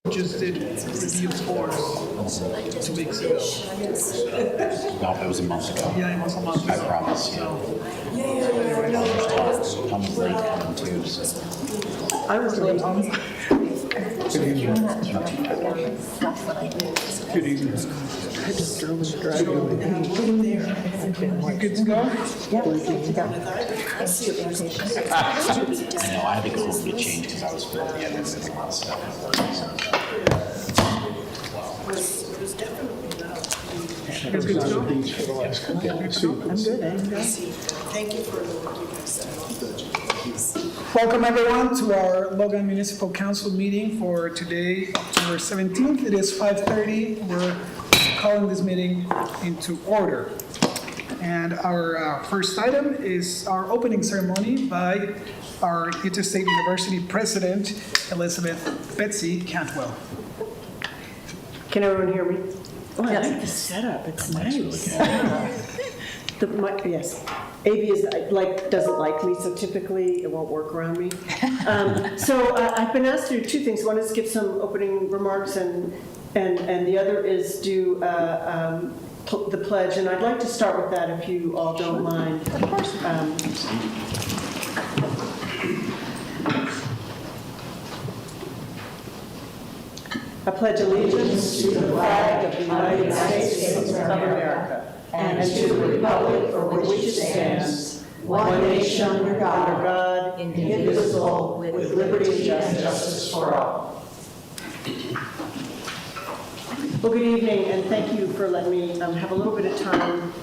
just did review scores 2 weeks ago. No, it was a month ago. Yeah, it was a month I ago. promise. Yeah. Tom was late coming too, so. I was late. Good evening. I just drove in the driveway. You good to go? Yeah, good to go. I know, I had to go home to get changed because I was filling the edits and a lot of stuff. You guys good to go? I'm good, I'm good. Thank you for what you guys said. Welcome everyone to our Logan Municipal Council meeting for today, October 17th. It is 5:30. We're calling this meeting into order. And our first item is our opening ceremony by our Utah State University President, Elizabeth Betsy Cantwell. Can everyone hear me? Oh, I like the setup, it's nice. The mic, yes. AB is doesn't like me, so typically it won't work around me. So I've been asked to do two things. One is give some opening remarks, and the other is do the pledge. And I'd like to start with that if you all don't mind. Of course. I pledge allegiance to the flag of the United States of America and to the republic for which it stands, one nation under God, indivisible, with liberty and justice for all. Well, good evening, and thank you for letting me have a little bit of time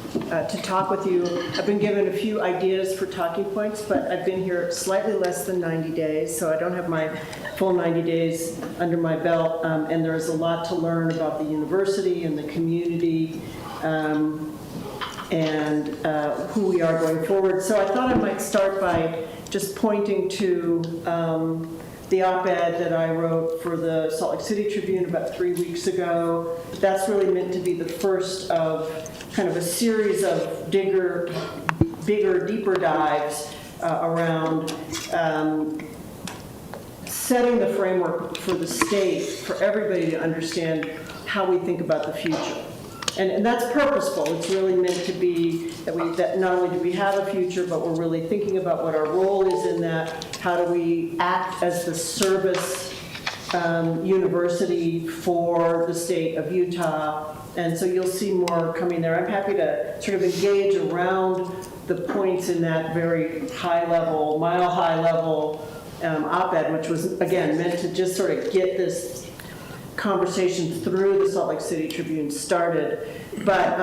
to talk with you. I've been given a few ideas for talking points, but I've been here slightly less than 90 days, so I don't have my full 90 days under my belt, and there is a lot to learn about the university and the community and who we are going forward. So I thought I might start by just pointing to the op-ed that I wrote for the Salt Lake City Tribune about 3 weeks ago. That's really meant to be the first of kind of a series of bigger, deeper dives around setting the framework for the state, for everybody to understand how we think about the future. And that's purposeful. It's really meant to be that not only do we have a future, but we're really thinking about what our role is in that. How do we act as the service university for the state of Utah? And so you'll see more coming there. I'm happy to sort of engage around the points in that very high level, mile-high level op-ed, which was, again, meant to just sort of get this conversation through the Salt Lake City Tribune started. But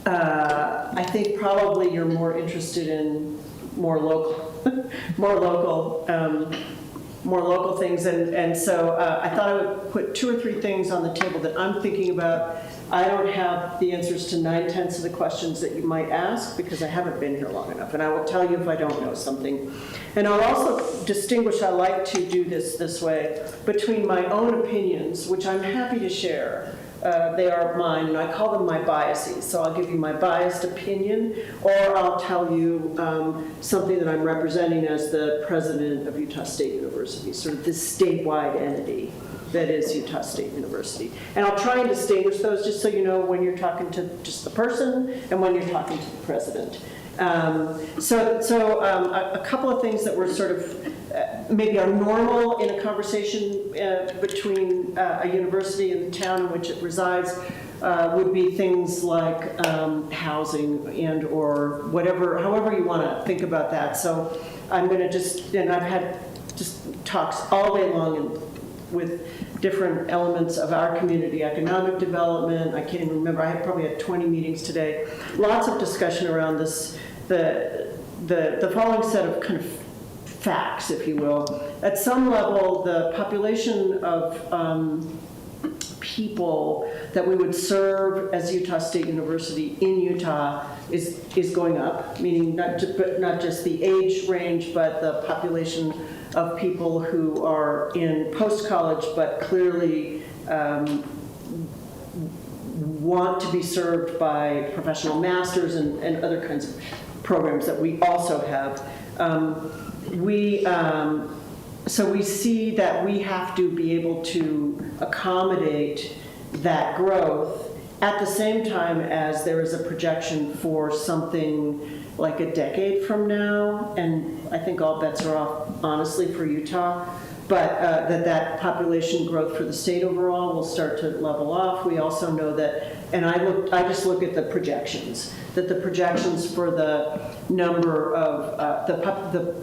I think probably you're more interested in more local, more local things. And so I thought I would put 2 or 3 things on the table that I'm thinking about. I don't have the answers to 9/10 of the questions that you might ask because I haven't been here long enough, and I will tell you if I don't know something. And I'll also distinguish, I like to do this way, between my own opinions, which I'm happy to share. They are mine, and I call them my biases. So I'll give you my biased opinion, or I'll tell you something that I'm representing as the president of Utah State University, sort of this statewide entity that is Utah State University. And I'll try and distinguish those just so you know when you're talking to just the person and when you're talking to the president. So a couple of things that were sort of maybe are normal in a conversation between a university and the town in which it resides would be things like housing and or whatever, however you want to think about that. So I'm going to and I've had just talks all day long with different elements of our community, economic development. I can't even remember. I probably had 20 meetings today. Lots of discussion around this, the following set of kind of facts, if you will. At some level, the population of people that we would serve as Utah State University in Utah is going up, meaning not just the age range, but the population of people who are in post-college but clearly want to be served by professional masters and other kinds of programs that we also have. So we see that we have to be able to accommodate that growth at the same time as there is a projection for something like a decade from now, and I think all bets are off, honestly, for Utah, but that population growth for the state overall will start to level off. We also know that, and I just look at the projections, that the projections for the number of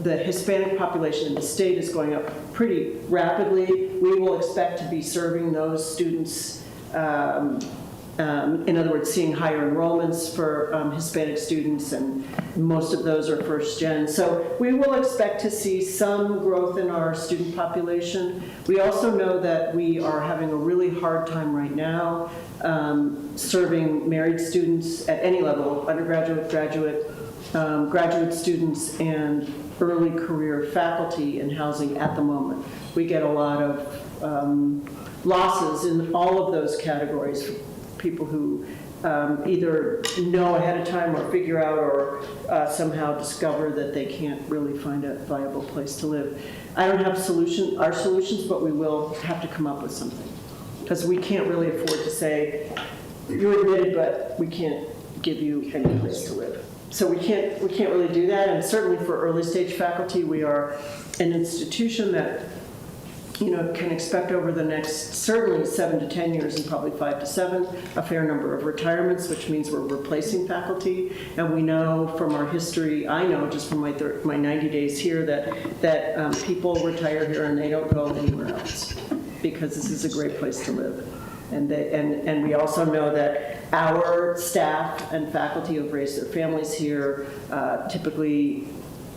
the Hispanic population in the state is going up pretty rapidly. We will expect to be serving those students, in other words, seeing higher enrollments for Hispanic students, and most of those are first gen. So we will expect to see some growth in our student population. We also know that we are having a really hard time right now serving married students at any level, undergraduate, graduate, graduate students, and early career faculty in housing at the moment. We get a lot of losses in all of those categories. People who either know ahead of time or figure out or somehow discover that they can't really find a viable place to live. I don't have our solutions, but we will have to come up with something. Because we can't really afford to say, you're admitted, but we can't give you any place to live. So we can't really do that, and certainly for early stage faculty, we are an institution that can expect over the next certainly 7 to 10 years and probably 5 to 7 a fair number of retirements, which means we're replacing faculty. And we know from our history, I know just from my 90 days here, that people retire here and they don't go anywhere else because this is a great place to live. And we also know that our staff and faculty who have raised their families here typically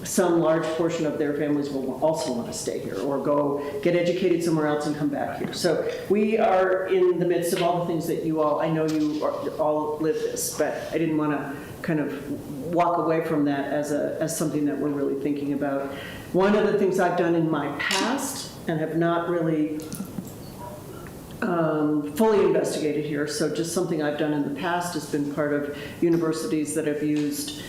some large portion of their families will also want to stay here or go get educated somewhere else and come back here. So we are in the midst of all the things that I know you all live this, but I didn't want to kind of walk away from that as something that we're really thinking about. One of the things I've done in my past and have not really fully investigated here, so just something I've done in the past has been part of universities that have used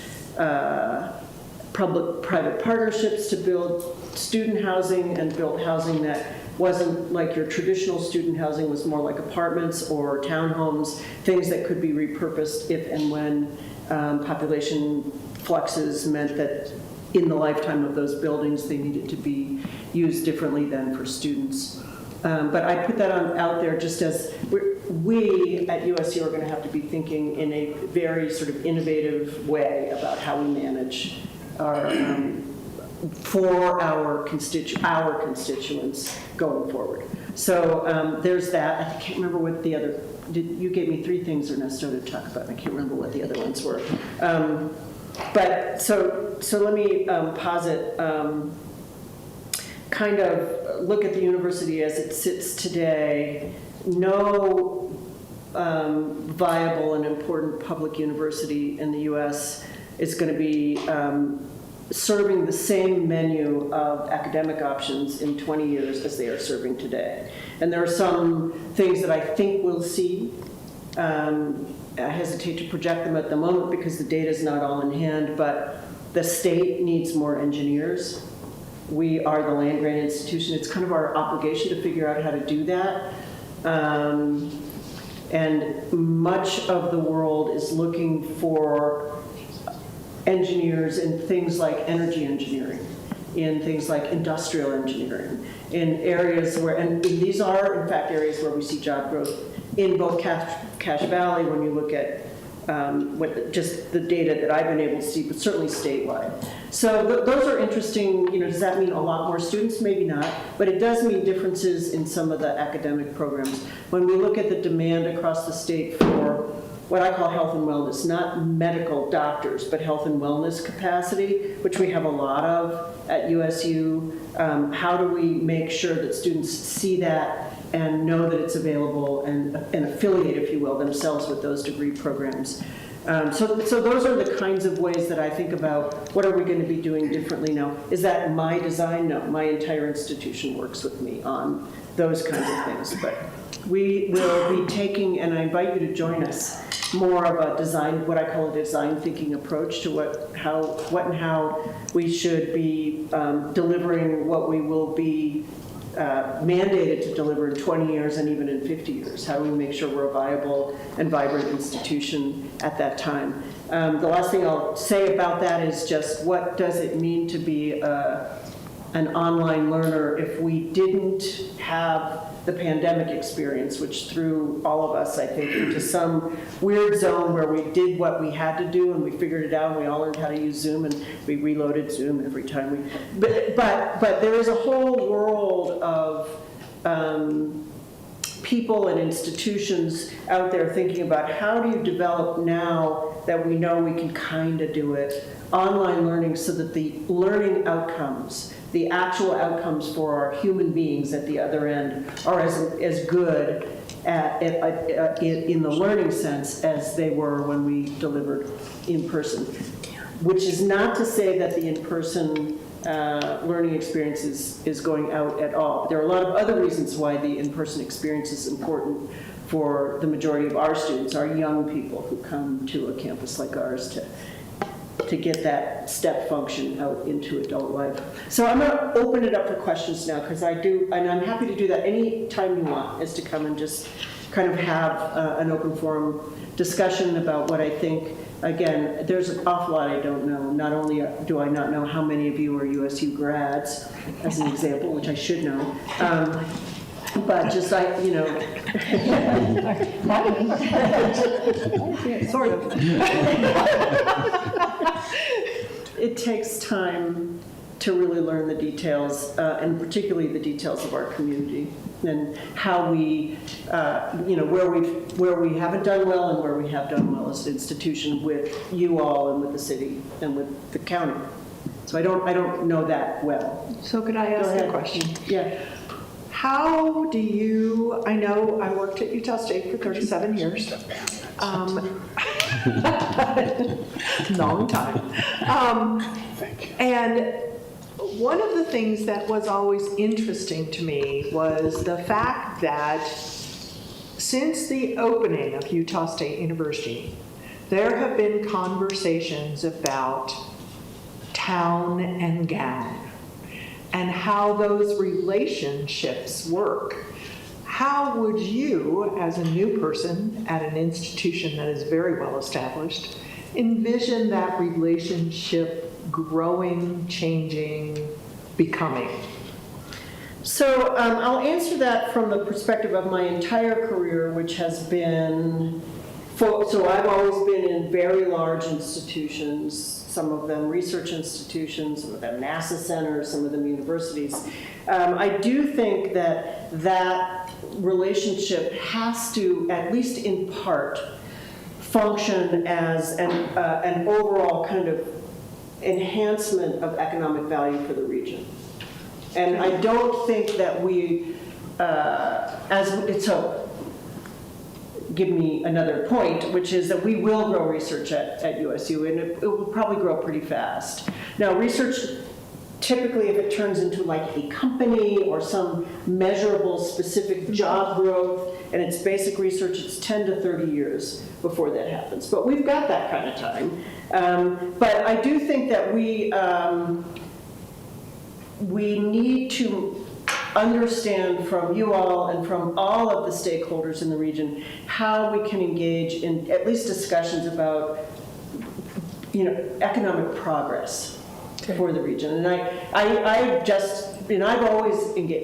public-private partnerships to build student housing and build housing that wasn't like your traditional student housing, was more like apartments or townhomes, things that could be repurposed if and when population fluxes meant that in the lifetime of those buildings they needed to be used differently than for students. But I put that out there just as we at USU are going to have to be thinking in a very sort of innovative way about how we manage for our constituents going forward. So there's that. I can't remember what the other, you gave me 3 things, Ernesto, to talk about, and I can't remember what the other ones were. But so let me posit, kind of look at the university as it sits today. No viable and important public university in the U.S. is going to be serving the same menu of academic options in 20 years as they are serving today. And there are some things that I think we'll see. I hesitate to project them at the moment because the data is not all in hand, but the state needs more engineers. We are the land-grant institution. It's kind of our obligation to figure out how to do that. And much of the world is looking for engineers in things like energy engineering, in things like industrial engineering, in areas where, and these are in fact areas where we see job growth in both Cache Valley when you look at just the data that I've been able to see, but certainly statewide. So those are interesting. Does that mean a lot more students? Maybe not, but it does mean differences in some of the academic programs. When we look at the demand across the state for what I call health and wellness, not medical doctors, but health and wellness capacity, which we have a lot of at USU. How do we make sure that students see that and know that it's available and affiliate, if you will, themselves with those degree programs? So those are the kinds of ways that I think about what are we going to be doing differently now. Is that my design? No, my entire institution works with me on those kinds of things. But we will be taking, and I invite you to join us more of a design, what I call a design thinking approach to what and how we should be delivering what we will be mandated to deliver in 20 years and even in 50 years. How do we make sure we're a viable and vibrant institution at that time? The last thing I'll say about that is just what does it mean to be an online learner if we didn't have the pandemic experience, which threw all of us, I think, into some weird zone where we did what we had to do and we figured it out and we all learned how to use Zoom and we reloaded Zoom every time we, but there is a whole world of people and institutions out there thinking about how do you develop now that we know we can kind of do it, online learning so that the learning outcomes, the actual outcomes for our human beings at the other end are as good in the learning sense as they were when we delivered in person. Which is not to say that the in-person learning experience is going out at all. There are a lot of other reasons why the in-person experience is important for the majority of our students, our young people who come to a campus like ours to get that step function out into adult life. So I'm going to open it up for questions now, because I do, and I'm happy to do that any time you want, is to come and just kind of have an open forum discussion about what I think. Again, there's an awful lot I don't know. Not only do I not know how many of you are USU grads, as an example, which I should know, but just Sort of. It takes time to really learn the details, and particularly the details of our community and how we, where we haven't done well and where we have done well as an institution with you all and with the city and with the county. So I don't know that well. So could I ask a question? Yeah. How do you, I know I worked at Utah State for 37 years. Long time. And one of the things that was always interesting to me was the fact that since the opening of Utah State University, there have been conversations about town and gown and how those relationships work. How would you, as a new person at an institution that is very well established, envision that relationship growing, changing, becoming? So I'll answer that from the perspective of my entire career, which has been, so I've always been in very large institutions, some of them research institutions, some of them NASA centers, some of them universities. I do think that relationship has to, at least in part, function as an overall kind of enhancement of economic value for the region. And I don't think that we, give me another point, which is that we will grow research at USU, and it will probably grow pretty fast. Now, research, typically if it turns into like a company or some measurable specific job growth, and it's basic research, it's 10 to 30 years before that happens. But we've got that kind of time. But I do think that we need to understand from you all and from all of the stakeholders in the region how we can engage in at least discussions about, economic progress for the region. And I've always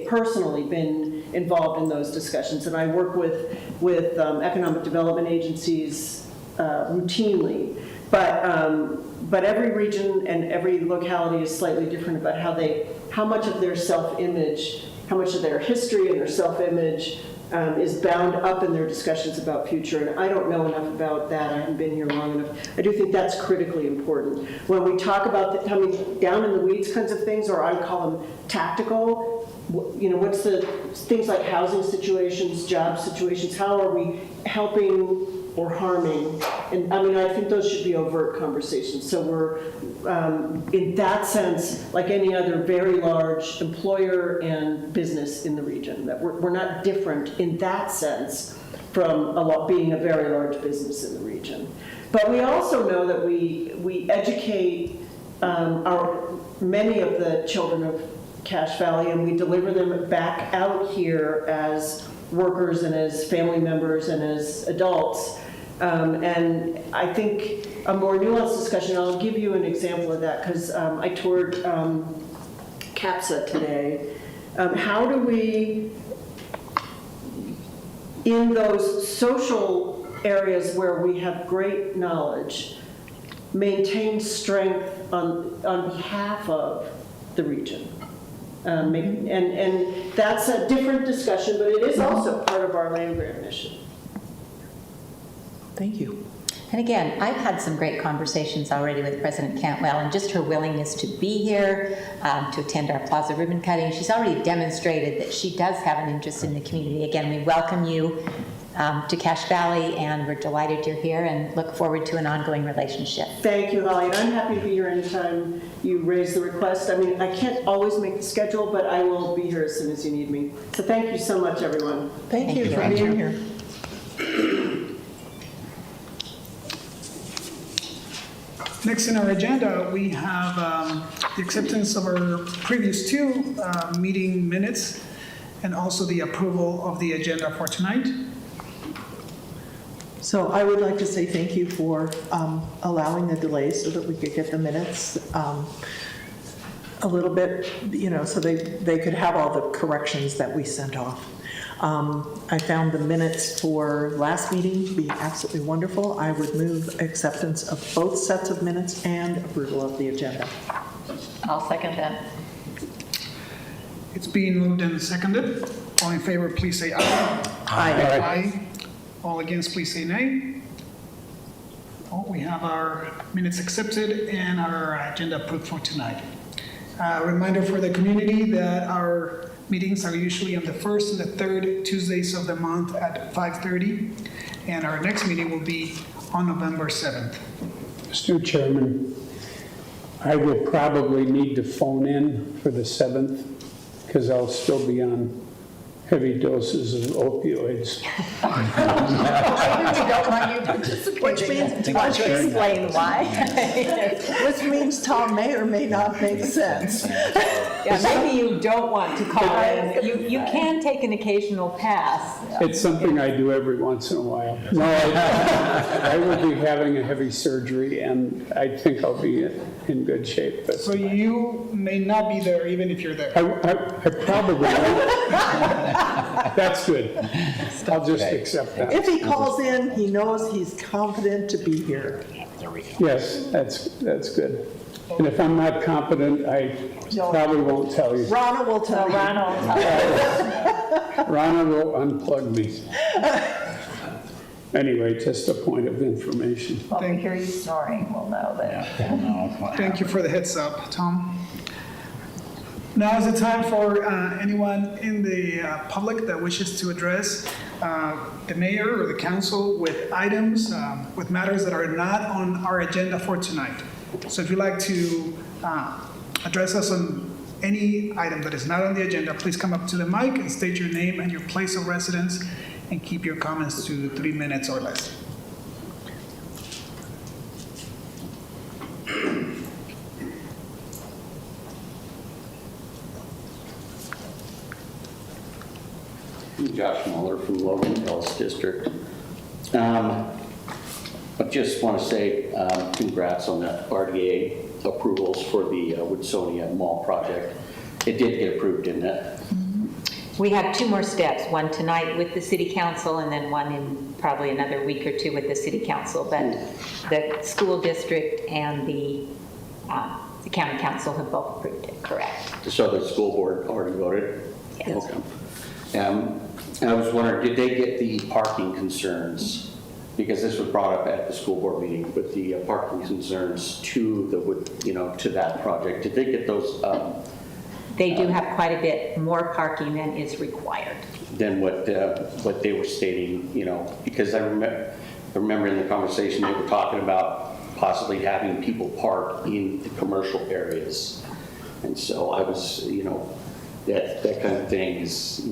personally been involved in those discussions, and I work with economic development agencies routinely. But every region and every locality is slightly different about how much of their self-image, how much of their history and their self-image is bound up in their discussions about future. And I don't know enough about that. I haven't been here long enough. I do think that's critically important. When we talk about coming down in the weeds kinds of things, or I would call them tactical, what's the things like housing situations, job situations, how are we helping or harming? And I think those should be overt conversations. So we're, in that sense, like any other very large employer and business in the region, that we're not different in that sense from being a very large business in the region. But we also know that we educate many of the children of Cache Valley, and we deliver them back out here as workers and as family members and as adults. And I think a more nuanced discussion, I'll give you an example of that, because I toured CAPSA today. How do we, in those social areas where we have great knowledge, maintain strength on behalf of the region? And that's a different discussion, but it is also part of our land grant mission. Thank you. And again, I've had some great conversations already with President Cantwell, and just her willingness to be here, to attend our plaza ribbon cutting. She's already demonstrated that she does have an interest in the community. Again, we welcome you to Cache Valley, and we're delighted you're here and look forward to an ongoing relationship. Thank you, Holly, and I'm happy to be here anytime you raise the request. I mean, I can't always make the schedule, but I will be here as soon as you need me. So thank you so much, everyone. Thank you for Thank being here. Next in our agenda, we have the acceptance of our previous two meeting minutes and also the approval of the agenda for tonight. So I would like to say thank you for allowing the delay so that we could get the minutes a little bit, so they could have all the corrections that we sent off. I found the minutes for last meeting to be absolutely wonderful. I would move acceptance of both sets of minutes and approval of the agenda. I'll second that. It's being moved and seconded. All in favor, please say aye. Aye. Aye. All against, please say nay. Oh, we have our minutes accepted and our agenda approved for tonight. Reminder for the community that our meetings are usually on the first and the third Tuesdays of the month at 5:30, and our next meeting will be on November 7th. Mr. Chairman, I will probably need to phone in for the 7th because I'll still be on heavy doses of opioids. Don't want you participating. Which means, explain why. which means Tom may or may not make sense. Yeah, maybe you don't want to call in. You can take an occasional pass. It's something I do every once in a while. No, I will be having a heavy surgery, and I think I'll be in good shape. But So you may not be there even if you're there. I probably won't. That's good. I'll just accept that. If he calls in, he knows he's competent to be here. Yes, that's good. And if I'm not competent, I probably won't tell you. Rana will tell you. Rana will unplug me. Anyway, just a point of information. Well, we hear you snoring, we'll know that. Thank you for the heads up, Tom. Now is the time for anyone in the public that wishes to address the mayor or the council with items, with matters that are not on our agenda for tonight. So if you'd like to address us on any item that is not on the agenda, please come up to the mic and state your name and your place of residence and keep your comments to 3 minutes or less. Josh Muller from Logan Hills District. I just want to say congrats on the RDA approvals for the Woodsonia Mall project. It did get approved, didn't it? We have 2 more steps, one tonight with the city council and then one in probably another week or 2 with the city council. But the school district and the county council have both approved it, correct? So the school board already voted? Yes. Okay. And I was wondering, did they get the parking concerns? Because this was brought up at the school board meeting with the parking concerns to the, to that project. Did they get those? They do have quite a bit more parking than is required. Than what they were stating, because I remember in the conversation they were talking about possibly having people park in the commercial areas. And so I was, that kind of thing is,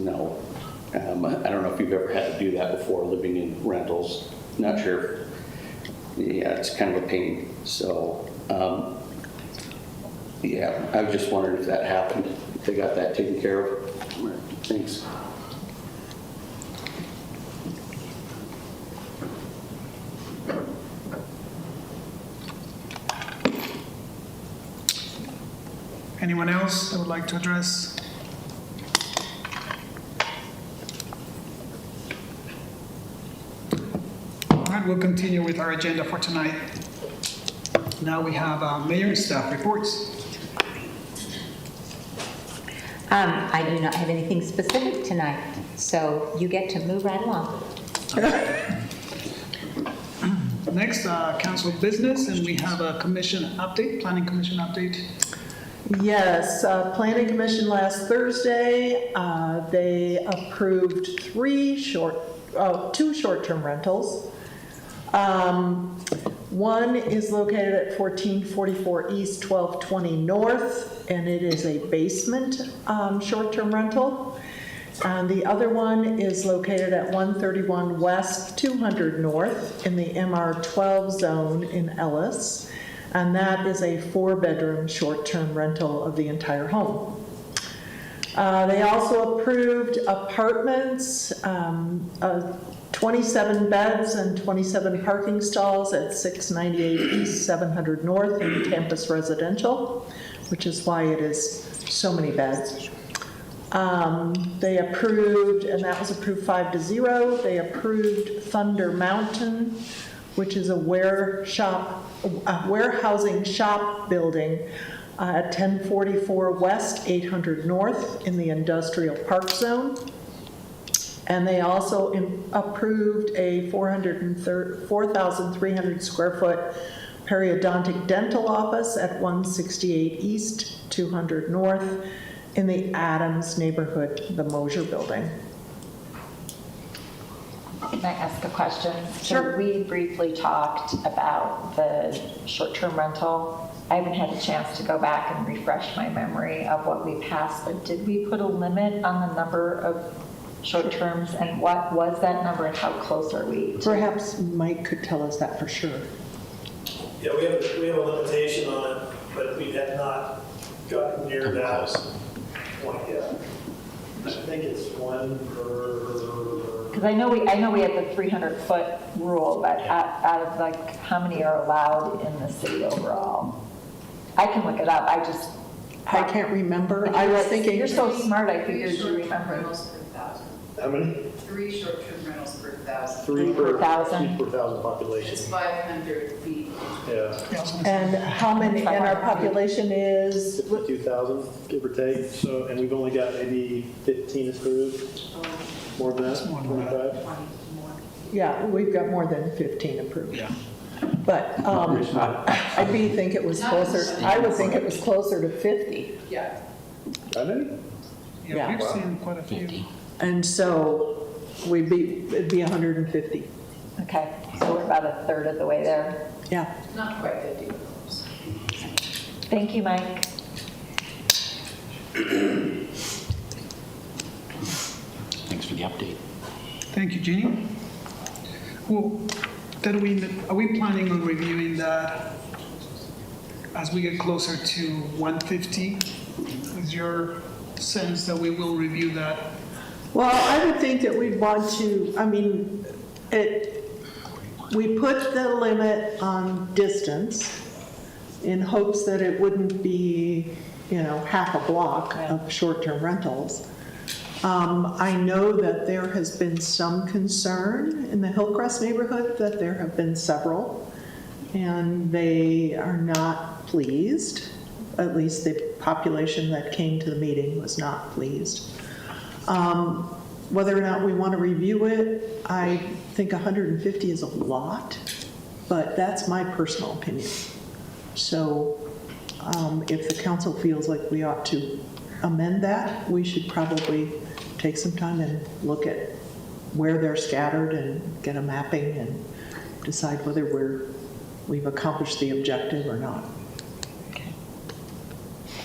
I don't know if you've ever had to do that before, living in rentals. Not sure. Yeah, it's kind of a pain. So, yeah, I was just wondering if that happened, if they got that taken care of. Thanks. Anyone else that would like to address? All right, we'll continue with our agenda for tonight. Now we have mayor and staff reports. I do not have anything specific tonight, so you get to move right along. Next, council business, and we have a commission update, planning commission update. Yes, Planning Commission last Thursday, they approved two short-term rentals. One is located at 1444 East, 1220 North, and it is a basement short-term rental. And the other one is located at 131 West, 200 North in the MR12 zone in Ellis. And that is a 4-bedroom short-term rental of the entire home. They also approved apartments, 27 beds and 27 parking stalls at 698 East, 700 North in Campus Residential, which is why it is so many beds. They approved, and that was approved 5-0. They approved Thunder Mountain, which is a warehousing shop building at 1044 West, 800 North in the Industrial Park Zone. And they also approved a 4,300 square foot periodontic dental office at 168 East, 200 North in the Adams neighborhood, the Mosier building. Can I ask a question? Sure. So we briefly talked about the short-term rental. I haven't had a chance to go back and refresh my memory of what we passed, but did we put a limit on the number of short terms, and what was that number, and how close are we? Perhaps Mike could tell us that for sure. Yeah, we have a limitation on it, but we have not gotten near that point yet. I think it's one per. Because I know we had the 300-foot rule, but out of like how many are allowed in the city overall? I can look it up. I can't remember. I was thinking. You're so smart. I figured you remember. How many? 3 short-term rentals per 1,000. 3 per 1,000. 1,000 population. It's 500 feet. Yeah. And how many, and our population is? 52,000, give or take. So, and we've only got maybe 15 approved. More than that? 25? Yeah, we've got more than 15 approved. Yeah. But I would think it was closer, I would think it was closer to 50. Yeah. How many? Yeah. We've seen quite a few. And so it'd be 150. Okay, so we're about a third of the way there. Yeah. Not quite 50. Thank you, Mike. Thanks for the update. Thank you, Jeannie. Well, are we planning on reviewing that as we get closer to 150? Is your sense that we will review that? Well, I would think that we'd want to, we put the limit on distance in hopes that it wouldn't be, half a block of short-term rentals. I know that there has been some concern in the Hillcrest neighborhood that there have been several, and they are not pleased. At least the population that came to the meeting was not pleased. Whether or not we want to review it, I think 150 is a lot, but that's my personal opinion. So if the council feels like we ought to amend that, we should probably take some time and look at where they're scattered and get a mapping and decide whether we've accomplished the objective or not.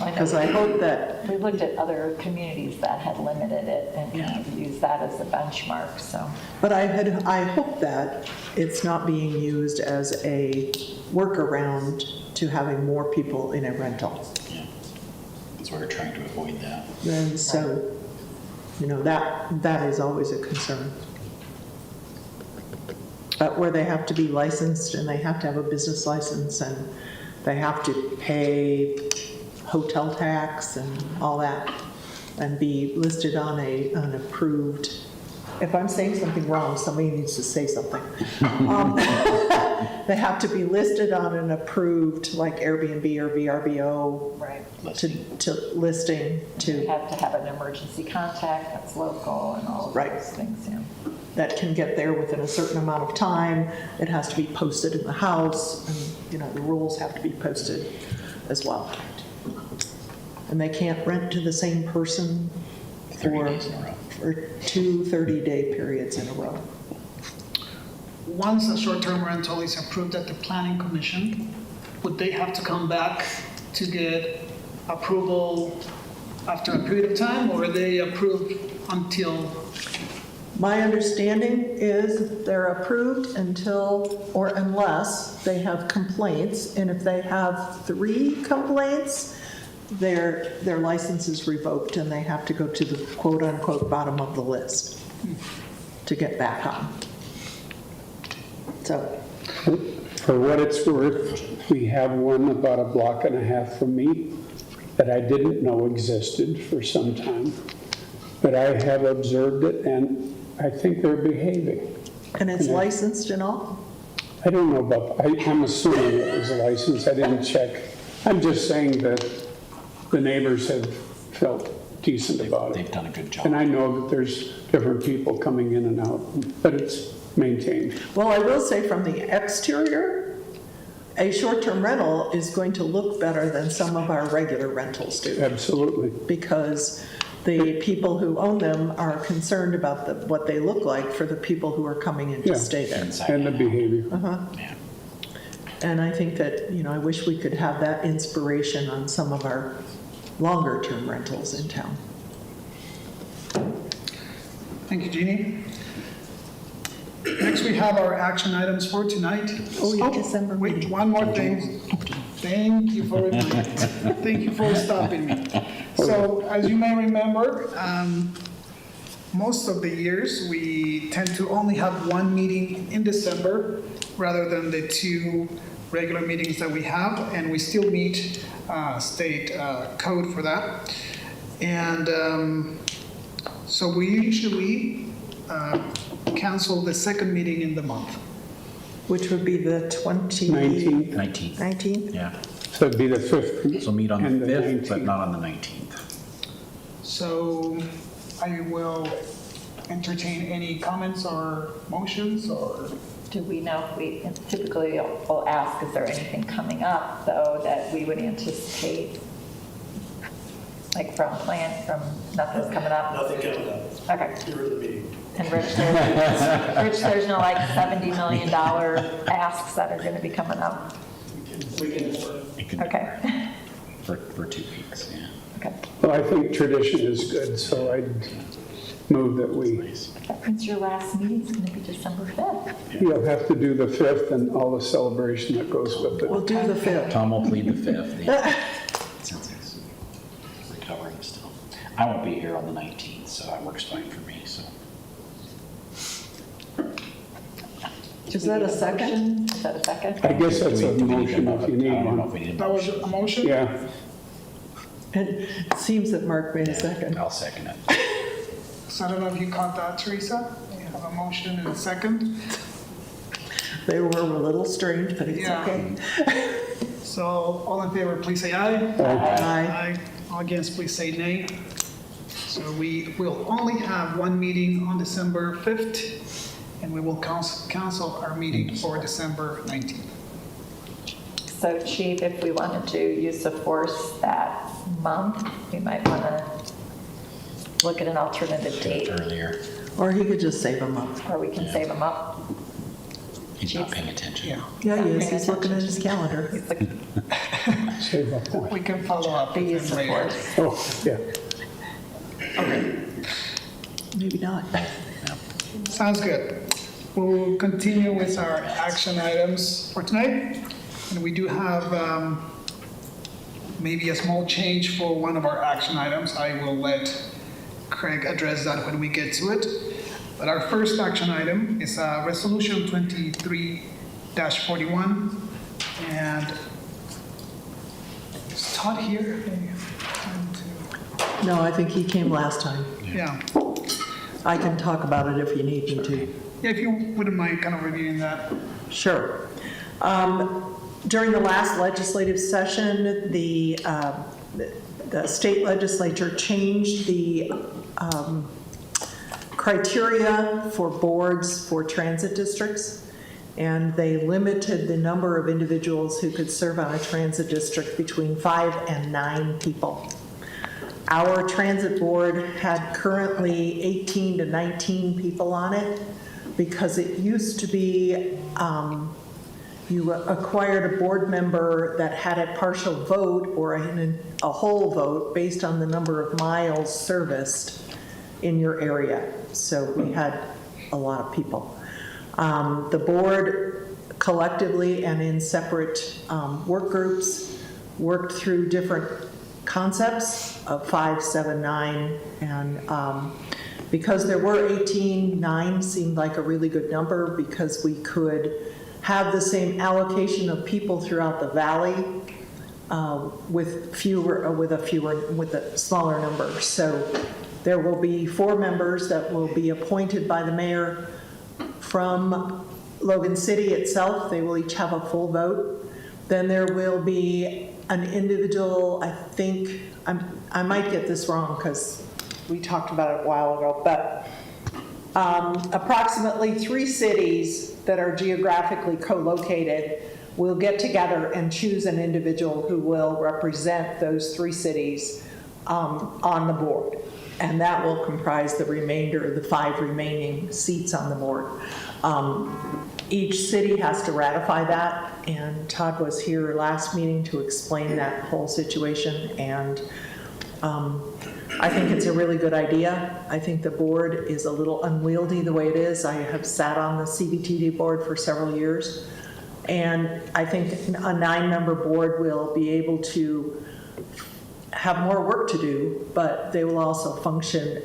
Because I hope that, We looked at other communities that had limited it and kind of used that as a benchmark, so. but I hope that it's not being used as a workaround to having more people in a rental. Yeah. That's why we're trying to avoid that. And so, that is always a concern. But where they have to be licensed and they have to have a business license and they have to pay hotel tax and all that and be listed on an approved, if I'm saying something wrong, somebody needs to say something. They have to be listed on an approved, like Airbnb or VRBO. Right. To listing, You to, have to have an emergency contact that's local and all of Right. those things, yeah. that can get there within a certain amount of time. It has to be posted in the house, and, the rules have to be posted as well. And they can't rent to the same person 30 for, days in a row. for 2 30-day periods in a row. Once a short-term rental is approved at the planning commission, would they have to come back to get approval after a period of time, or are they approved until? My understanding is they're approved until, or unless they have complaints, and if they have 3 complaints, their license is revoked and they have to go to the quote-unquote bottom of the list to get back on. So, For what it's worth, we have one about a block and a half from me that I didn't know existed for some time. But I have observed it, and I think they're behaving. and it's licensed and all? I don't know about, I'm assuming it was a license, I didn't check. I'm just saying that the neighbors have felt decent about They've it. done a good job. And I know that there's different people coming in and out, but it's maintained. Well, I will say from the exterior, a short-term rental is going to look better than some of our regular rentals do, Absolutely. because the people who own them are concerned about what they look like for the people who are coming in Yeah. to stay there. Inside And the and out. behavior. Yeah. And I think that, I wish we could have that inspiration on some of our longer-term rentals in town. Thank you, Jeannie. Next, we have our action items for tonight. Oh, yeah, December Wait, meeting. one more thing. Thank you for reminding. Thank you for stopping me. So, as you may remember, most of the years, we tend to only have one meeting in December rather than the 2 regular meetings that we have, and we still meet state code for that. And so we usually cancel the second meeting in the month. Which would be the 19th. 19th. 19th? Yeah. So it'd be the 5th. So meet on and the 5th, but 19th. not on the 19th. So I will entertain any comments or motions or, Do we know if we, typically we'll ask, is there anything coming up, though, that we would anticipate? Like from nothing's coming up? Nothing coming up. Okay. You were the meeting. And Rich, there's no like $70 million asks that are going to be coming up? We can, It could Okay. for 2 weeks, yeah. Okay. Well, I think tradition is good, so I'd move that we, That means your last meeting's going to be December 5th. you'll have to do the 5th and all the celebration that goes with We'll it. do the 5th. Tom will plead the 5th, yeah, since he's recovering still. I won't be here on the 19th, so that works fine for me, so. Is that a second? Is that a second? I guess that's a Do we need motion if you need I don't know if one. we need a that was motion. a motion? Yeah, It seems that Mark made a Yeah, second. I'll second it. So I don't know if you caught that, Teresa? You have a motion and a second. They were a little strange, but it's Yeah. okay. So all in favor, please say aye. Aye. All against, please say nay. So we will only have one meeting on December 5th, and we will cancel our meeting for December 19th. So Chief, if we wanted to use the force that month, we might want to look at an alternative date, Earlier, Or he could just save them up. or we can save them up. he's not paying attention. Yeah. Yeah, he is. He's looking at his calendar. He's like, Save a point. We can follow up Be with them later. support. Oh, yeah. Okay, Maybe not. sounds good. We'll continue with our action items for tonight. And we do have maybe a small change for one of our action items. I will let Craig address that when we get to it. But our first action item is Resolution 23-41. And is Todd here? No, I think he came last time. Yeah. I can talk about it if you need me to. Yeah, if you wouldn't mind kind of reviewing that. Sure. During the last legislative session, the state legislature changed the criteria for boards for transit districts, and they limited the number of individuals who could serve on a transit district between 5 and 9 people. Our transit board had currently 18 to 19 people on it because it used to be you acquired a board member that had a partial vote or a whole vote based on the number of miles serviced in your area. So we had a lot of people. The board collectively and in separate work groups worked through different concepts of 5, 7, 9, and because there were 18, 9 seemed like a really good number because we could have the same allocation of people throughout the valley with a smaller number. So there will be 4 members that will be appointed by the mayor from Logan City itself. They will each have a full vote. Then there will be an individual, I think, I might get this wrong because we talked about it a while ago, but approximately 3 cities that are geographically co-located will get together and choose an individual who will represent those 3 cities on the board. And that will comprise the remainder of the 5 remaining seats on the board. Each city has to ratify that, and Todd was here last meeting to explain that whole situation, and I think it's a really good idea. I think the board is a little unwieldy the way it is. I have sat on the CBTD board for several years, and I think a 9-member board will be able to have more work to do, but they will also function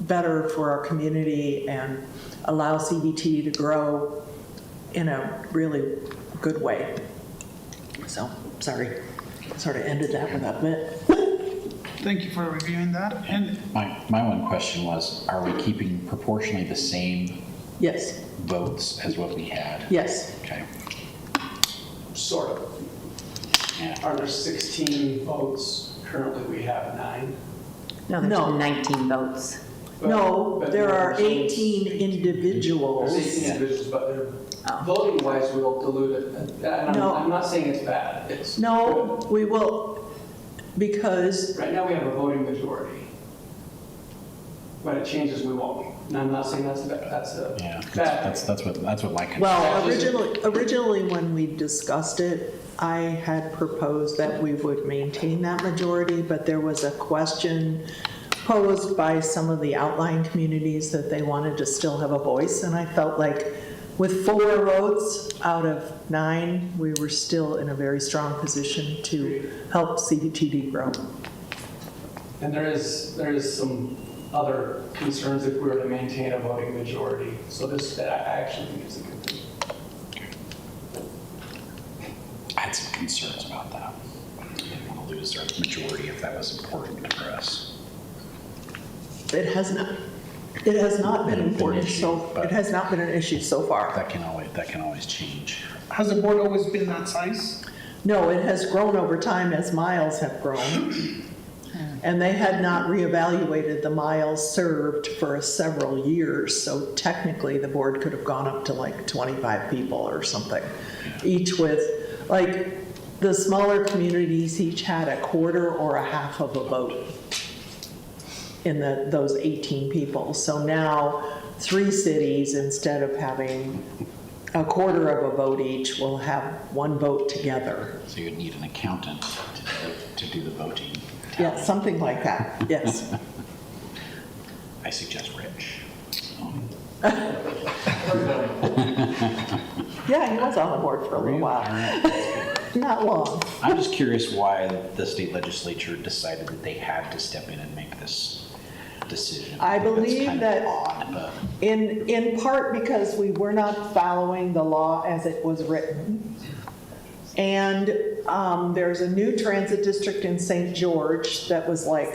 better for our community and allow CBT to grow in a really good way. So, sorry, sort of ended that with that bit. Thank you for reviewing that. And My one question was, are we keeping proportionally the same Yes, votes as what we had? yes. Okay. Sort of. Yeah. Are there 16 votes? Currently, we have 9. No, there's No. 19 votes. No, But there are there's 18 individuals. There's 18 individuals, but they're Oh. voting-wise, we'll dilute it. And No. I'm not saying it's bad. It's No, we will, because, good. Right now, we have a voting majority. When it changes, we won't. And I'm not saying that's a Yeah, bad. that's what my concern. well, originally when we discussed it, I had proposed that we would maintain that majority, but there was a question posed by some of the outlying communities that they wanted to still have a voice, and I felt like with 4 votes out of 9, we were still in a very strong position to help CBTD grow. And there is some other concerns if we were to maintain a voting majority. So I actually think it's a good thing. I had some concerns about that. I didn't want to lose our majority if that was important for us. It has not been important, so it has not been an issue so far. That can always change. has the board always been that size? No, it has grown over time as miles have grown. And they had not reevaluated the miles served for several years, so technically the board could have gone up to like 25 people or something. Each with, like, the smaller communities each had a quarter or a half of a vote in those 18 people. So now 3 cities, instead of having a quarter of a vote each will have one vote together. So you'd need an accountant to do the voting. Yeah, something like that, yes. I suggest Rich. Yeah, he was on the board for a little while. Not long. I'm just curious why the state legislature decided that they had to step in and make this decision. I think that's believe kind of that odd, but in part because we were not following the law as it was written. And there's a new transit district in St. George that was like,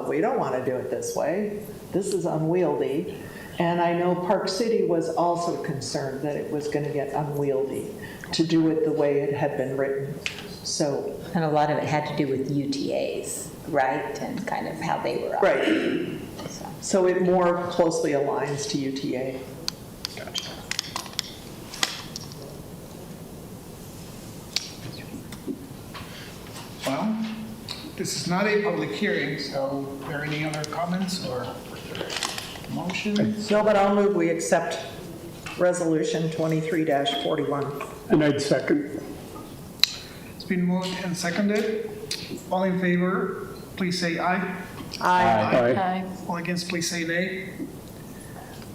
we don't want to do it this way. This is unwieldy. And I know Park City was also concerned that it was going to get unwieldy to do it the way it had been written. So, And a lot of it had to do with UTAs, right? And kind of how they were. right. So it more closely aligns to UTA. gotcha. Well, this is not a public hearing, so are there any other comments or motions? No, but I'll move we accept Resolution 23-41. And I'd second. It's been moved and seconded. All in favor, please say aye. Aye. Aye. All against, please say nay.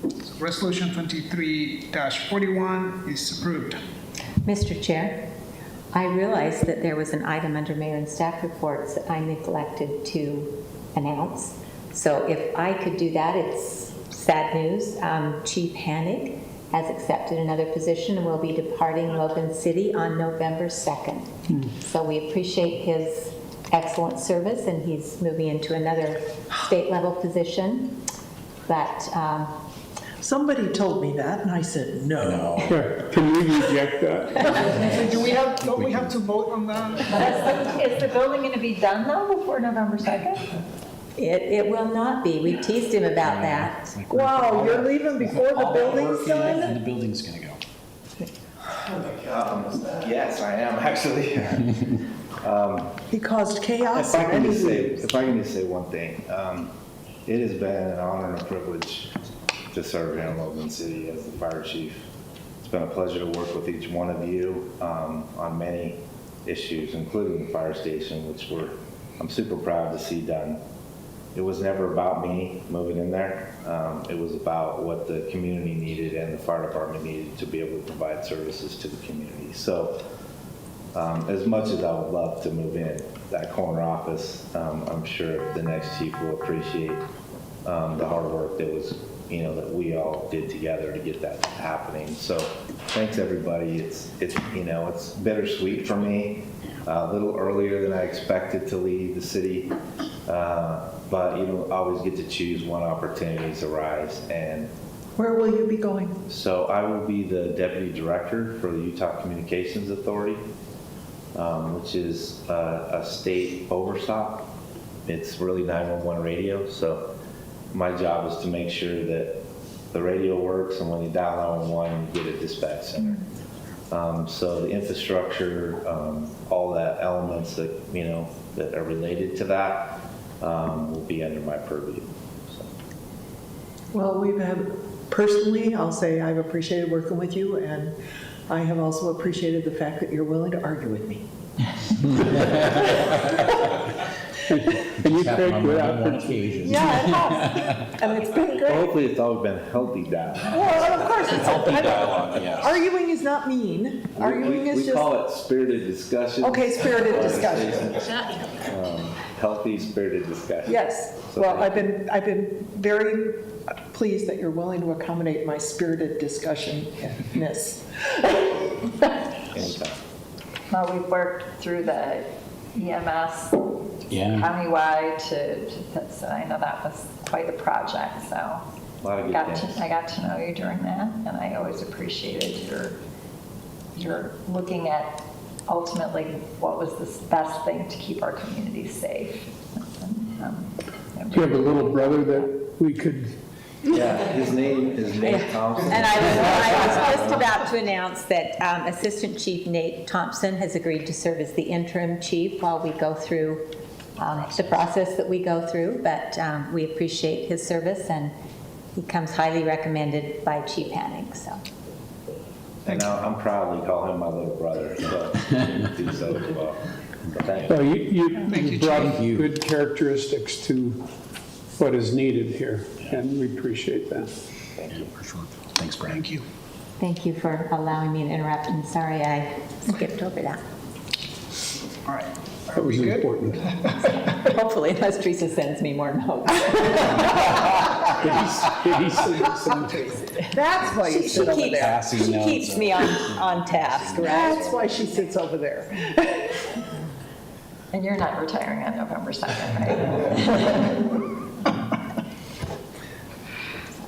So Resolution 23-41 is approved. Mr. Chair, I realized that there was an item under Mayor and Staff reports that I neglected to announce. So if I could do that, it's sad news. Chief Hanig has accepted another position and will be departing Logan City on November 2nd. So we appreciate his excellent service, and he's moving into another state level position. But Somebody told me that, and I said, no. Yeah, can we reject that? Don't we have to vote on that? Is the building going to be done though before November 2nd? it will not be. We teased him about that. Wow, you're leaving before the building's And done? the building's gonna go. Yes, I am actually. He caused chaos. If I and can then just he say, leaves. if I can just say one thing, it has been an honor and a privilege to serve here in Logan City as the fire chief. It's been a pleasure to work with each one of you on many issues, including the fire station, which I'm super proud to see done. It was never about me moving in there. It was about what the community needed and the fire department needed to be able to provide services to the community. So as much as I would love to move in that corner office, I'm sure the next chief will appreciate the hard work that was, that we all did together to get that happening. So thanks everybody. It's bittersweet for me. A little earlier than I expected to leave the city, but you don't always get to choose when opportunities arise. And Where will you be going? so I will be the deputy director for the Utah Communications Authority, which is a state overstop. It's really 911 radio. So my job is to make sure that the radio works, and when you dial 911, you get a dispatch center. So the infrastructure, all the elements that, that are related to that will be under my purview. So. Well, personally, I'll say I've appreciated working with you, and I have also appreciated the fact that you're willing to argue with me. And you take without one occasion. Yeah, it has. And it's been great. Hopefully it's always been healthy down. Well, of course, Healthy dialogue, yes. arguing is not mean. Arguing is we just, call it spirited discussion. okay, spirited discussion. Healthy spirited discussion. Yes. So Well, thank I've been very pleased that you're willing to accommodate my spirited discussion-ness. Anytime. Well, we've worked through the EMS Yeah. countywide so I know that was quite a project, so. A lot of good things. I got to know you during that, and I always appreciated your looking at ultimately what was the best thing to keep our community safe. Do you have a little brother that we could, Yeah, his name Thompson. And I was just about to announce that Assistant Chief Nate Thompson has agreed to serve as the interim chief while we go through the process that we go through, but we appreciate his service, and he comes highly recommended by Chief Hanning. So And now I'm proudly call him my little brother, so do so as well. But thank you. Well, you brought good characteristics to what is needed here, and we appreciate that. For sure. Thanks, Brad. Thank you. Thank you for allowing me to interrupt, and sorry I skipped over that. All right. Are That was we good? important. Hopefully, unless Teresa sends me more notes. Did he send some too? That's why you She sit over keeps, there. Passing she notes. keeps me on task, right? That's why she sits over there. And you're not retiring on November 2nd, right?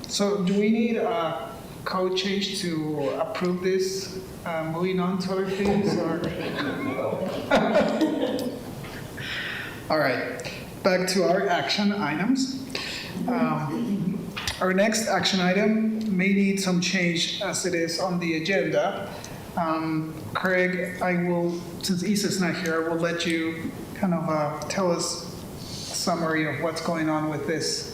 So do we need a code change to approve this, moving on to other things, or? All right, back to our action items. Our next action item may need some change as it is on the agenda. Craig, I will, since Issa's not here, I will let you kind of tell us a summary of what's going on with this.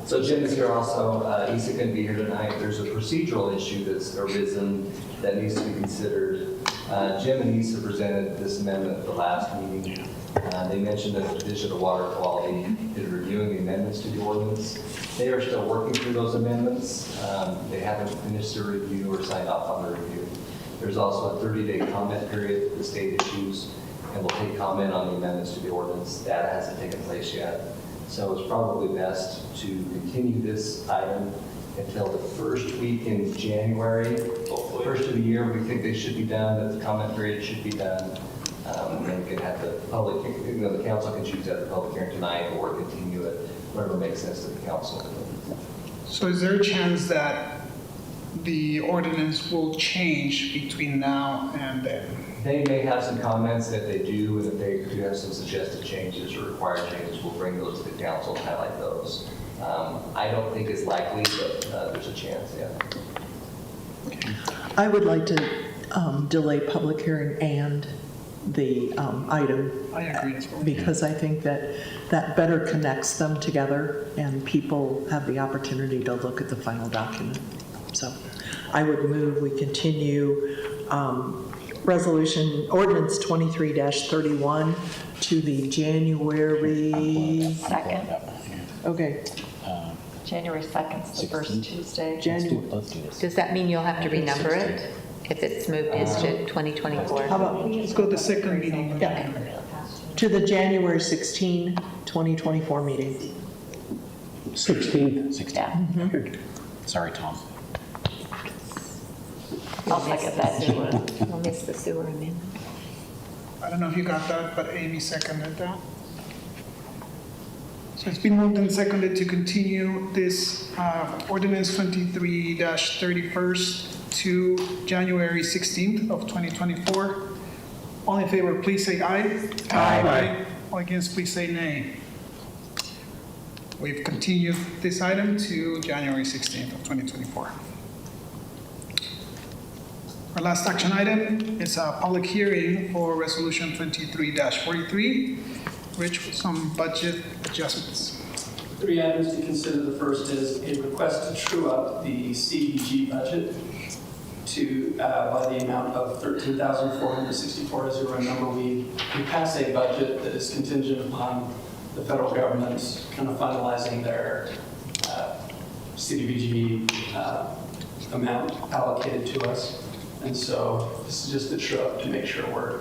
So Jim is here also. Issa couldn't be here tonight. There's a procedural issue that's arisen that needs to be considered. Jim and Issa presented this amendment at the last meeting. They mentioned that the Division of Water Quality is reviewing the amendments to the ordinance. They are still working through those amendments. They haven't finished their review or signed off on the review. There's also a 30-day comment period that the state issues, and will take comment on the amendments to the ordinance. That hasn't taken place yet. So it's probably best to continue this item until the first week in January. First of the year, we think they should be done, that the comment period should be done. And then we can have the public, the council can choose to have the public hearing tonight or continue it, whatever makes sense to the council. So is there a chance that the ordinance will change between now and then? They may have some comments that they do, and if they do have some suggested changes or required changes, we'll bring those to the council and highlight those. I don't think it's likely, but there's a chance, yeah. I would like to delay public hearing and the item. I agree as well. Because I think that that better connects them together and people have the opportunity to look at the final document. So I would move we continue Resolution Ordinance 23-31 to the January, 2nd. okay, January 2nd is the first Tuesday. January. Let's do this. Does that mean you'll have to renumber it if it's moved into 2024? How about, Let's go to the second meeting. yeah, to the January 16, 2024 meeting. 16th. 16. Okay. Sorry, Tom. I'll second that. We'll miss the sewer amendment. I don't know if you got that, but Amy seconded that. So it's been moved and seconded to continue this ordinance 23-31 to January 16th of 2024. All in favor, please say aye. Aye. All against, please say nay. We've continued this item to January 16th of 2024. Our last action item is a public hearing for Resolution 23-43, which was some budget adjustments. 3 items to consider. The first is a request to true up the CDG budget to by the amount of $13,464 as your number. We pass a budget that is contingent upon the federal government kind of finalizing their CDBG amount allocated to us. And so this is just a true up to make sure we're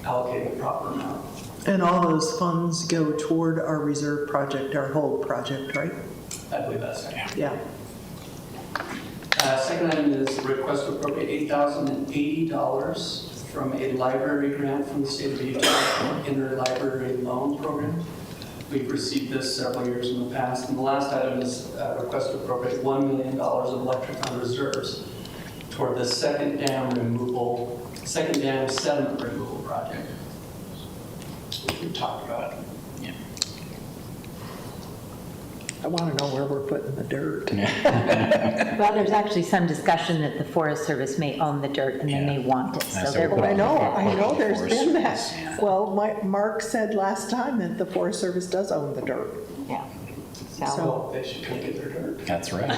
allocating the proper amount. And all those funds go toward our reserve project, our whole project, right? I believe that's right. Yeah. Second item is a request to appropriate $8,080 from a library grant from the state of Utah, interlibrary loan program. We've received this several years in the past. And the last item is a request to appropriate $1 million of electric fund reserves toward the second dam sediment removal project, which we talked about. I want to know where we're putting the dirt. Well, there's actually some discussion that the Forest Service may own the dirt and they may want it. Yeah, So so they're we're Well, I going know there's Forest been that. Service, yeah. Well, Mark said last time that the Forest Service does own the dirt. Yeah. So, They should come get their dirt. That's right.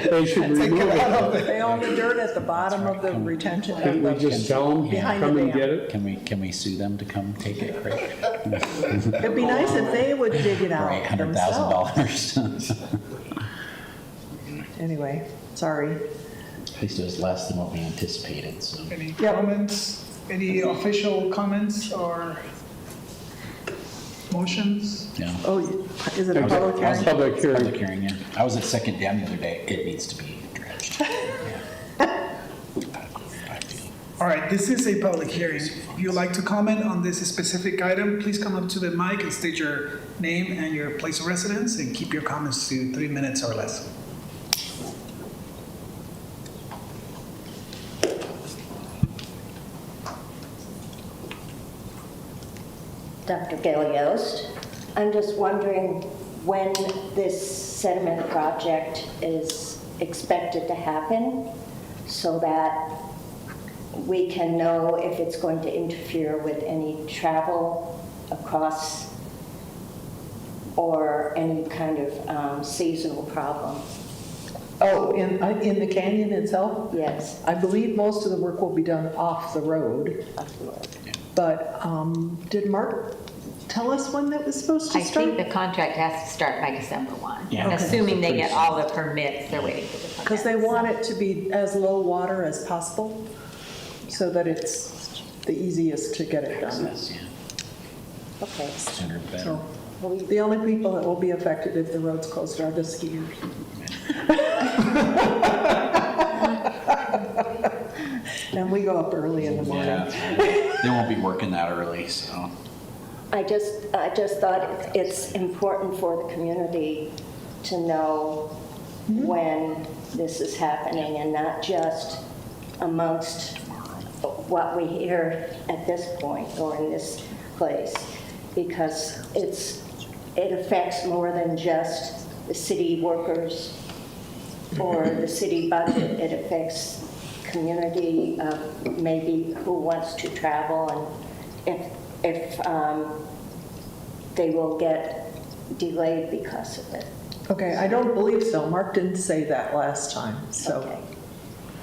They should remove it. They own the dirt at the bottom of the retention. Can't we just tell them, Behind the come and dam. get it? Can we sue them to come take it, Craig? It'd be nice if they would dig it For out themselves. $800,000. Anyway, sorry. At least it was less than what we anticipated, so. Any Yep. comments, any official comments or motions? Yeah. Oh, is it a I was at- public I was hearing? at Public hearing. Public hearing, yeah. I was at Second Dam the other day. It needs to be dredged. Yeah. All right, this is a public hearing. If you'd like to comment on this specific item, please come up to the mic and state your name and your place of residence, and keep your comments to 3 minutes or less. Dr. Galiost. I'm just wondering when this sediment project is expected to happen so that we can know if it's going to interfere with any travel across or any kind of seasonal problem. Oh, in the canyon itself? Yes. I believe most of the work will be done off the road. But did Mark tell us when that was supposed to I start? think the contract has to start by December 1. Yeah. Okay. Assuming they get all the permits, they're waiting for the permits. Because they want it to be as low water as possible, so that it's the easiest to get it done. Yes, yeah. Okay. Sooner the better. So, the only people that will be affected if the road's closed are the skiers. And we go up early in the morning. Yeah. They won't be working that early, so. I just thought it's important for the community to know when this is happening and not just amongst what we hear at this point or in this place, because it affects more than just the city workers or the city budget. It affects community, maybe who wants to travel, and if they will get delayed because of it. Okay, I don't believe so. Mark didn't say that last time, so Okay.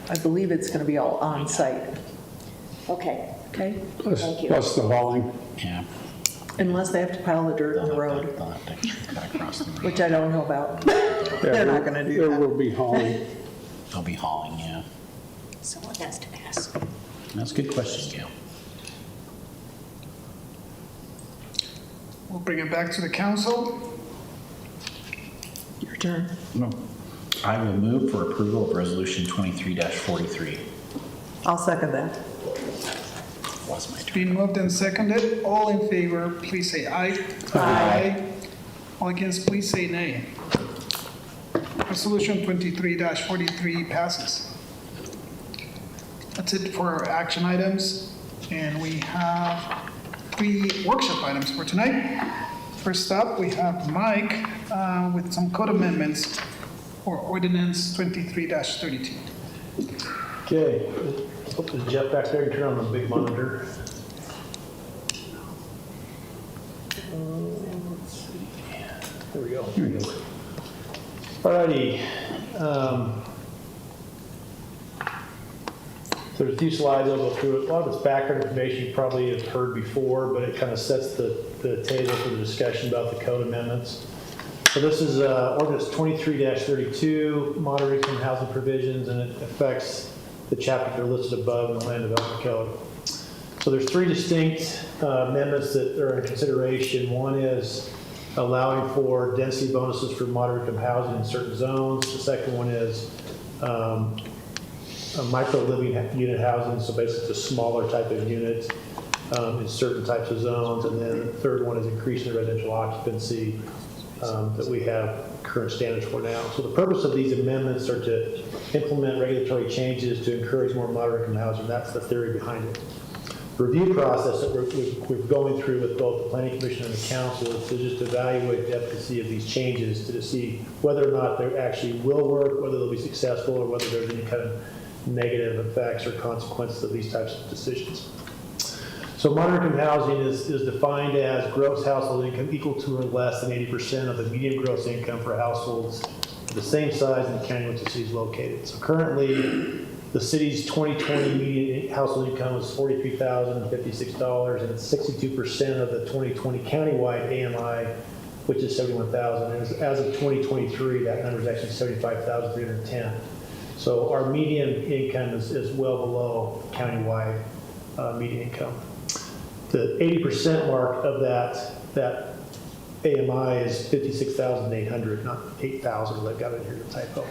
I believe it's going to be all on site. Okay. Okay? Thank you. Plus the hauling. Yeah. Unless they have to pile the dirt on the road, They'll have to cut across the road. which I don't know about. They're not going to do There that. will be hauling. They'll be hauling, yeah. Someone has to ask. That's a good question, Gail. We'll bring it back to the council. Your turn. No. I will move for approval of Resolution 23-43. I'll second that. Was my turn. Been moved and seconded. All in favor, please say aye. Aye. All against, please say nay. Resolution 23-43 passes. That's it for our action items, and we have 3 workshop items for tonight. First up, we have Mike with some code amendments for ordinance 23-32. Okay, hope there's Jeff back there, turn on the big monitor. There we go. Alrighty. So there's a few slides, I'll go through it. A lot of it's background information you probably have heard before, but it kind of sets the table for the discussion about the code amendments. So this is ordinance 23-32, moderate income housing provisions, and it affects the chapters that are listed above in the land development code. So there's 3 distinct amendments that are in consideration. One is allowing for density bonuses for moderate income housing in certain zones. The second one is a micro living unit housing, so basically it's a smaller type of unit in certain types of zones. And then the third one is increasing the residential occupancy that we have current standards for now. So the purpose of these amendments are to implement regulatory changes to encourage more moderate income housing. That's the theory behind it. The review process that we're going through with both the Planning Commission and the Council is to just evaluate the efficacy of these changes to see whether or not they actually will work, whether they'll be successful, or whether there's any kind of negative effects or consequences of these types of decisions. So moderate income housing is defined as gross household income equal to or less than 80% of the median gross income for households of the same size in the county in which the city is located. So currently, the city's 2020 median household income is $43,056, and it's 62% of the 2020 countywide AMI, which is $71,000. And as of 2023, that number is actually $75,310. So our median income is well below countywide median income. The 80% mark of that AMI is 56,800, not 8,000. I've got it here, the typo.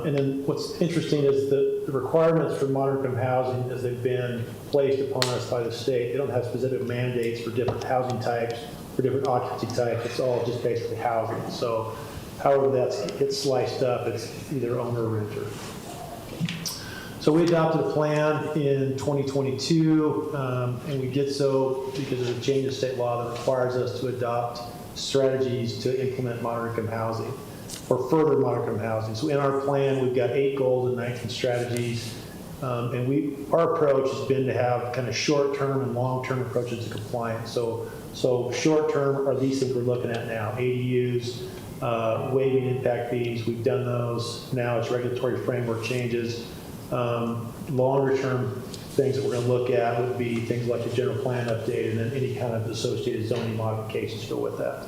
And then what's interesting is the requirements for moderate income housing, as they've been placed upon us by the state, they don't have specific mandates for different housing types, for different occupancy types. It's all just basically housing. So however that gets sliced up, it's either owner or renter. So we adopted a plan in 2022, and we did so because of a change in state law that requires us to adopt strategies to implement moderate income housing or further moderate income housing. So in our plan, we've got 8 goals and 19 strategies, and our approach has been to have kind of short-term and long-term approaches to compliance. So short-term are these things we're looking at now: ADUs, waiving impact fees. We've done those. Now it's regulatory framework changes. Longer term things that we're going to look at would be things like the general plan update and then any kind of associated zoning modifications go with that.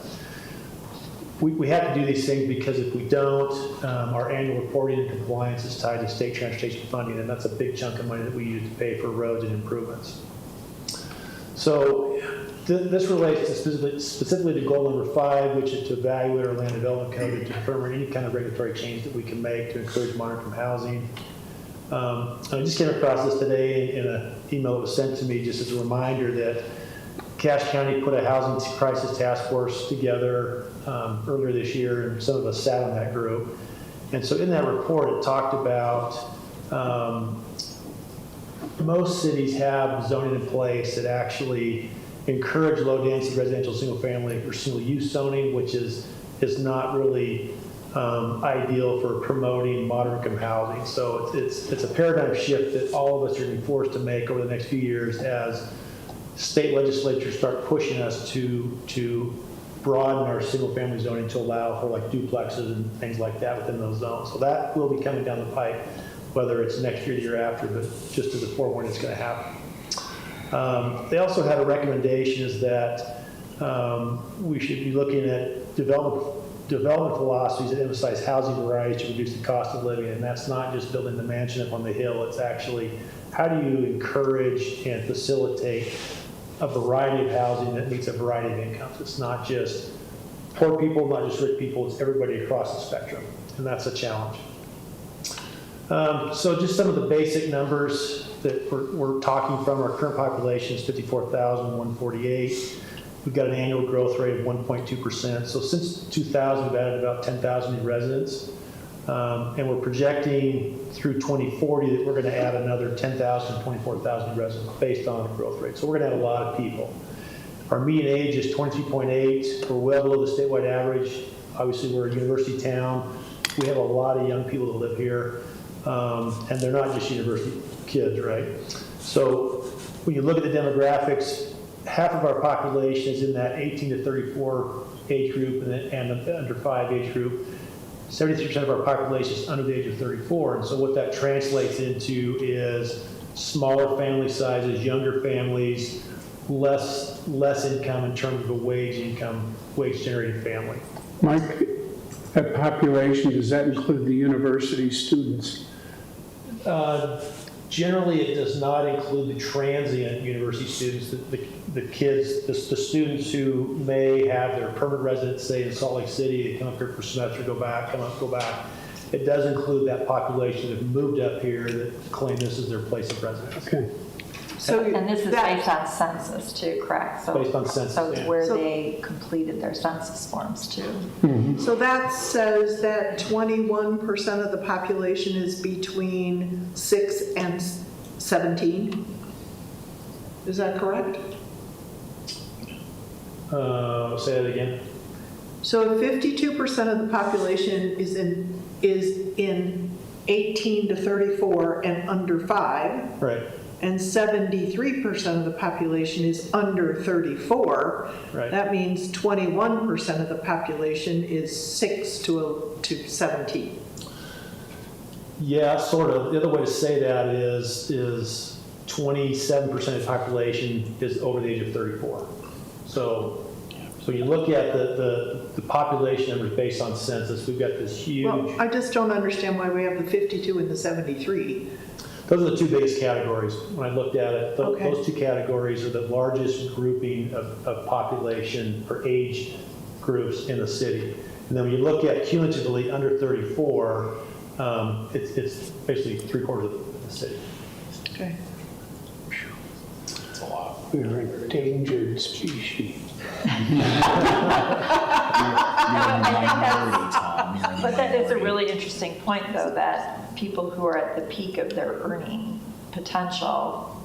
We have to do these things because if we don't, our annual reporting and compliance is tied to state transportation funding, and that's a big chunk of money that we use to pay for roads and improvements. So this relates to specifically to goal number 5, which is to evaluate our land development code and to determine any kind of regulatory change that we can make to encourage moderate income housing. I just came across this today in an email that was sent to me just as a reminder that Cache County put a housing crisis task force together earlier this year, and some of us sat on that group. And so in that report, it talked about most cities have zoning in place that actually encourage low-density residential single-family or single-use zoning, which is not really ideal for promoting moderate income housing. So it's a paradigm shift that all of us are going to be forced to make over the next few years as state legislatures start pushing us to broaden our single-family zoning to allow for like duplexes and things like that within those zones. So that will be coming down the pipe, whether it's next year or the year after, but just as a forewarning, it's going to happen. They also had a recommendation is that we should be looking at development philosophies that emphasize housing variety to reduce the cost of living, and that's not just building the mansion up on the hill. It's actually how do you encourage and facilitate a variety of housing that meets a variety of incomes. It's not just poor people, not just rich people, it's everybody across the spectrum, and that's a challenge. So just some of the basic numbers that we're talking from. Our current population is 54,148. We've got an annual growth rate of 1.2%. So since 2000, we've added about 10,000 new residents. And we're projecting through 2040 that we're going to add another 10,000 to 24,000 residents based on the growth rate. So we're going to add a lot of people. Our median age is 22.8. We're well below the statewide average. Obviously, we're a university town. We have a lot of young people that live here. And they're not just university kids, right? So when you look at the demographics, half of our population is in that 18 to 34 age group and the under 5 age group. 73% of our population is under the age of 34. And so what that translates into is smaller family sizes, younger families, less income in terms of a wage generating family. Mike, that population, does that include the university students? Generally, it does not include the transient university students, the kids, the students who may have their permanent residence, say in Salt Lake City, they come up here for a semester, go back. It does include that population that moved up here that claim this is their place of residence. Okay. So And this is based on census too, correct? Based on census, So it's yeah. where they completed their census forms too. So that says that 21% of the population is between 6 and 17? Is that correct? Say that again. So 52% of the population is in 18 to 34 and under 5. Right. and 73% of the population is under 34, Right. that means 21% of the population is 6 to 17. Yeah, sort of. The other way to say that is 27% of the population is over the age of 34. So you look at the population numbers based on census, we've got this huge. Well, I just don't understand why we have the 52 and the 73. Those are the two biggest categories. When I looked at it, Okay. those two categories are the largest grouping of population for age groups in the city. And then when you look at cumulatively under 34, it's basically 3/4 of the city. Okay. It's a lot. We're an endangered species. But that is a really interesting point, though, that people who are at the peak of their earning potential,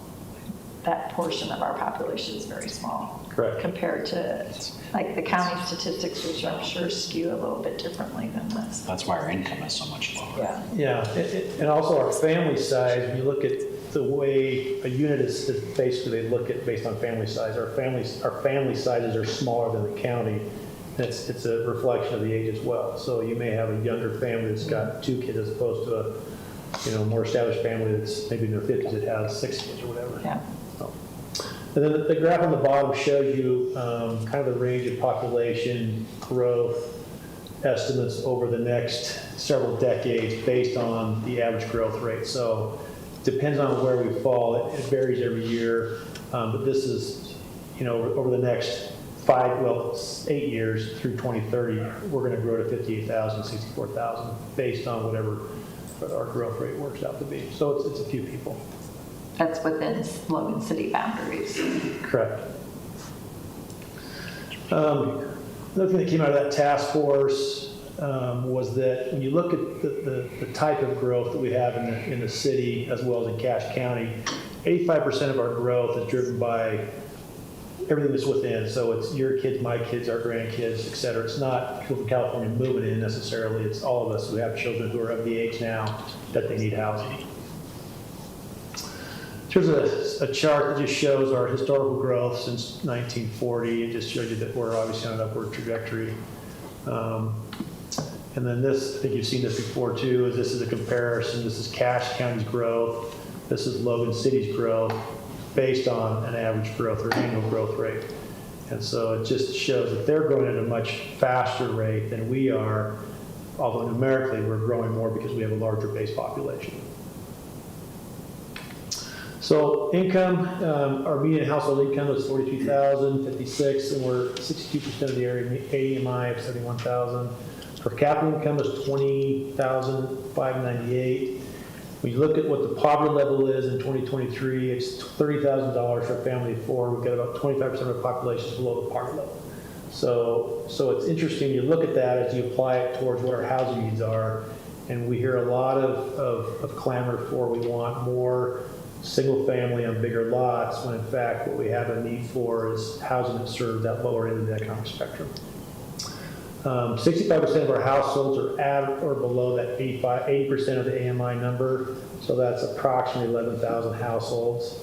that portion of our population is very small. Correct. Compared to, like, the county statistics, which I'm sure skew a little bit differently than this. That's why our income is so much lower. Yeah. Yeah, and also our family size, when you look at the way a unit is basically, they look at based on family size. Our family sizes are smaller than the county. And it's a reflection of the age as well. So you may have a younger family that's got 2 kids as opposed to a more established family that's maybe in their 50s that has 6 kids or whatever. Yeah. So. And then the graph on the bottom shows you kind of the range of population growth estimates over the next several decades based on the average growth rate. So it depends on where we fall. It varies every year, but this is, over the next 8 years through 2030, we're going to grow to 58,000, 64,000 based on whatever our growth rate works out to be. So it's a few people. That's within Logan City boundaries. Correct. Another thing that came out of that task force was that when you look at the type of growth that we have in the city as well as in Cache County, 85% of our growth is driven by everything that's within. So it's your kids, my kids, our grandkids, et cetera. It's not people from California moving in necessarily. It's all of us who have children who are of the age now that they need housing. Here's a chart that just shows our historical growth since 1940. It just shows you that we're obviously on an upward trajectory. And then this, I think you've seen this before too, is this is a comparison. This is Cache County's growth. This is Logan City's growth based on an average growth or annual growth rate. And so it just shows that they're growing at a much faster rate than we are, although numerically we're growing more because we have a larger base population. So income, our median household income is $42,056, and we're 62% of the area, AMI of 71,000. Per capita income is $20,598. When you look at what the poverty level is in 2023, it's $30,000 for a family of 4. We've got about 25% of the population below the poverty level. So it's interesting, you look at that as you apply it towards what our housing needs are, and we hear a lot of clamor for we want more single family on bigger lots, when in fact what we have a need for is housing that serves that lower end of the economic spectrum. 65% of our households are at or below that 80% of the AMI number, so that's approximately 11,000 households.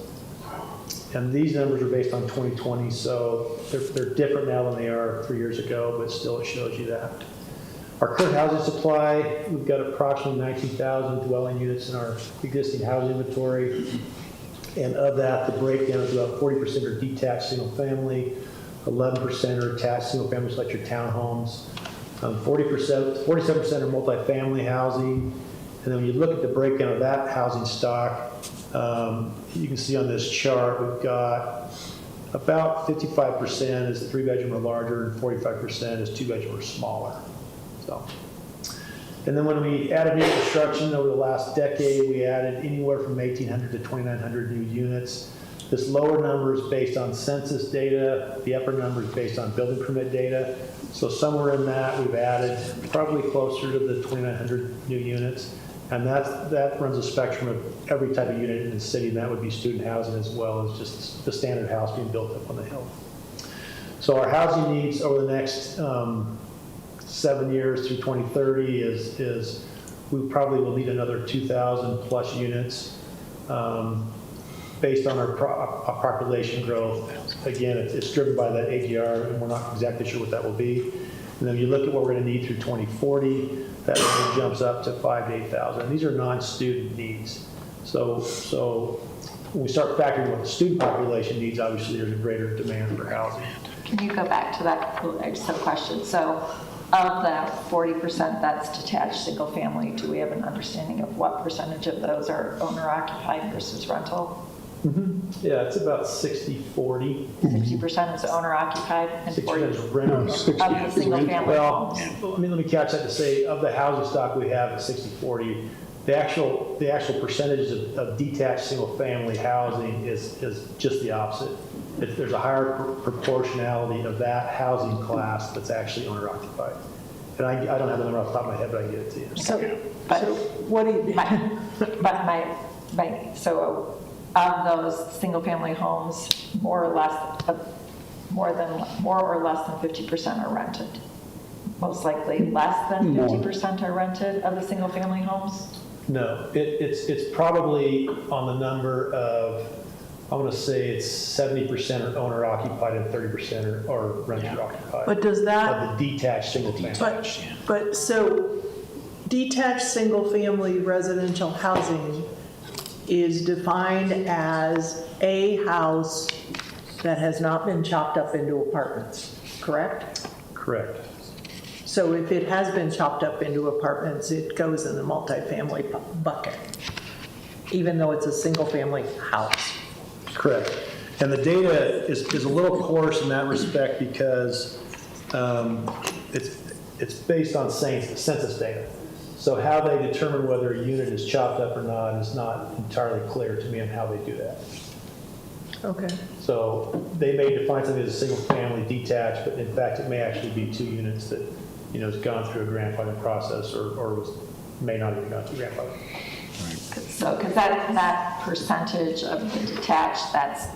And these numbers are based on 2020, so they're different now than they are 3 years ago, but still it shows you that. Our current housing supply, we've got approximately 19,000 dwelling units in our existing housing inventory. And of that, the breakdown is about 40% are detached single family, 11% are attached single families like your townhomes, 47% are multifamily housing. And then when you look at the breakdown of that housing stock, you can see on this chart, we've got about 55% is 3-bedroom or larger, and 45% is 2-bedroom or smaller. So, and then when we added new construction over the last decade, we added anywhere from 1,800 to 2,900 new units. This lower number is based on census data. The upper number is based on building permit data. So somewhere in that, we've added probably closer to the 2,900 new units. And that runs a spectrum of every type of unit in the city, and that would be student housing as well as just the standard house being built up on the hill. So our housing needs over the next 7 years through 2030 is we probably will need another 2,000 plus units. based on our population growth. Again, it's driven by that AGR, and we're not exactly sure what that will be. And then you look at what we're going to need through 2040, that number jumps up to 5,000 to 8,000. And these are non-student needs. So when we start factoring what the student population needs, obviously there's a greater demand for housing. Can you go back to that? I just have a question. So of that 40% that's detached single family, do we have an understanding of what percentage of those are owner occupied versus rental? Yeah, it's about 60-40. 60% is owner occupied and 40% 60% is rental. of the single family Well, homes. let me catch that to say, of the housing stock we have at 60-40, the actual percentage of detached single-family housing is just the opposite. There's a higher proportionality of that housing class that's actually owner-occupied. And I don't have the number off the top of my head, but I can get it to you. So what do you? So of those single-family homes, more or less than 50% are rented. Most likely less than 50% are rented of the single-family homes? No, it's probably on the number of, I'm going to say it's 70% are owner occupied and 30% are renter occupied. But does that? Of the detached single family. But so detached single-family residential housing is defined as a house that has not been chopped up into apartments, correct? Correct. So if it has been chopped up into apartments, it goes in the multifamily bucket, even though it's a single-family house. Correct. And the data is a little coarse in that respect because it's based on census data. So how they determine whether a unit is chopped up or not is not entirely clear to me on how they do that. Okay. So they may define something as a single family detached, but in fact it may actually be two units that has gone through a grandfathering process or may not even gone through grandfathering. So, because that percentage of the detached that's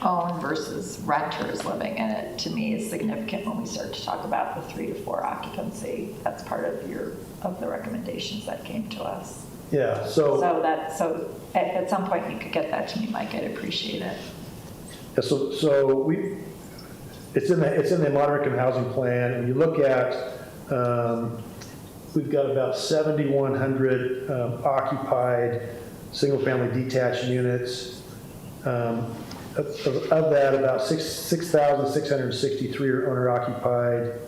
owned versus renters living in it, to me, is significant when we start to talk about the 3 to 4 occupancy. That's part of the recommendations that came to us. Yeah. So at some point you could get that to me, Mike. I'd appreciate it. Yeah, so it's in the moderate income housing plan, and you look at we've got about 7,100 occupied single-family detached units. Of that, about 6,663 are owner-occupied.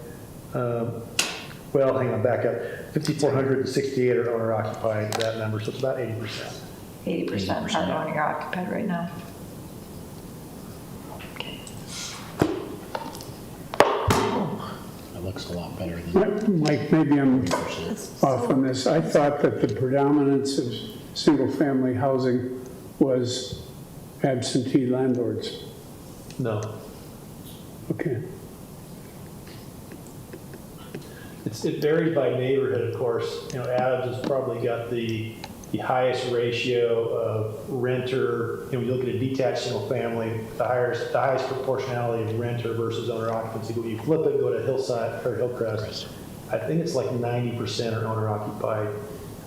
Well, hang on, back up. 5,468 are owner-occupied, that number, so it's about 80%. 80% are owner-occupied right now. It looks a lot better than. Mike, maybe I'm off on this. I thought that the predominance of single-family housing was absentee landlords. No. Okay. It varies by neighborhood, of course. Adams has probably got the highest ratio of renter. When you look at a detached single family, the highest proportionality of renter versus owner occupancy. But when you flip it and go to Hillside or Hillcrest, I think it's like 90% are owner occupied.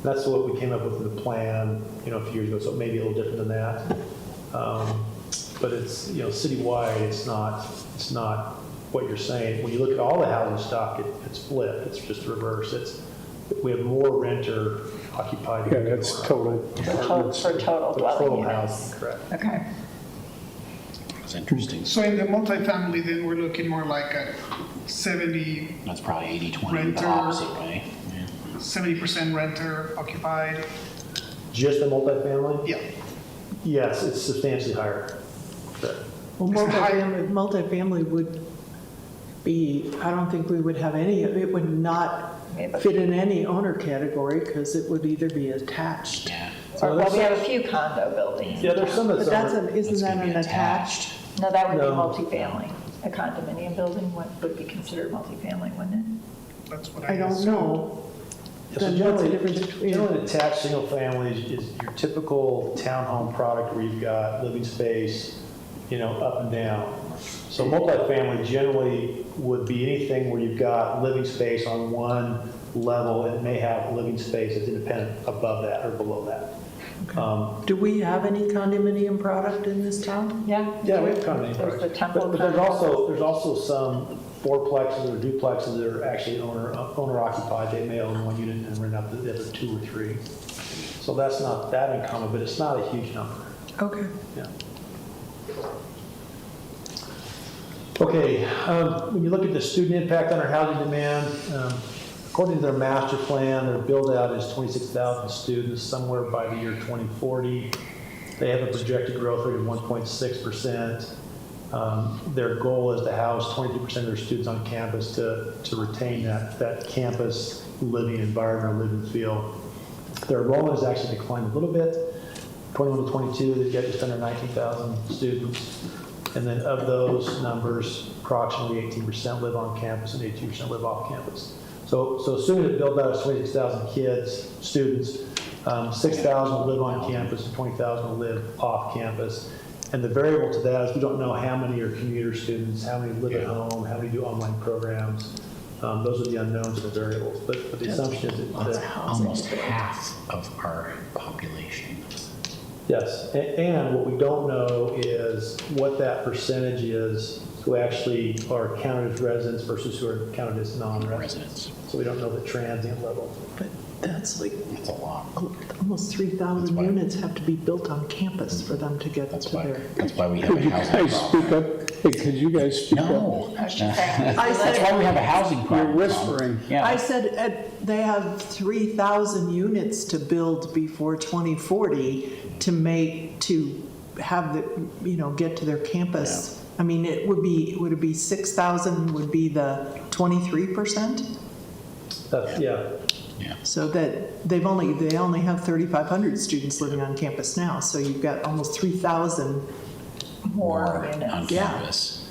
That's what we came up with in the plan, a few years ago. So it may be a little different than that. But it's, citywide, it's not what you're saying. When you look at all the housing stock, it's flipped. It's just reverse. We have more renter occupied. Yeah, that's total. For total dwelling units. Housing, correct. Okay. That's interesting. So in the multifamily, then we're looking more like a 70. That's probably 80-20 Renter. the opposite way. Yeah. 70% renter occupied. Just the multifamily? Yeah. Yes, it's substantially higher. Correct. Well, multifamily would be, I don't think we would have any, it would not fit in any owner category because it would either be attached. Yeah. Well, we have a few condo buildings. Yeah, there's some But that's isn't that gonna be an attached? No, that would be No. multifamily. A condominium building would be considered multifamily, wouldn't it? That's what I don't assumed. know. So Then what's the difference between? generally attached single families is your typical townhome product where you've got living space, up and down. So multifamily generally would be anything where you've got living space on one level and it may have living space that's independent above that or below that. Do we have any condominium product in this town? Yeah. Yeah, we have condominium There's the products. Temple. But there's also some fourplexes or duplexes that are actually owner occupied. They may own one unit and rent out the other 2 or 3. So that's not that uncommon, but it's not a huge number. Okay. Yeah. Okay, when you look at the student impact on our housing demand, according to their master plan, their build out is 26,000 students somewhere by the year 2040. They have a projected growth rate of 1.6%. Their goal is to house 22% of their students on campus to retain that campus living environment or living feel. Their enrollment has actually declined a little bit. 21 to 22, they've got just under 19,000 students. And then of those numbers, approximately 18% live on campus and 82% live off campus. So assuming that build out is 26,000 kids, students, 6,000 will live on campus and 20,000 will live off campus. And the variable to that is we don't know how many are commuter students, how many live at home, how many do online programs. Those are the unknowns and the variables. But the assumption is that Almost half of our population. yes, and what we don't know is what that percentage is who actually are counted as residents versus who are counted as non-residents. So we don't know the transient level. But that's like That's a lot. almost 3,000 units have to be built on campus for them to get to their. That's why we have Could a you housing guys problem. speak up? Hey, could you guys speak up? No. I That's why we have a housing You're problem. whispering. Yeah. I said they have 3,000 units to build before 2040 to have the, get to their campus. I mean, would it be 6,000 would be the 23%? That's, yeah. So that they only have 3,500 students living on campus now. So you've got almost 3,000 More on units. Yeah. campus.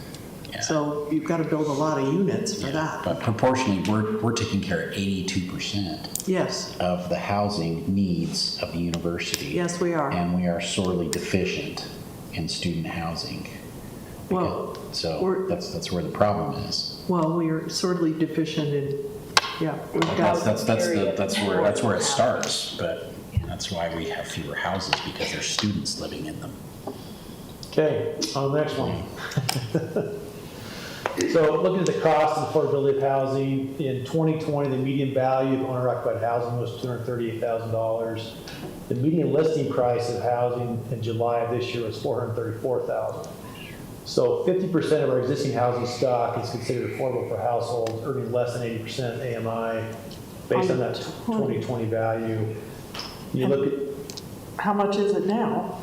Yeah. So you've got to build a lot of units for that. But proportionally, we're taking care of 82% Yes, of the housing needs of the university. yes, we are. And we are sorely deficient in student housing. Well, So we're- that's where the problem is. Well, we are sorely deficient in, yeah, we've got, That's where it starts, but that's why we have fewer houses, because there's students living in them. Okay, on the next one. So looking at the cost and affordability of housing, in 2020, the median value of owner-occupied housing was $238,000. The median listing price of housing in July of this year was $434,000. So 50% of our existing housing stock is considered affordable for households earning less than 80% AMI based on that 2020 value. You look at how much is it now?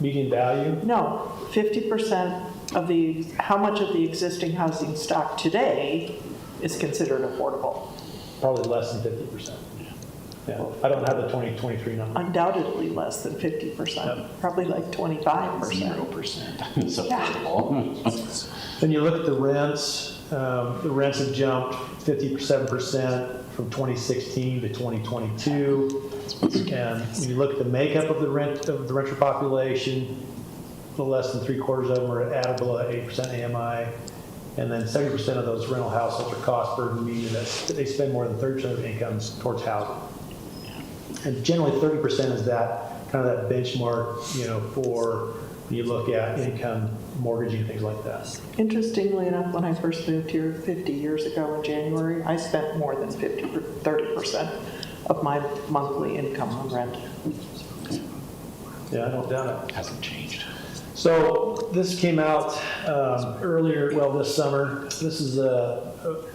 median value, No, 50% of how much of the existing housing stock today is considered affordable? probably less than 50%. Yeah, I don't have the 2023 number. Undoubtedly less than 50%, probably like 25%. 0% is affordable. Then you look at the rents have jumped 57% from 2016 to 2022. And when you look at the makeup of the renter population, a little less than 3/4 of them are at or below 8% AMI. And then 70% of those rental households are cost burden, meaning that they spend more than 30% of their incomes towards housing. And generally 30% is that kind of that benchmark, for when you look at income, mortgaging, and things like that. Interestingly enough, when I first moved here 50 years ago in January, I spent more than 30% of my monthly income on rent. Yeah, I don't doubt it. Hasn't changed. So this came out this summer. This is a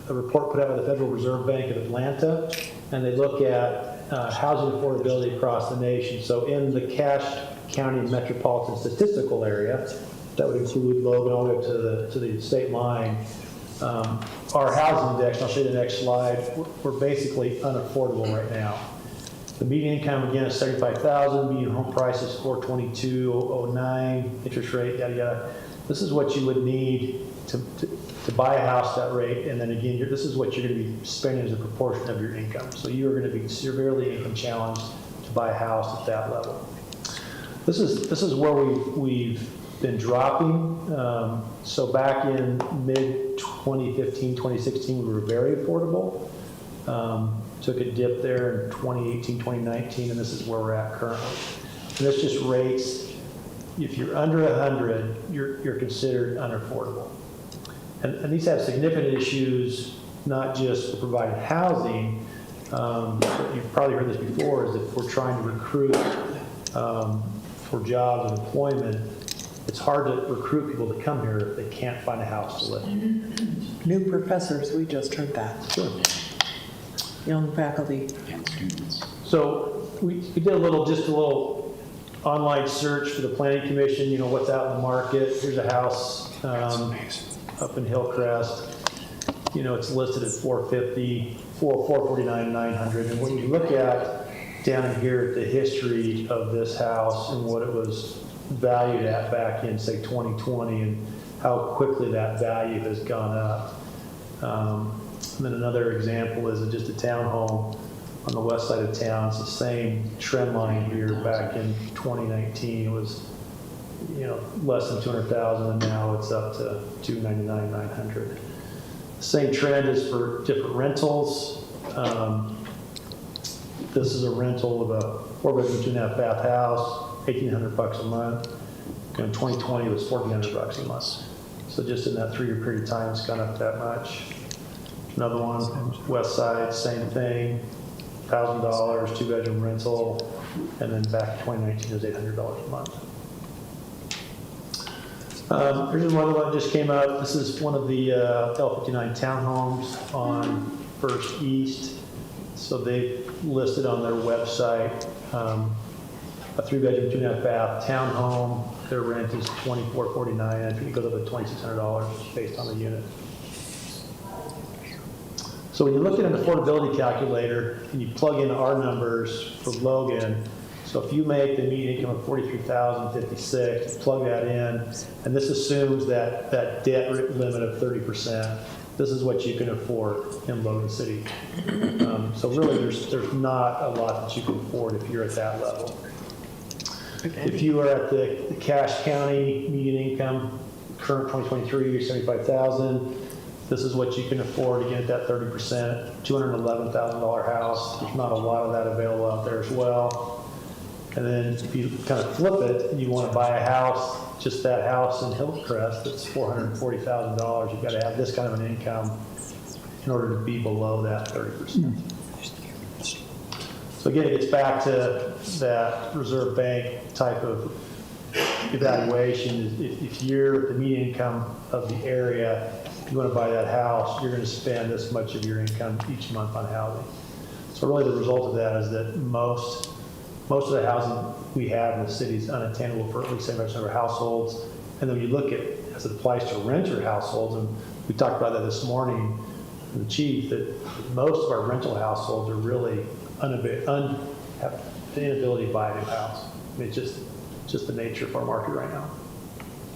report put out by the Federal Reserve Bank of Atlanta, and they look at housing affordability across the nation. So in the Cache County metropolitan statistical area, that would include Logan all the way up to the state line, our housing index, and I'll show you the next slide, we're basically unaffordable right now. The median income, again, is $75,000. Median home price is $422,09. Interest rate, yada, yada. This is what you would need to buy a house that rate. And then again, this is what you're going to be spending as a proportion of your income. So you are going to be severely income challenged to buy a house at that level. This is where we've been dropping. So back in mid-2015, 2016, we were very affordable. Took a dip there in 2018, 2019, and this is where we're at currently. And this just rates, if you're under 100, you're considered unaffordable. And these have significant issues, not just for providing housing, but you've probably heard this before, is if we're trying to recruit for jobs and employment, it's hard to recruit people to come here if they can't find a house to live. New professors, we just heard that. Sure. Young faculty. And students. So we did a little online search for the planning commission, what's out in the market. Here's a house up in Hillcrest. It's listed at $450, $449, $900. And when you look at down here the history of this house and what it was valued at back in, say, 2020, and how quickly that value has gone up. And then another example is just a townhome on the west side of town. It's the same trend line here. Back in 2019, it was less than 200,000, and now it's up to 299, 900. The same trend is for different rentals. This is a rental of a 4-bedroom, 2.5-bath house, $1,800 a month. In 2020, it was $1,400 a month. So just in that 3-year period of time, it's gone up that much. Another one, west side, same thing, $1,000, 2-bedroom rental, and then back in 2019, it was $800 a month. Here's one that just came up. This is one of the L59 townhomes on First East. So they've listed on their website a 3-bedroom, 2.5-bath townhome. Their rent is $2,449. I think it goes up to $2,600 based on the unit. So when you look at an affordability calculator and you plug in our numbers for Logan, so if you make the median income of $43,056, you plug that in, and this assumes that debt limit of 30%, this is what you can afford in Logan City. So really, there's not a lot that you can afford if you're at that level. Okay. If you are at the Cache County median income, current 2023, you're $75,000. This is what you can afford to get that 30%, $211,000 house. There's not a lot of that available out there as well. And then if you kind of flip it and you want to buy a house, just that house in Hillcrest, that's $440,000. You've got to have this kind of an income in order to be below that 30%. So again, it gets back to that Reserve Bank type of evaluation. If you're the median income of the area, if you want to buy that house, you're going to spend this much of your income each month on housing. So really the result of that is that most of the housing we have in the city is unattainable for at least 70% of our households. And then when you look at, as it applies to renter households, and we talked about that this morning with the chief, that most of our rental households are really have the inability to buy a new house. I mean, it's just the nature of our market right now.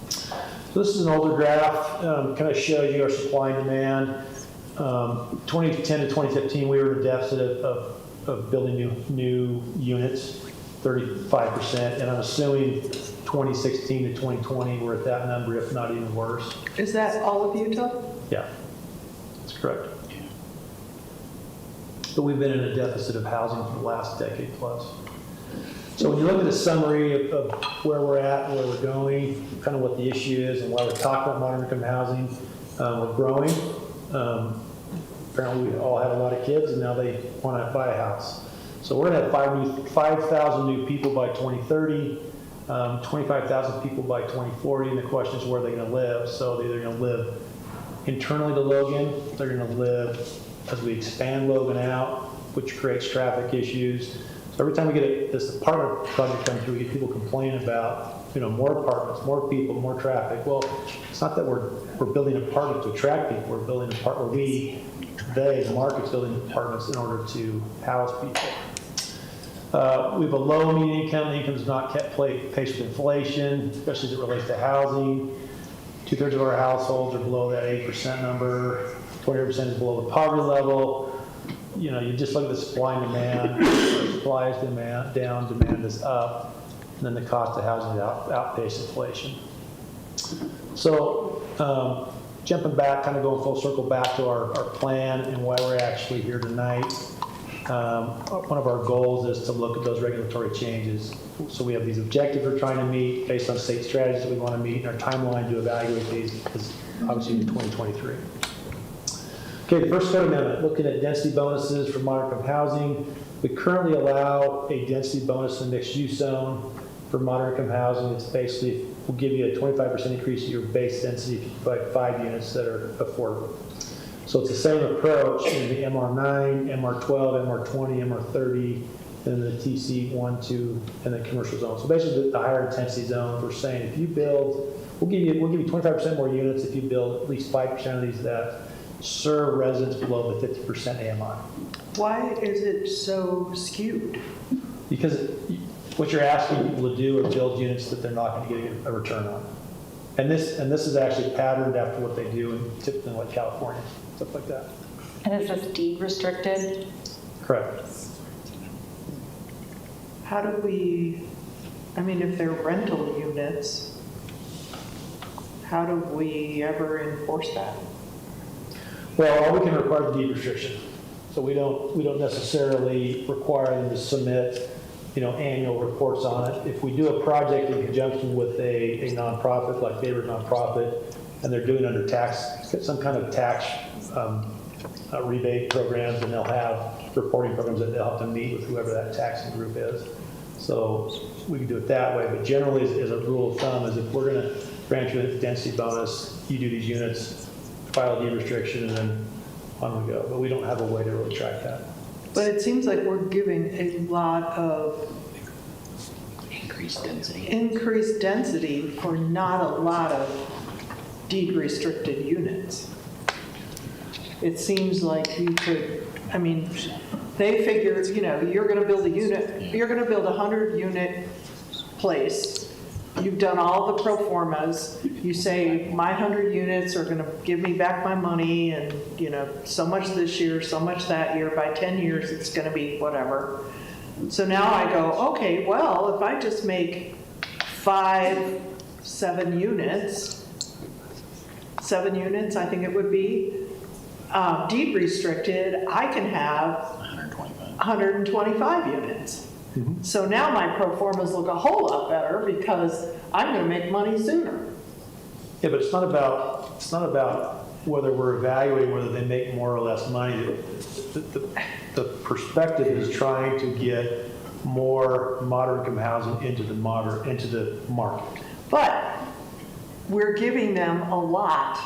So this is an older graph, kind of shows you our supply and demand. 2010 to 2015, we were in a deficit of building new units, 35%, and I'm assuming 2016 to 2020, we're at that number, if not even worse. Is that all of Utah? Yeah, that's correct. But we've been in a deficit of housing for the last decade plus. So when you look at a summary of where we're at, where we're going, kind of what the issue is and why we're talking about moderate income housing, we're growing. Apparently we all have a lot of kids and now they want to buy a house. So we're going to have 5,000 new people by 2030, 25,000 people by 2040, and the question is where they're going to live. So they're either going to live internally to Logan, they're going to live as we expand Logan out, which creates traffic issues. So every time we get this apartment project come through, we get people complaining about, more apartments, more people, more traffic. Well, it's not that we're building apartments to attract people. We're building the market's building apartments in order to house people. We have a low median income. The income is not kept pace with inflation, especially as it relates to housing. 2/3 of our households are below that 8% number. 20% is below the poverty level. You just look at the supply and demand. Supply is down, demand is up, and then the cost of housing outpaces inflation. So jumping back, kind of going full circle back to our plan and why we're actually here tonight. One of our goals is to look at those regulatory changes. So we have these objectives we're trying to meet based on state strategies that we want to meet, and our timeline to evaluate these is obviously in 2023. Okay, the first code amendment, looking at density bonuses for moderate-income housing. We currently allow a density bonus in the mixed-use zone for moderate-income housing. It's basically, we'll give you a 25% increase in your base density if you provide 5 units that are affordable. So it's the same approach in the MR9, MR12, MR20, MR30, and the TC1, 2, and the commercial zone. So basically the higher intensity zones, we're saying if you build, we'll give you 25% more units if you build at least 5% of these that serve residents below the 50% AMI. Why is it so skewed? Because what you're asking people to do are build units that they're not going to get a return on. And this is actually patterned after what they do in typically like California, stuff like that. And is this deed restricted? Correct. How do we, I mean, if they're rental units, how do we ever enforce that? Well, all we can require is deed restriction. So we don't necessarily require them to submit, annual reports on it. If we do a project in conjunction with a nonprofit, like favorite nonprofit, and they're doing under tax, some kind of tax rebate programs, and they'll have reporting programs that they'll have to meet with whoever that taxing group is. So we can do it that way. But generally, as a rule of thumb, is if we're going to grant you a density bonus, you do these units, file a deed restriction, and then on we go. But we don't have a way to really track that. But it seems like we're giving a lot of Increased density for not a lot of deed restricted units. It seems like you could, I mean, they figure, you're going to build a unit, you're going to build a 100-unit place. You've done all the pro formas. You say, my 100 units are going to give me back my money, and, so much this year, so much that year. By 10 years, it's going to be whatever. So now I go, okay, well, if I just make 7 units, I think it would be, deed restricted, I can have 125 units. Mm-hmm. So now my pro formas look a whole lot better because I'm going to make money sooner. Yeah, but it's not about whether we're evaluating whether they make more or less money. The perspective is trying to get more moderate income housing into the market. But we're giving them a lot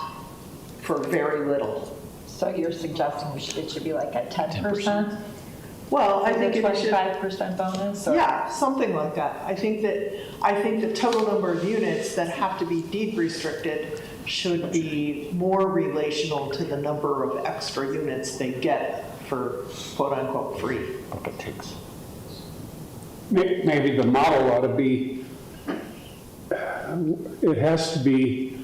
for very little. So you're suggesting it should be like a 10%? Well, I think a it should 25% bonus? Or? Yeah, something like that. I think the total number of units that have to be deed restricted should be more relational to the number of extra units they get for quote unquote free. Maybe the model ought to be, it has to be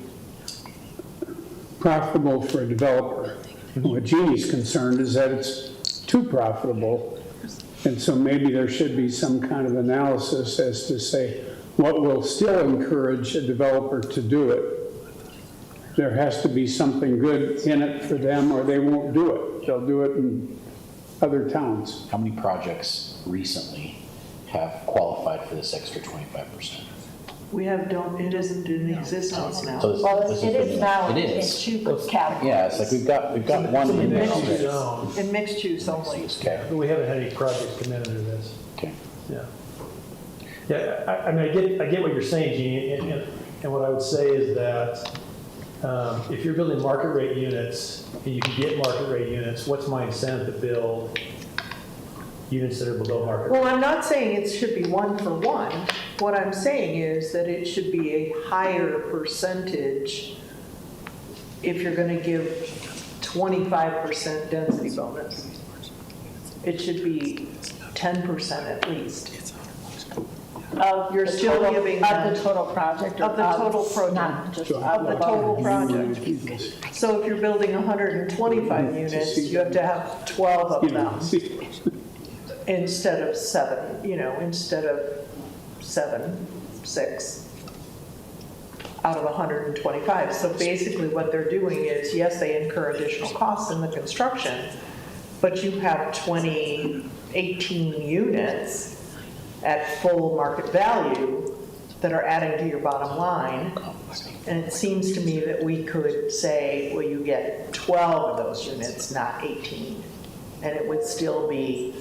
profitable for a developer. What Jeannie's concerned is that it's too profitable. And so maybe there should be some kind of analysis as to say what will still encourage a developer to do it. There has to be something good in it for them or they won't do it. They'll do it in other towns. How many projects recently have qualified for this extra 25%? We have it isn't in existence now. So Well, this it is now in It is. 2 categories. Yeah, it's like we've got one in there already. In mixed use only. Okay. But we haven't had any projects come in under this. Okay. Yeah. Yeah, I mean, I get what you're saying, Jeannie, and what I would say is that if you're building market rate units and you can get market rate units, what's my incentive to build units that are below market rate? Well, I'm not saying it should be 1 for 1. What I'm saying is that it should be a higher percentage if you're going to give 25% density bonus. It should be 10% at least. You're still giving of the total project, or of the total project, not just of the total project. So if you're building 125 units, you have to have 12 of them instead of 7. Instead of 7, 6. out of 125. So basically what they're doing is, yes, they incur additional costs in the construction, but you have 18 units at full market value that are adding to your bottom line. And it seems to me that we could say, well, you get 12 of those units, not 18. And it would still be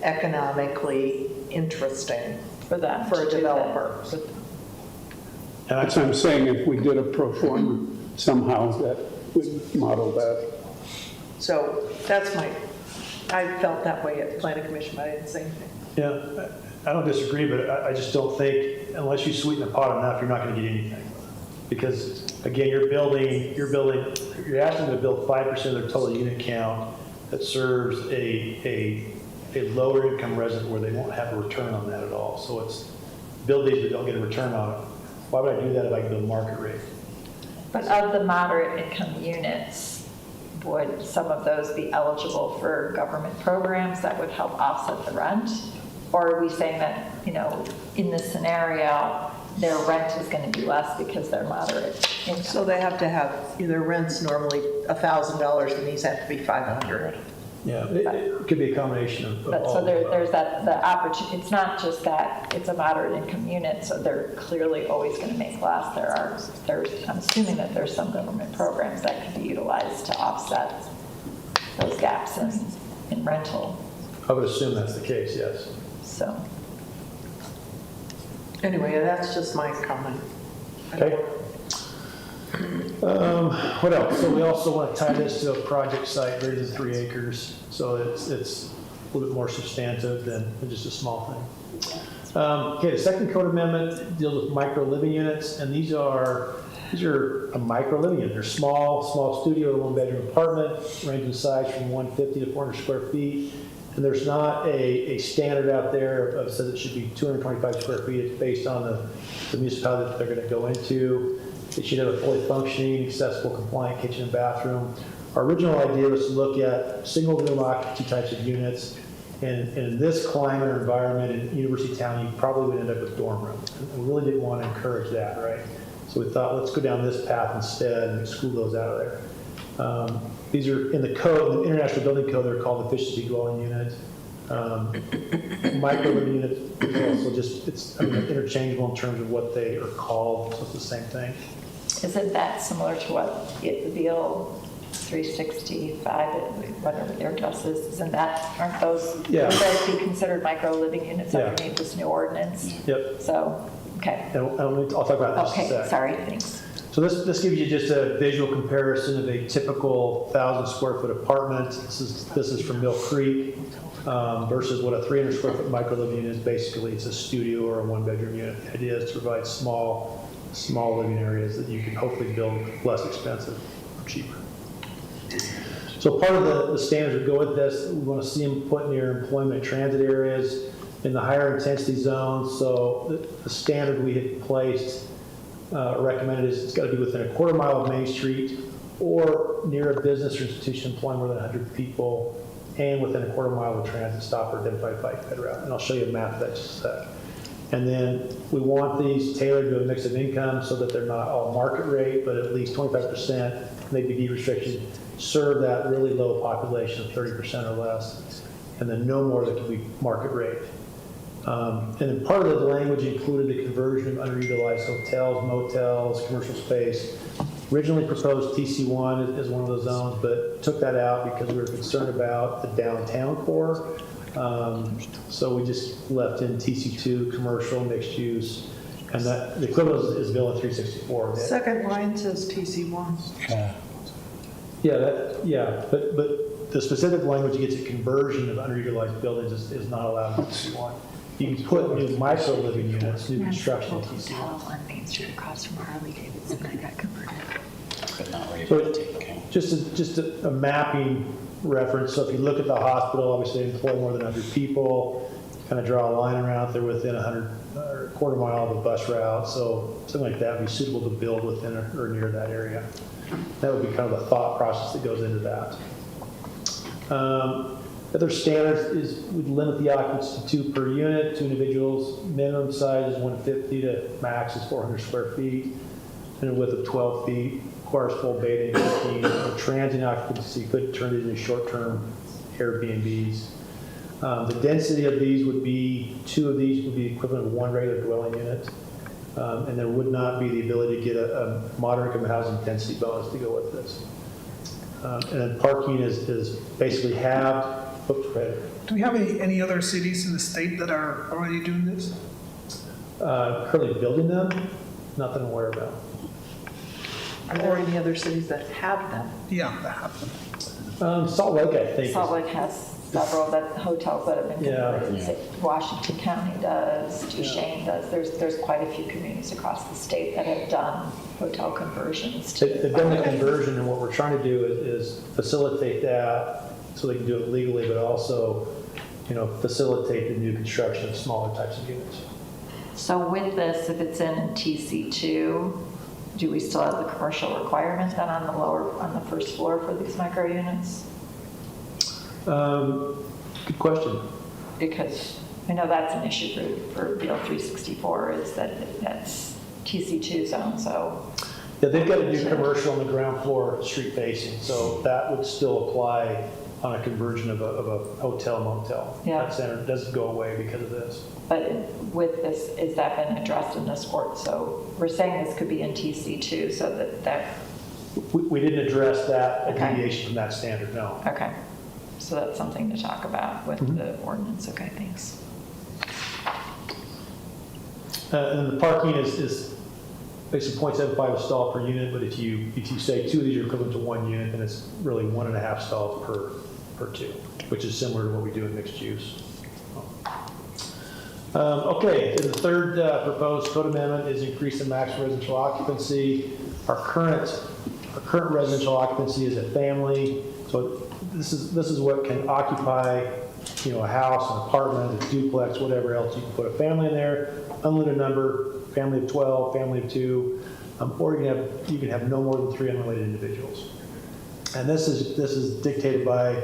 economically interesting For them for to a do developer. That's what I'm saying, if we did a pro forma somehow, that would model that. So that's I felt that way at the planning commission, but I didn't say anything. Yeah, I don't disagree, but I just don't think, unless you sweeten the pot enough, you're not going to get anything. Because again, you're asking them to build 5% of their total unit count that serves a lower income resident where they won't have a return on that at all. So it's build these but don't get a return on it. Why would I do that if I can build market rate? But of the moderate income units, would some of those be eligible for government programs that would help offset the rent? Or are we saying that, in this scenario, their rent is going to be less because they're moderate income? So they have to have, their rent's normally $1,000 and these have to be $500. Yeah, it could be a combination of But all so of the there's above. the opportunity, it's not just that it's a moderate income unit, so they're clearly always going to make less. I'm assuming that there's some government programs that could be utilized to offset those gaps in rental, I would assume that's the case, yes. so. Anyway, that's just my comment. Okay. What else? So we also want to tie this to a project site greater than 3 acres. So it's a little bit more substantive than just a small thing. Okay, the second code amendment deals with micro living units, and these are a micro living unit. They're small studio or 1-bedroom apartment, ranging in size from 150 to 400 square feet. And there's not a standard out there that says it should be 225 square feet. It's based on the municipality that they're going to go into. It should have a fully functioning, accessible, compliant kitchen and bathroom. Our original idea was to look at single room occupancy types of units. And in this climate or environment in University Town, you probably would end up with dorm rooms. And we really didn't want to encourage that, right? So we thought, let's go down this path instead and exclude those out of there. These are in the code, in the International Building Code, they're called efficiency dwelling units. Micro living unit is also just, interchangeable in terms of what they are called, so it's the same thing. Isn't that similar to what the Bill 365, whatever their address is, aren't those, Yeah. would those be considered micro living units Yeah. underneath this new ordinance? Yep. So, okay. And I'll talk about that in just a Okay, sec. sorry, thanks. So this gives you just a visual comparison of a typical 1,000 square foot apartment. This is from Mill Creek versus what a 300 square foot micro living unit is. Basically, it's a studio or a 1-bedroom unit. The idea is to provide small living areas that you can hopefully build less expensive or cheaper. So part of the standards that go with this, we want to see them put near employment and transit areas in the higher intensity zones. So the standard we had placed recommended is it's got to be within a quarter mile of Main Street or near a business or institution employing more than 100 people and within a quarter mile of a transit stop or identified bike ped route. And I'll show you a map of that in just a sec. And then we want these tailored to a mix of income so that they're not all market rate, but at least 25%, maybe deed restriction, serve that really low population of 30% or less, and then no more that can be market rate. And then part of the language included the conversion of underutilized hotels, motels, commercial space. Originally proposed TC1 as one of those zones, but took that out because we were concerned about the downtown core. So we just left in TC2, commercial, mixed use, and that the equivalent is Bill 364. Second line says TC1. But the specific language that gets a conversion of underutilized buildings is not allowed in TC1. You can put new micro living units, new construction in TC1. Hotel on Main Street across from Harley Davidson that got converted. But not where you're So going to take account. just a mapping reference. So if you look at the hospital, obviously they employ more than 100 people. Kind of draw a line around if they're within 100 or a quarter mile of a bus route. So something like that would be suitable to build within or near that area. That would be kind of the thought process that goes into that. Other standards is we'd limit the occupancy to 2 per unit, 2 individuals. Minimum size is 150 to max is 400 square feet. and a width of 12 feet, requires full bathing, 15, transient occupancy could turn it into short-term Airbnbs. The density of these would be, 2 of these would be equivalent of 1 regular dwelling unit. And there would not be the ability to get a moderate income housing density bonus to go with this. And then parking is basically halved. Oops, go ahead. Do we have any other cities in the state that are already doing this? Currently building them, nothing to worry about. Are there any other cities that have them? Yeah, that happened. Salt Lake, I think. Salt Lake has several hotels that have been Yeah. converted. Washington County does, Duchesne does. There's quite a few communities across the state that have done hotel conversions. They've done the conversion, and what we're trying to do is facilitate that so they can do it legally, but also, facilitate the new construction of smaller types of units. So with this, if it's in TC2, do we still have the commercial requirement then on the first floor for these micro units? Good question. Because I know that's an issue for Bill 364 is that that's TC2 zone, so. Yeah, they've got to do commercial on the ground floor, street facing, so that would still apply on a conversion of a hotel motel. Yeah. That center doesn't go away because of this. But with this, is that been addressed in this court? So we're saying this could be in TC2 so that. We didn't address that, a Okay. deviation from that standard, no. Okay. So that's something to talk about with the ordinance. Okay, thanks. And the parking is basically 0.75 stall per unit, but if you say 2 of these are equivalent to 1 unit, then it's really 1.5 stalls per 2, which is similar to what we do in mixed use. Okay, the third proposed code amendment is increase the maximum residential occupancy. Our current residential occupancy is a family, so this is what can occupy, a house, an apartment, a duplex, whatever else. You can put a family in there, unlimited number, family of 12, family of 2, or you can have no more than 3 unrelated individuals. And this is dictated by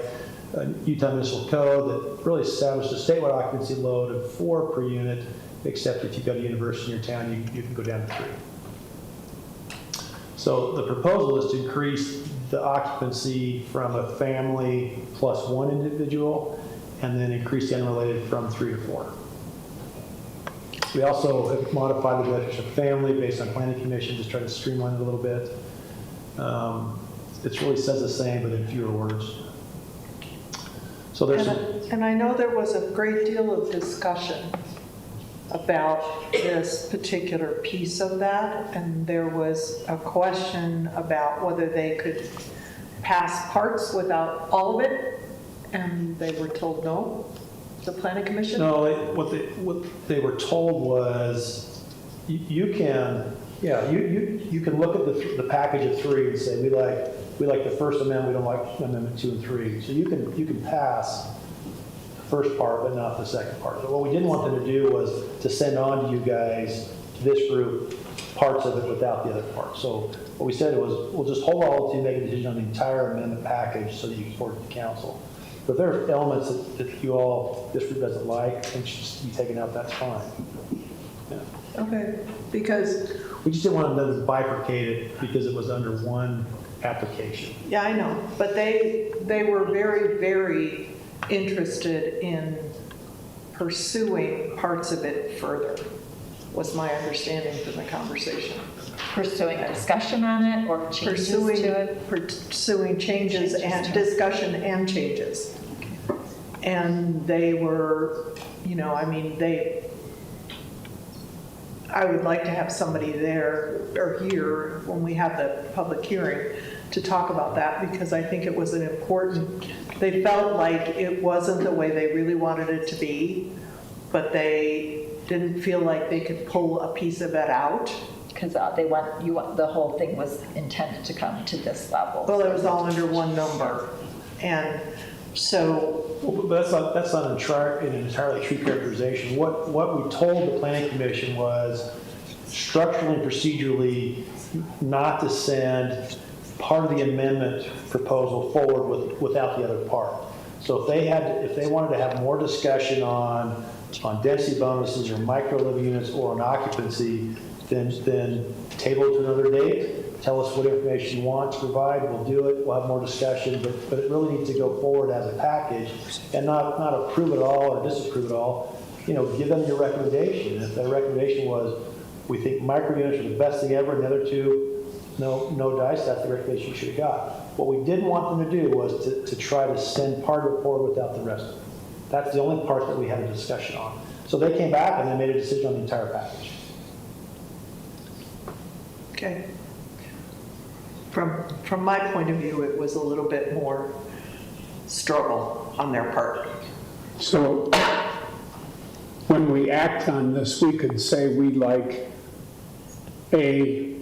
Utah Municipal Code that really established a statewide occupancy load of 4 per unit, except if you've got a university in your town, you can go down to 3. So the proposal is to increase the occupancy from a family plus 1 individual, and then increase the unrelated from 3 to 4. We also have modified the definition of family based on planning commission, just trying to streamline it a little bit. It really says the same, but in fewer words. So there's And I know there was a great deal of discussion about this particular piece of that, and there was a question about whether they could pass parts without all of it, and they were told no, the planning commission? No, what they were told was, you can look at the package of 3 and say, we like the first amendment, we don't like amendment 2 and 3. So you can pass the first part, but not the second part. So what we didn't want them to do was to send on to you guys, to this group, parts of it without the other parts. So what we said was, we'll just hold all to make a decision on the entire amendment package so that you can forward it to council. But if there are elements that this group doesn't like and should be taken out, that's fine. Yeah. Okay, because, We just didn't want them to bifurcate it because it was under one application. yeah, I know, but they were very, very interested in pursuing parts of it further, was my understanding from the conversation. Pursuing a discussion on it or changes to it? Pursuing changes and discussion and changes. And they were, I would like to have somebody there or here when we have the public hearing to talk about that, because I think it was an important, they felt like it wasn't the way they really wanted it to be, but they didn't feel like they could pull a piece of it out. Because the whole thing was intended to come to this level. Well, it was all under one number. And so. Well, but that's not an entirely true characterization. What we told the planning commission was structurally and procedurally not to send part of the amendment proposal forward without the other part. So if they wanted to have more discussion on density bonuses or micro living units or on occupancy, then table it to another date. Tell us what information you want to provide, we'll do it, we'll have more discussion, but it really needs to go forward as a package and not approve it all or disapprove it all. You know, give them your recommendation. If their recommendation was, we think micro units are the best thing ever, and the other two, no dice, that's the recommendation you should have got. What we didn't want them to do was to try to send part of it forward without the rest of it. That's the only part that we had a discussion on. So they came back and they made a decision on the entire package. Okay. From my point of view, it was a little bit more struggle on their part. So when we act on this, we could say we like A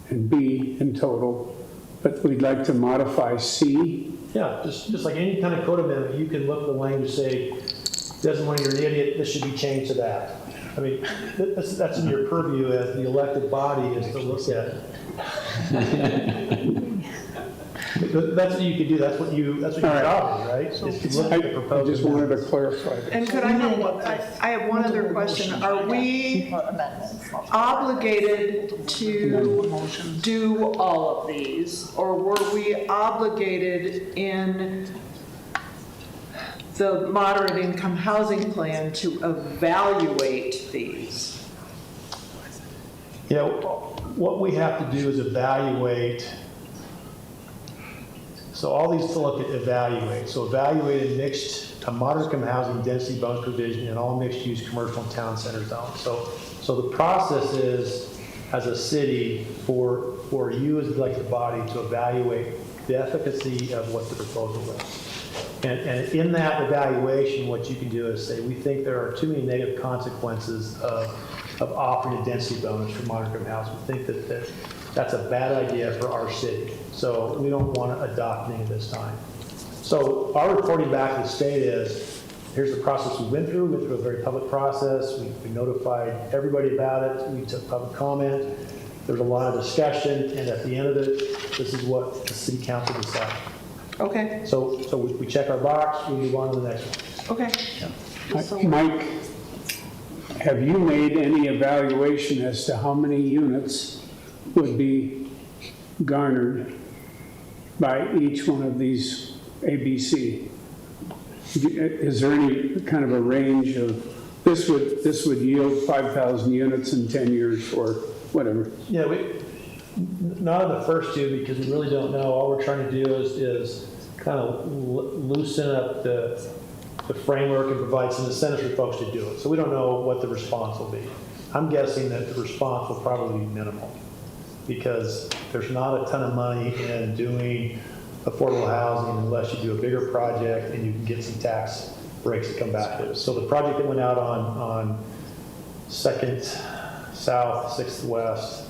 and B in total, but we'd like to modify C. Yeah, just like any kind of code amendment, you can look at the language and say, Desmond, you're an idiot, this should be changed to that. I mean, that's in your purview as the elected body is to look at. That's what you could do, that's what your job is, right? Is to look at the proposed I just wanted to clarify that. And could I I have one other question. Are we obligated to do all of these? Or were we obligated in the moderate income housing plan to evaluate these? Yeah, what we have to do is evaluate. So all these to look at evaluate. So evaluated mixed to moderate income housing density bonus provision in all mixed use commercial and town center zones. So the process is, as a city, for you as the elected body to evaluate the efficacy of what the proposal is. And in that evaluation, what you can do is say, we think there are too many negative consequences of offering a density bonus for moderate income housing. We think that that's a bad idea for our city. So we don't want to adopt any at this time. So our reporting back to the state is, here's the process we went through. We went through a very public process. We notified everybody about it. We took public comment. There was a lot of discussion. And at the end of it, this is what the city council decided. Okay. So we check our box, we move on to the next one. Okay. Mike, have you made any evaluation as to how many units would be garnered by each one of these ABC? Is there any kind of a range of, this would yield 5,000 units in 10 years or whatever? Yeah, none of the first two, because we really don't know. All we're trying to do is kind of loosen up the framework and provide some incentives for folks to do it. So we don't know what the response will be. I'm guessing that the response will probably be minimal, because there's not a ton of money in doing affordable housing unless you do a bigger project and you can get some tax breaks that come back to us. So the project that went out on 2nd South, 6th West,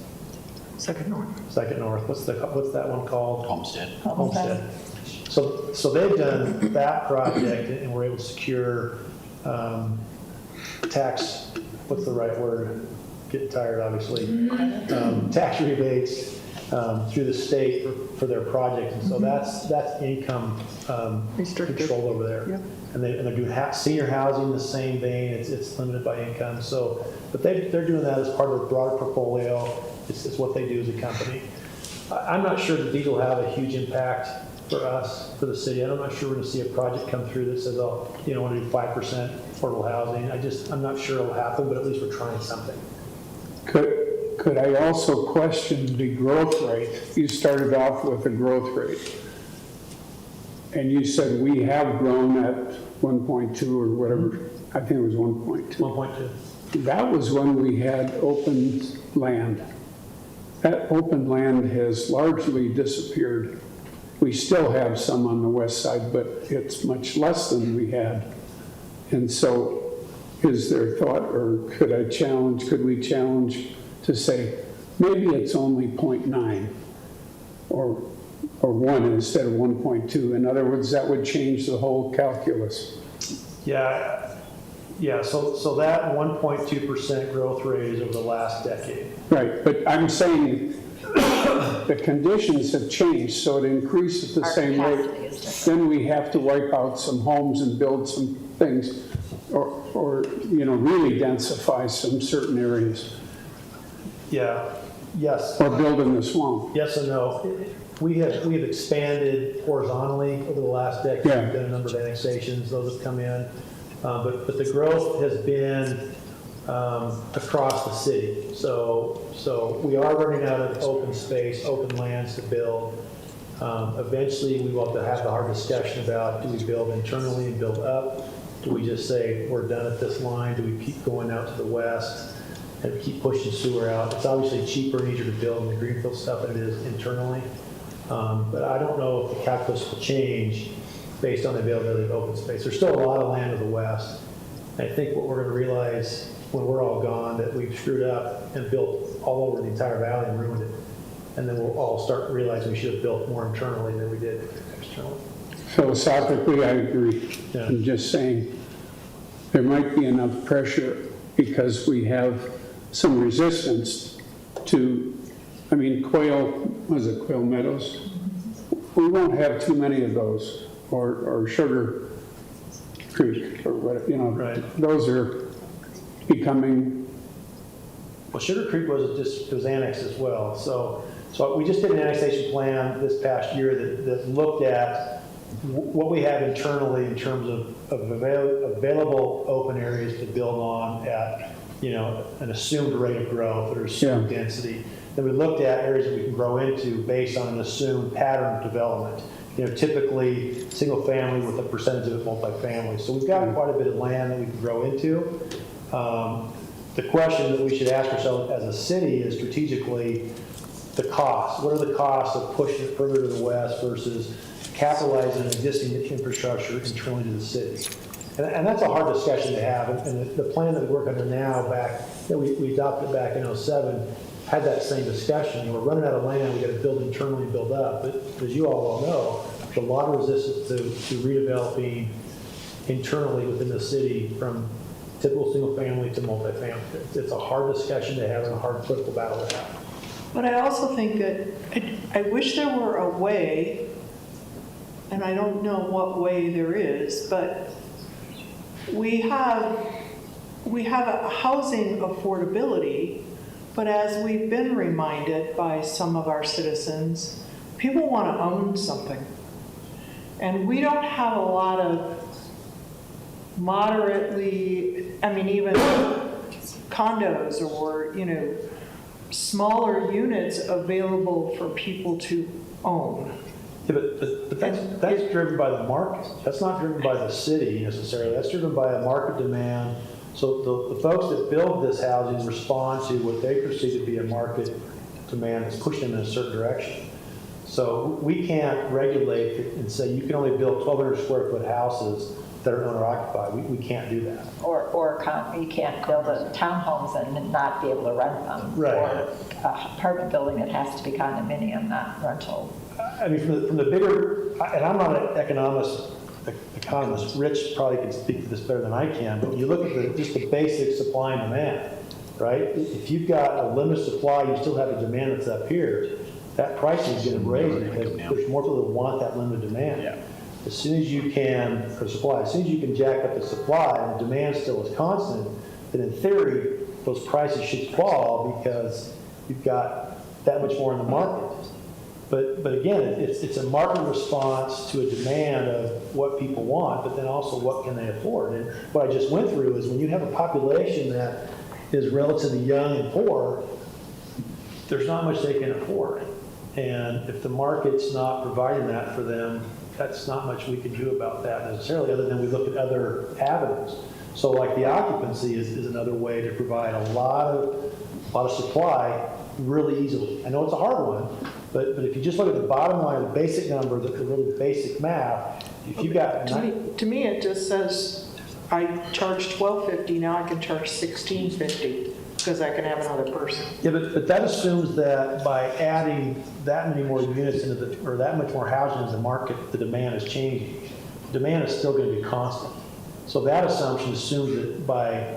Second North. Second North. What's that one called? Homestead. So they've done that project and were able to secure tax. What's the right word? Getting tired, obviously. Tax rebates through the state for their project, and so that's income controlled over there. Yep. And they're doing senior housing in the same vein. It's limited by income. So, but they're doing that as part of a broader portfolio. It's what they do as a company. I'm not sure that these will have a huge impact for us, for the city. I'm not sure we're going to see a project come through that says, oh, I want to do 5% affordable housing. I'm not sure it'll happen, but at least we're trying something. Could I also question the growth rate? You started off with a growth rate, and you said we have grown at 1.2 or whatever. I think it was 1.2. 1.2. That was when we had open land. That open land has largely disappeared. We still have some on the west side, but it's much less than we had. And so is there thought, or could we challenge to say, maybe it's only 0.9 or 1 instead of 1.2? In other words, that would change the whole calculus. Yeah, so that 1.2% growth rate is over the last decade. Right, but I'm saying the conditions have changed, so it increases at the same rate. Then we have to wipe out some homes and build some things, or really densify some certain areas. Yeah, yes. or build in the swamp? Yes and no. We have expanded horizontally over the last decade. Yeah. We've done a number of annexations, those have come in. But the growth has been across the city. So we are running out of open space, open lands to build. Eventually, we will have to have the hard discussion about, do we build internally and build up? Do we just say, we're done at this line? Do we keep going out to the west and keep pushing sewer out? It's obviously cheaper and easier to build in the greenfield stuff than it is internally. But I don't know if the calculus will change based on the availability of open space. There's still a lot of land to the west. I think what we're going to realize when we're all gone, that we've screwed up and built all over the entire valley and ruined it. And then we'll all start realizing we should have built more internally than we did externally. Philosophically, I agree. Yeah. I'm just saying, there might be enough pressure because we have some resistance to, I mean, Quail Meadows? We won't have too many of those, or Sugar Creek, or what, Right. Those are becoming, Well, Sugar Creek was annexed as well. So we just did an annexation plan this past year that looked at what we have internally in terms of available open areas to build on at, an assumed rate of growth or assumed density. Then we looked at areas that we can grow into based on an assumed pattern of development. Typically single family with a percentage of it multifamily. So we've got quite a bit of land that we can grow into. The question that we should ask ourselves as a city is strategically the cost. What are the costs of pushing it further to the west versus capitalizing on existing infrastructure internally to the city? And that's a hard discussion to have. And the plan that we work under now, we adopted back in 2007, had that same discussion. We're running out of land, we got to build internally and build up. But as you all well know, there's a lot of resistance to redeveloping internally within the city from typical single family to multifamily. It's a hard discussion to have and a hard political battle to have. But I also think that I wish there were a way, and I don't know what way there is, but we have a housing affordability, but as we've been reminded by some of our citizens, people want to own something. And we don't have a lot of even condos or, smaller units available for people to own. Yeah, but that's driven by the market. That's not driven by the city necessarily. That's driven by a market demand. So the folks that build this housing respond to what they perceive to be a market demand that's pushing them in a certain direction. So we can't regulate and say you can only build 1,200 square foot houses that are owner occupied. We can't do that. Or you can't build townhomes and not be able to rent them. Right. Or an apartment building that has to be condominium, not rental. I mean, from the bigger, and I'm not an economist. Rich probably can speak to this better than I can, but when you look at just the basic supply and demand, right? If you've got a limited supply, you still have a demand that's up here, that pricing is going to raise because there's more people that want that limited demand. Yeah. As soon as you can, as soon as you can jack up the supply and the demand still is constant, then in theory, those prices should fall because you've got that much more in the market. But again, it's a market response to a demand of what people want, but then also what can they afford. And what I just went through is when you have a population that is relatively young and poor, there's not much they can afford. And if the market's not providing that for them, that's not much we can do about that necessarily, other than we look at other avenues. So like the occupancy is another way to provide a lot of supply really easily. I know it's a hard one, but if you just look at the bottom line, the basic number, the really basic math, if you got... To me, it just says, I charge $12.50, now I can charge $16.50 because I can have another person. Yeah, but that assumes that by adding that many more units or that much more housing in the market, the demand is changing. Demand is still going to be constant. So that assumption assumes that by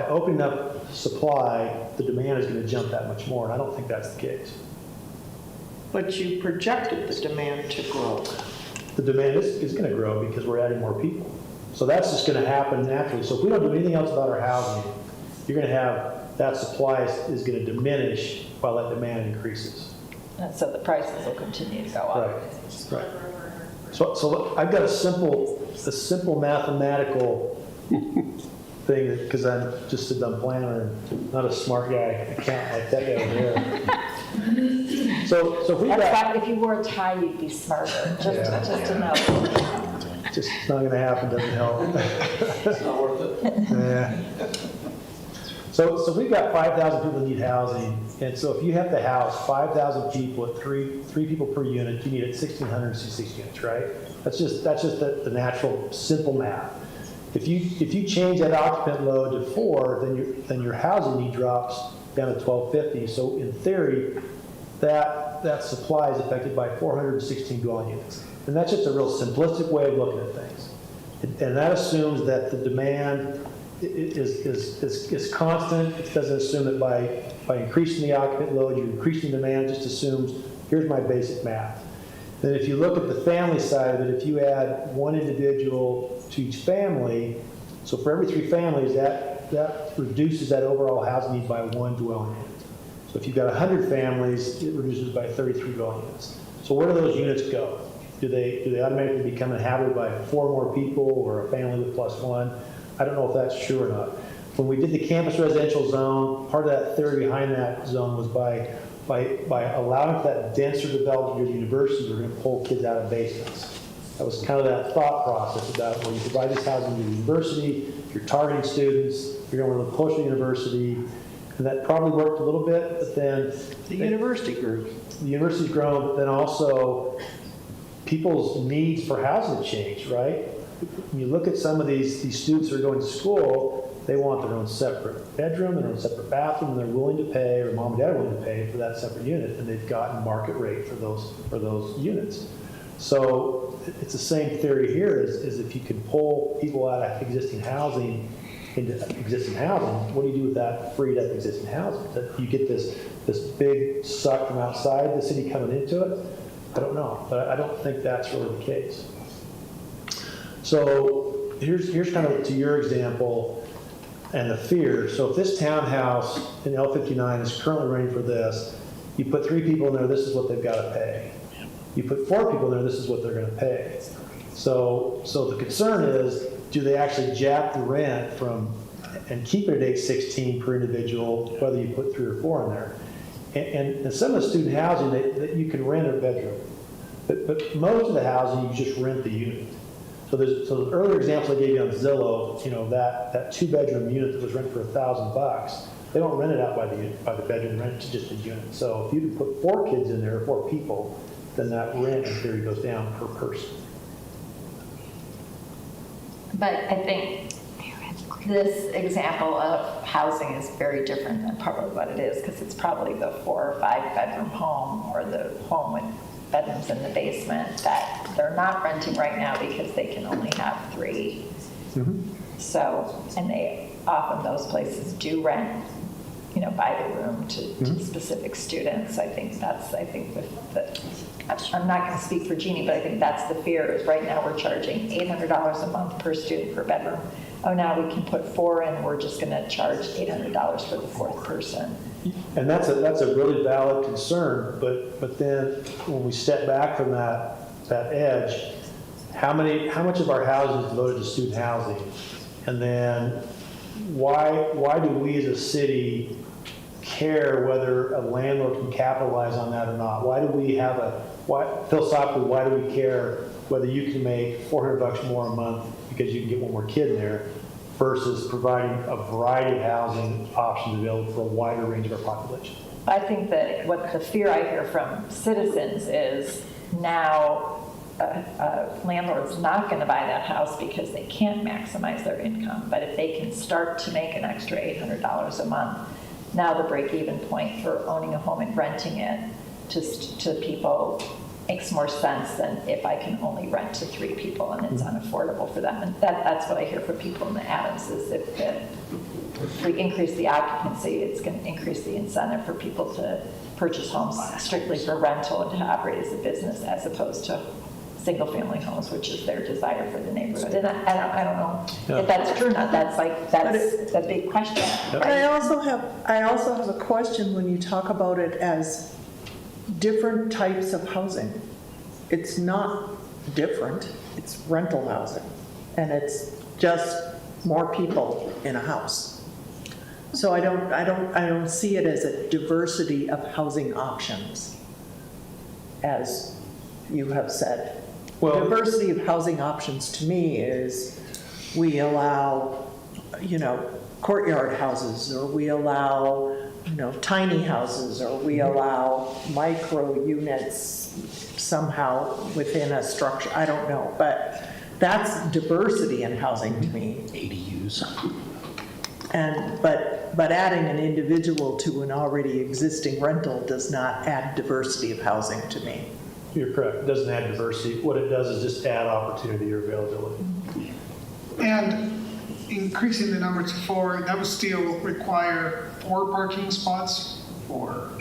opening up supply, the demand is going to jump that much more, and I don't think that's the case. But you projected the demand to grow. The demand is going to grow because we're adding more people. So that's just going to happen naturally. So if we don't do anything else about our housing, you're going to have that supply is going to diminish while that demand increases. And so the prices will continue to go up. Right. So I've got a simple mathematical thing, because I'm just a dumb planner and not a smart guy accountant like that guy over there. So if we That's got, why if you wore a tie, you'd be smarter, just to know. just not going to happen, doesn't help. It's not worth it. Yeah. So we've got 5,000 people that need housing, and so if you have to house 5,000 people at three people per unit, you need at 1,666 units, right? That's just the natural simple math. If you change that occupant load to 4, then your housing need drops down to 1,250. So in theory, that supply is affected by 416 dwelling units, and that's just a real simplistic way of looking at things. And that assumes that the demand is constant. It doesn't assume that by increasing the occupant load, you're increasing demand. It just assumes, here's my basic math. Then if you look at the family side of it, if you add one individual to each family, so for every 3 families, that reduces that overall housing need by 1 dwelling unit. So if you've got 100 families, it reduces by 33 dwelling units. So where do those units go? Do they automatically become inhabited by 4 more people or a family with +1? I don't know if that's true or not. When we did the campus residential zone, part of that theory behind that zone was by allowing for that denser development near the university, we're going to pull kids out of basements. That was kind of that thought process about when you provide this housing to the university, you're targeting students, you're going to live close to the university, and that probably worked a little bit, but then The university grew. the university's grown, but then also people's needs for housing change, right? When you look at some of these students who are going to school, they want their own separate bedroom, their own separate bathroom, and they're willing to pay, or mom and dad are willing to pay for that separate unit, and they've gotten market rate for those units. So it's the same theory here, is if you can pull people out of existing housing into existing housing, what do you do with that freed up existing housing? That you get this big suck from outside the city coming into it? I don't know, but I don't think that's really the case. So here's kind of to your example and the fear. So if this townhouse in L59 is currently renting for this, you put 3 people in there, this is what they've got to pay. You put 4 people in there, this is what they're going to pay. So the concern is, do they actually jap the rent and keep it at $816 per individual, whether you put 3 or 4 in there? And some of the student housing, that you can rent a bedroom. But most of the housing, you just rent the unit. So the earlier example I gave you on Zillow, that 2-bedroom unit that was rented for $1,000, they don't rent it out by the bedroom, rent it to just a unit. So if you can put 4 kids in there, 4 people, then that rent in theory goes down per person. But I think this example of housing is very different than probably what it is, because it's probably the 4 or 5 bedroom home, or the home with bedrooms in the basement that they're not renting right now because they can only have 3. Mm-hmm. So, and they often, those places do rent, by the room to specific students. I think I'm not going to speak for Jeannie, but I think that's the fear, is right now we're charging $800 a month per student per bedroom. Oh, now we can put 4 in, we're just going to charge $800 for the 4th person. And that's a really valid concern, but then when we step back from that edge, how much of our housing is devoted to student housing? And then why do we as a city care whether a landlord can capitalize on that or not? Philosophically, why do we care whether you can make $400 more a month because you can get 1 more kid in there, versus providing a variety of housing options available for a wider range of our population? I think that what the fear I hear from citizens is now a landlord's not going to buy that house because they can't maximize their income. But if they can start to make an extra $800 a month, now the break-even point for owning a home and renting it to people makes more sense than if I can only rent to 3 people and it's unaffordable for them. And that's what I hear from people in the Adams, is if we increase the occupancy, it's going to increase the incentive for people to purchase homes strictly for rental and to operate as a business, as opposed to single-family homes, which is their desire for the neighborhood. And I don't know if that's true or not. That's a big question. But I also have a question when you talk about it as different types of housing. It's not different, it's rental housing. And it's just more people in a house. So I don't see it as a diversity of housing options, as you have said. Well, diversity of housing options to me is we allow, courtyard houses, or we allow, tiny houses, or we allow micro units somehow within a structure. I don't know, but that's diversity in housing to me. ADUs. But adding an individual to an already existing rental does not add diversity of housing to me. You're correct. It doesn't add diversity. What it does is just add opportunity or availability. And increasing the number to 4, that would still require 4 parking spots for?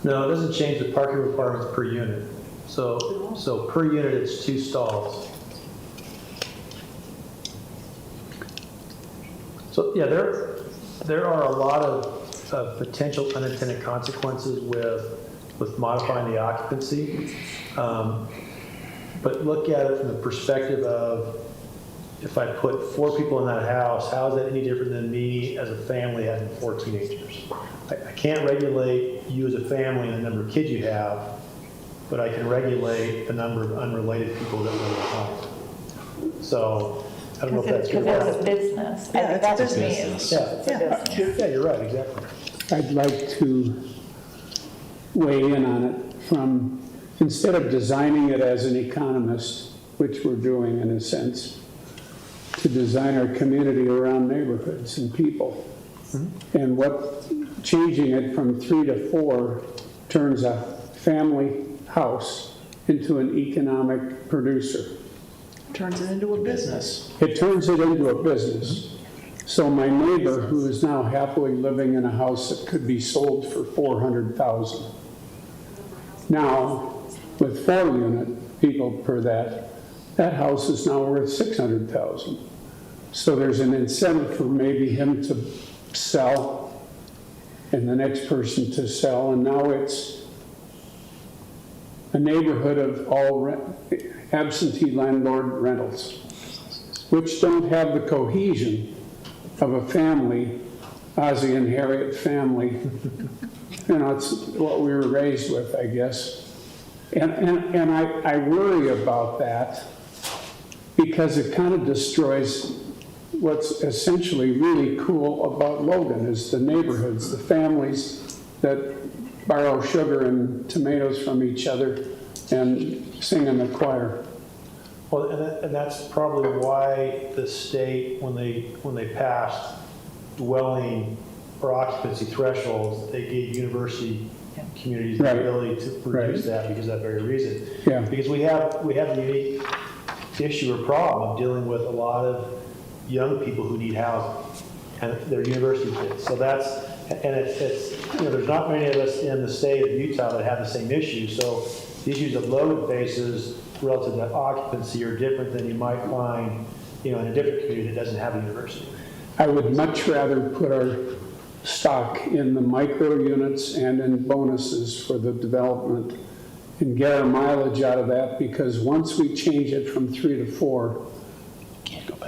No, it doesn't change the parking requirements per unit. So per unit, it's 2 stalls. So yeah, there are a lot of potential unintended consequences with modifying the occupancy. But look at it from the perspective of, if I put 4 people in that house, how is that any different than me as a family having 4 teenagers? I can't regulate you as a family and the number of kids you have, but I can regulate the number of unrelated people that live in the home. So I don't know if that's Because it's a business. I think that's to me, it's a business. Yeah, you're right, exactly. I'd like to weigh in on it from, instead of designing it as an economist, which we're doing in a sense, to design our community around neighborhoods and people. Mm-hmm. And what changing it from 3 to 4 turns a family house into an economic producer. Turns it into a business. It turns it into a business. So my neighbor, who is now happily living in a house that could be sold for $400,000, now with 4 unit people per that house is now worth $600,000. So there's an incentive for maybe him to sell and the next person to sell, and now it's a neighborhood of all absentee landlord rentals, which don't have the cohesion of a family, Ozzie and Harriet family. It's what we were raised with, I guess. And I worry about that because it kind of destroys what's essentially really cool about Logan, is the neighborhoods, the families that borrow sugar and tomatoes from each other and sing in the choir. Well, and that's probably why the state, when they passed dwelling or occupancy thresholds, they gave university communities the ability to reduce that because of that very reason. Yeah. Because we have a unique issue or problem of dealing with a lot of young people who need housing, and they're university kids. So it's there's not many of us in the state of Utah that have the same issue. So the issues that Logan faces relative to occupancy are different than you might find, in a different community that doesn't have a university. I would much rather put our stock in the micro units and in bonuses for the development and get our mileage out of that, because once we change it from 3 to 4,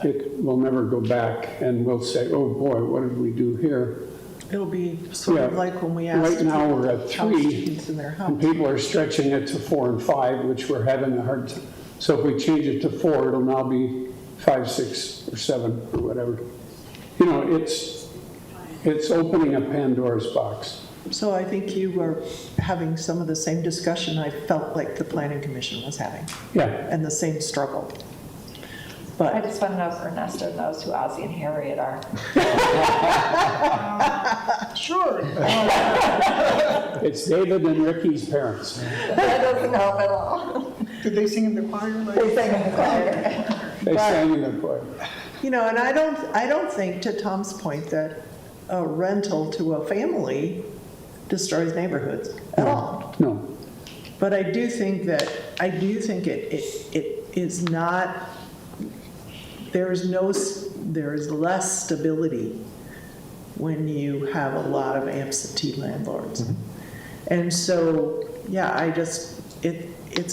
it will never go back, and we'll say, oh boy, what did we do here? It'll be sort of like when we asked right now we're at house 3, students in their house. and people are stretching it to 4 and 5, which we're having a hard time. So if we change it to 4, it'll now be 5, 6, or 7, or whatever. It's opening a Pandora's box. So I think you were having some of the same discussion I felt like the Planning Commission was having. Yeah. And the same struggle. I But just want to know if Ernesto knows who Ozzie and Harriet are. Sure. It's David and Ricky's parents. That doesn't help at all. Did they sing in the choir? They sang in the choir. They sang in the choir. and I don't think, to Tom's point, that a rental to a family destroys neighborhoods at all. No. But I do think it is not, there is less stability when you have a lot of absentee landlords. And so, yeah, it's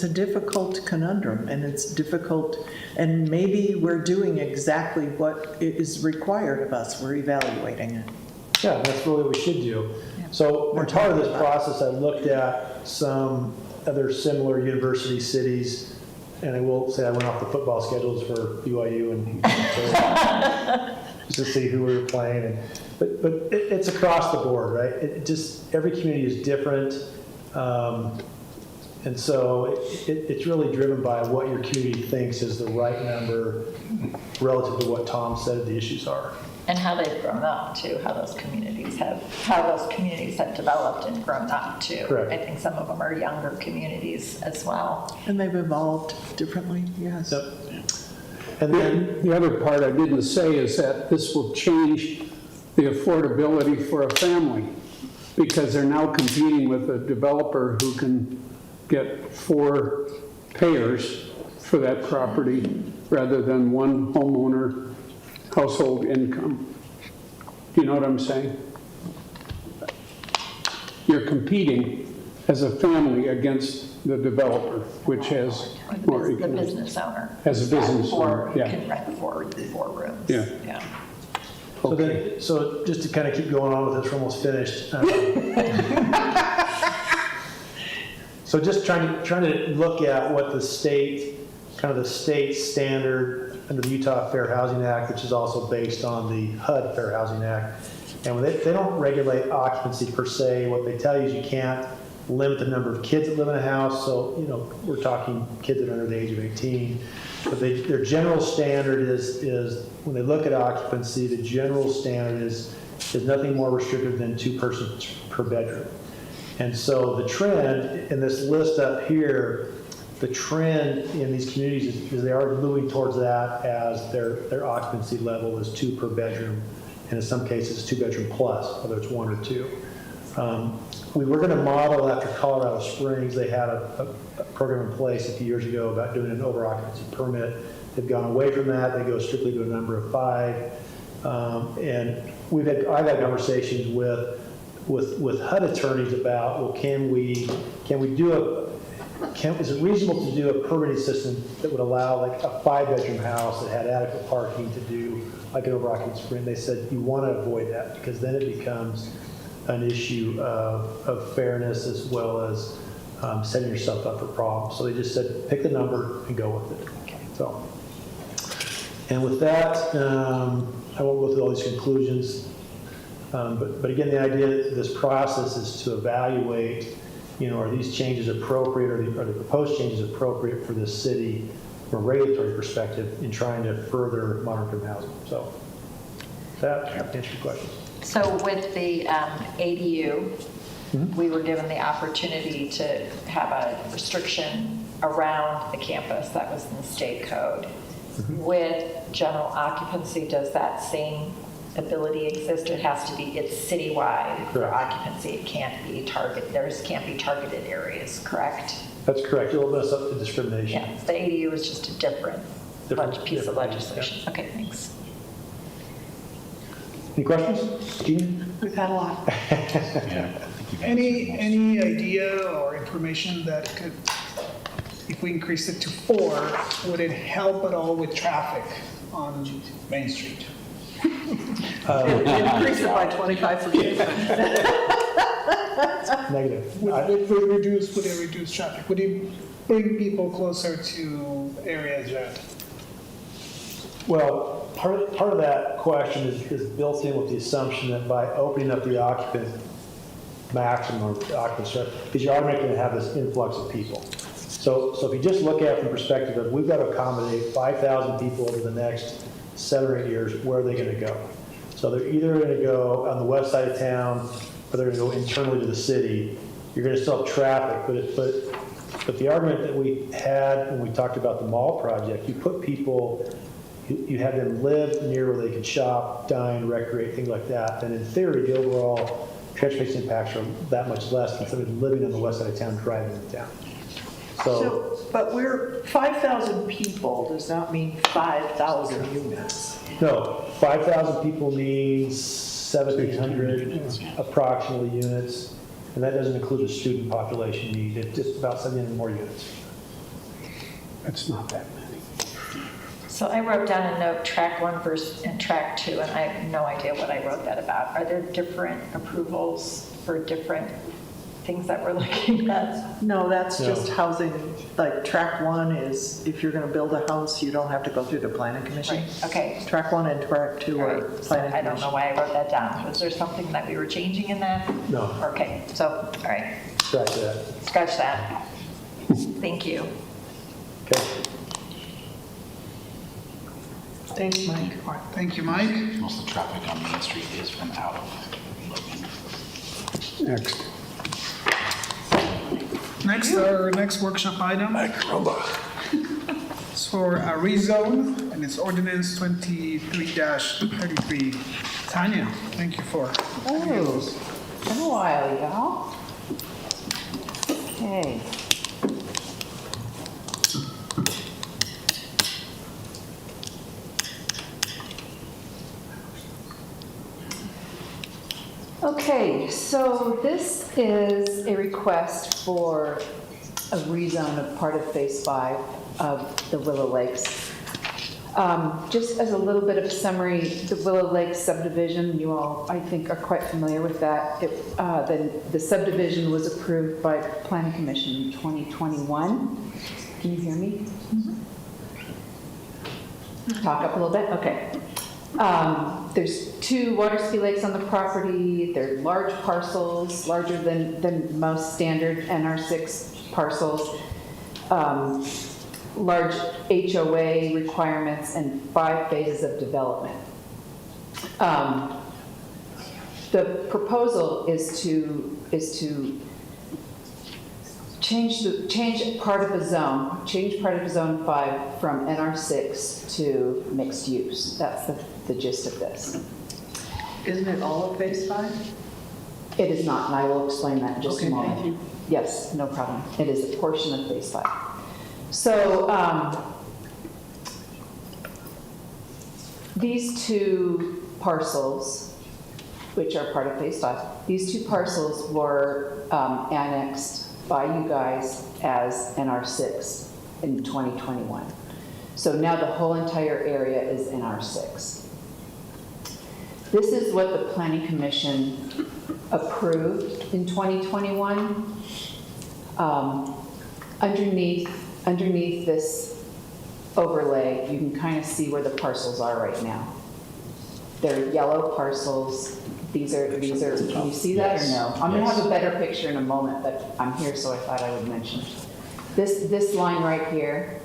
a difficult conundrum, and it's difficult, and maybe we're doing exactly what is required of us. We're evaluating it. Yeah, that's really what we should do. So as part of this process, I looked at some other similar university cities, and I will say I went off the football schedules for BYU and just to see who we were playing. But it's across the board, right? Every community is different. And so it's really driven by what your community thinks is the right number relative to what Tom said the issues are. And how they've grown up too, how those communities have developed and grown up too. Correct. I think some of them are younger communities as well. And they've evolved differently, yes. Yep. And then The other part I didn't say is that this will change the affordability for a family, because they're now competing with a developer who can get 4 payers for that property rather than one homeowner household income. Do you know what I'm saying? You're competing as a family against the developer, which has more The economic. business owner. As a business owner, Or yeah. can rent 4 rooms. Yeah. So just to kind of keep going on with this, we're almost finished. So just trying to look at what the state standard under the Utah Fair Housing Act, which is also based on the HUD Fair Housing Act. And they don't regulate occupancy per se. What they tell you is you can't limit the number of kids that live in a house. So, we're talking kids that are under the age of 18. But their general standard is when they look at occupancy, the general standard is nothing more restrictive than 2 persons per bedroom. And so the trend in this list up here, the trend in these communities is they are moving towards that as their occupancy level is 2 per bedroom, and in some cases 2 bedroom plus, whether it's 1 or 2. We were going to model after Colorado Springs. They had a program in place a few years ago about doing an over-occupancy permit. They've gone away from that. They go strictly to a number of 5. And I've had conversations with HUD attorneys about, well, is it reasonable to do a permitting system that would allow like a 5-bedroom house that had adequate parking to do like an over-occupancy permit? They said you want to avoid that, because then it becomes an issue of fairness as well as setting yourself up for problems. So they just said pick the number and go with it. Okay. So, and with that, I won't go through all these conclusions. But again, the idea that this process is to evaluate, are these changes appropriate, or are the proposed changes appropriate for this city from a regulatory perspective in trying to further modern housing. So that answers your question. So with the ADU, we were given the opportunity to have a restriction around the campus that was in the state code. With general occupancy, does that same ability exist? It has to be, it's citywide for occupancy. It can't be can't be targeted areas, correct? That's correct. It'll mess up the discrimination. Yeah, the ADU is just a different piece of legislation. Yeah. Okay, thanks. Any questions? Gene? We've had a lot. Any idea or information that could, if we increase it to 4, would it help at all with traffic on Main Street? Increase it by 25%. Negative. Would it reduce traffic? Would it bring people closer to areas that? Well, part of that question is built in with the assumption that by opening up the occupant maximum or occupancy, because you're automatically going to have this influx of people. So if you just look at it from the perspective of we've got to accommodate 5,000 people over the next 7 or 8 years, where are they going to go? So they're either going to go on the west side of town, or they're going to go internally to the city. You're going to still have traffic, but the argument that we had when we talked about the mall project, you put people, you have them live near where they can shop, dine, recreate, things like that, then in theory, the overall transportation impacts are that much less than somebody living on the west side of town driving to town. So, But we're 5,000 people, does not mean 5,000 units. no, 5,000 people means 1,700 approximately units, and that doesn't include the student population need. It's just about 700 more units. That's not that many. So I wrote down a note, track 1 and track 2, and I have no idea what I wrote that about. Are there different approvals for different things that we're looking at? No, that's No. just housing, like track 1 is if you're gonna build a house, you don't have to go through the planning commission. Right, okay. Track 1 and track 2 All are right, so planning I don't know commission. why I wrote that down. Was there something that we were changing in that? No. Okay, so, all right, Scratch that. scratch that. Thank you. Okay. Thanks, Mike. All right, thank you, Mike. Most of the traffic on Main Street is from out of Logan. Next. Next, our next workshop item is for a rezone, and it's ordinance 23-33. Tanya, thank you for. Oh, been a while, y'all. Okay. Okay, so this is a request for a rezone of part of Phase 5 of the Willow Lakes. Just as a little bit of a summary, the Willow Lakes subdivision, you all, I think, are quite familiar with that. The subdivision was approved by Planning Commission in 2021. Can you hear me? Talk up a little bit? Okay. There's 2 water ski lakes on the property. They're large parcels, larger than most standard NR6 parcels. Large HOA requirements and 5 phases of development. The proposal is to change part of a zone, zone 5 from NR6 to mixed use. That's the gist of this. Isn't it all of phase 5? It is not, and I will explain that in just a moment. Thank you. Yes, no problem. It is a portion of phase 5. So these 2 parcels, which are part of phase 5, these 2 parcels were annexed by you guys as NR6 in 2021. So now the whole entire area is NR6. This is what the Planning Commission approved in 2021. Underneath this overlay, you can kind of see where the parcels are right now. They're yellow parcels. These are, can you see that or no? I'm gonna have a better picture in a moment, but I'm here, so I thought I would mention. This line right here,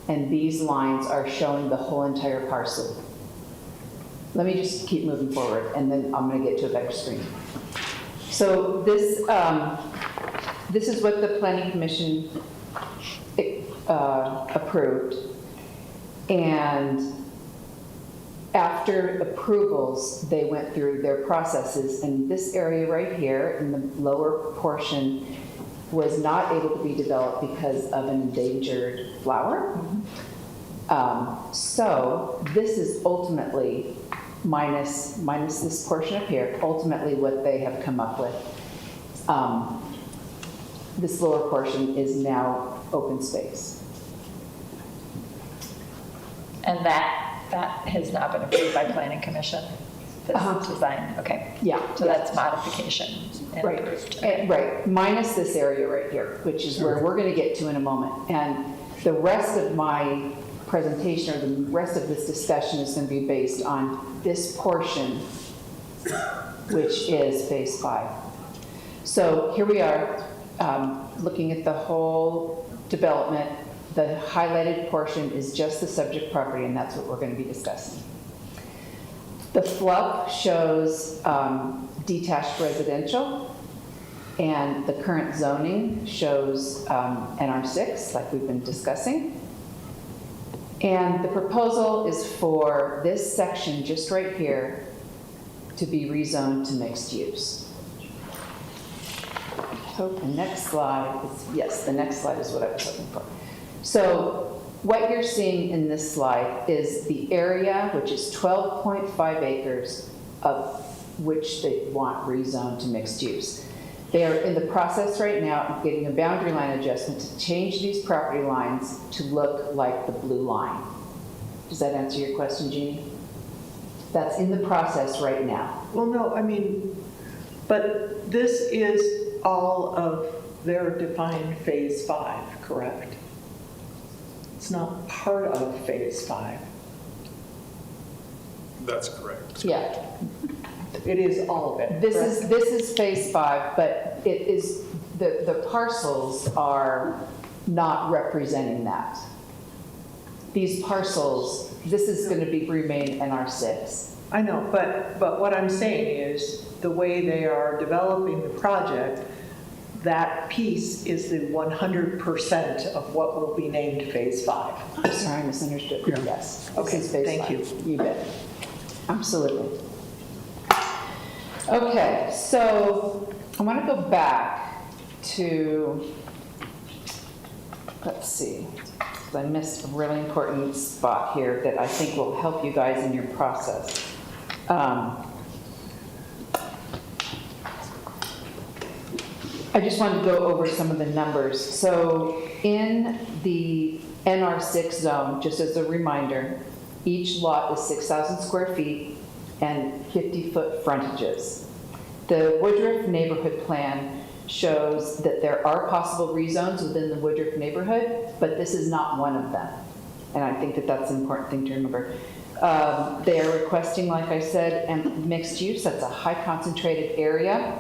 and these lines are showing the whole entire parcel. Let me just keep moving forward, and then I'm gonna get to a better screen. So this is what the Planning Commission approved. And after approvals, they went through their processes, and this area right here in the lower portion was not able to be developed because of an endangered flower. So this is ultimately, minus this portion up here, ultimately what they have come up with. This lower portion is now open space. And that has now been approved by Planning Commission, this design, okay. Yeah. So that's modification and Right, approved. right, minus this area right here, which is where we're gonna get to in a moment. And the rest of my presentation, or the rest of this discussion, is gonna be based on this portion, which is phase 5. So here we are, looking at the whole development. The highlighted portion is just the subject property, and that's what we're going to be discussing. The fluff shows detached residential, and the current zoning shows NR6, like we've been discussing. And the proposal is for this section, just right here, to be rezoned to mixed use. hope the next slide is, yes, the next slide is what I was looking for. So what you're seeing in this slide is the area, which is 12.5 acres, of which they want rezoned to mixed use. They are in the process right now of getting a boundary line adjustment to change these property lines to look like the blue line. Does that answer your question, Jeannie? That's in the process right now. Well, no, I mean, but this is all of their defined phase 5, correct? It's not part of phase 5. That's correct. Yeah. It is all of it. This is phase 5, but it is, the parcels are not representing that. These parcels, this is going to be remain NR6. I know, but what I'm saying is the way they are developing the project, that piece is the 100% of what will be named phase 5. I'm sorry, I misunderstood. Yeah. Yes. Okay, this is phase thank 5. You bet. Absolutely. Okay, so I want to go back to, let's see, because I missed a really important spot here that I think will help you guys in your process. I just wanted to go over some of the numbers. So in the NR6 zone, just as a reminder, each lot is 6,000 square feet and 50-foot frontages. The Woodruff neighborhood plan shows that there are possible rezones within the Woodruff neighborhood, but this is not one of them. And I think that that's an important thing to remember. They are requesting, like I said, mixed use. That's a high concentrated area.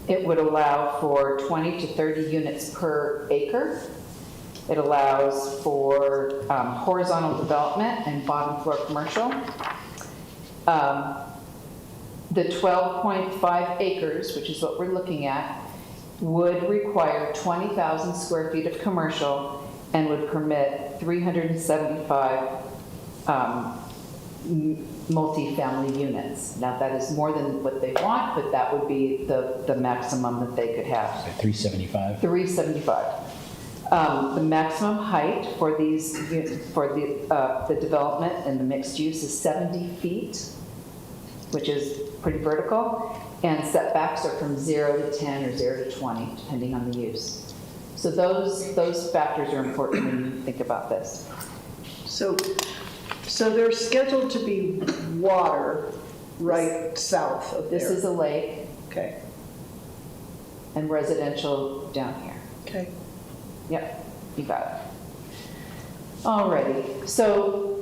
It would allow for 20 to 30 units per acre. It allows for horizontal development and bottom floor commercial. The 12.5 acres, which is what we're looking at, would require 20,000 square feet of commercial and would permit 375 multifamily units. Now that is more than what they want, but that would be the maximum that they could have. 375? 375. The maximum height for these, for the development and the mixed use is 70 feet, which is pretty vertical, and setbacks are from 0 to 10 or 0 to 20, depending on the use. So those factors are important when you think about this. So there's scheduled to be water right south of there. This is a lake. Okay. And residential down here. Okay. Yep, you got it. Alrighty, so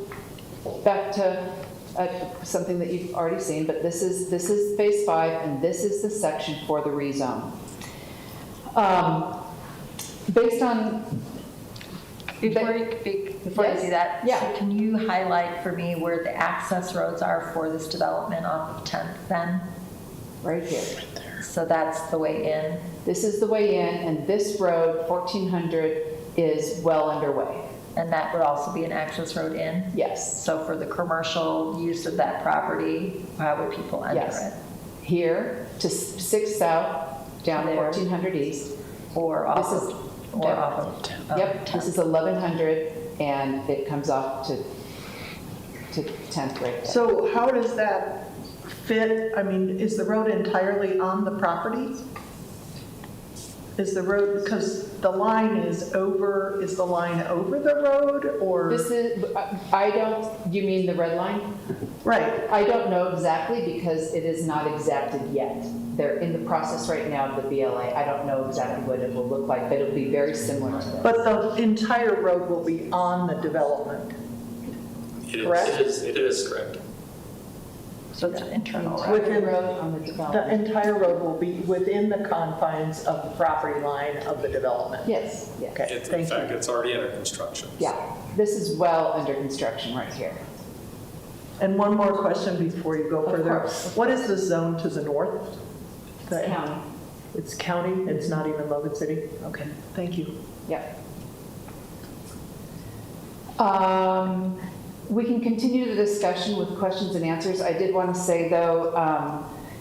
back to something that you've already seen, but this is phase 5, and this is the section for the rezone. Based on Before you Yes. do that, Yeah. so can you highlight for me where the access roads are for this development off of 10th then? right here. So that's the way in? This is the way in, and this road, 1400, is well underway. And that would also be an access road in? Yes. So for the commercial use of that property, how would people enter Yes. it? Here to 6 south, down There. 1400 east. Or off This is- of, or off of? Yep, this is 1100, and it comes off to 10th right there. So how does that fit? I mean, is the road entirely on the property? Is the road, because the line is over the road, or? This is, you mean the red line? Right. I don't know exactly because it is not exacted yet. They're in the process right now of the BLA. I don't know exactly what it will look like, but it'll be very similar to this. But the entire road will be on the development, correct? It is correct. So it's an internal road? Within road on the the development. entire road will be within the confines of the property line of the development? Yes, yes. Okay, In thank fact, you. it's already under construction. Yeah, this is well under construction right here. And one more question before you go Of further. course. What is the zone to the north? It's county. It's county, it's not even Logan City? Okay, thank you. Yep. We can continue the discussion with questions and answers. I did want to say, though,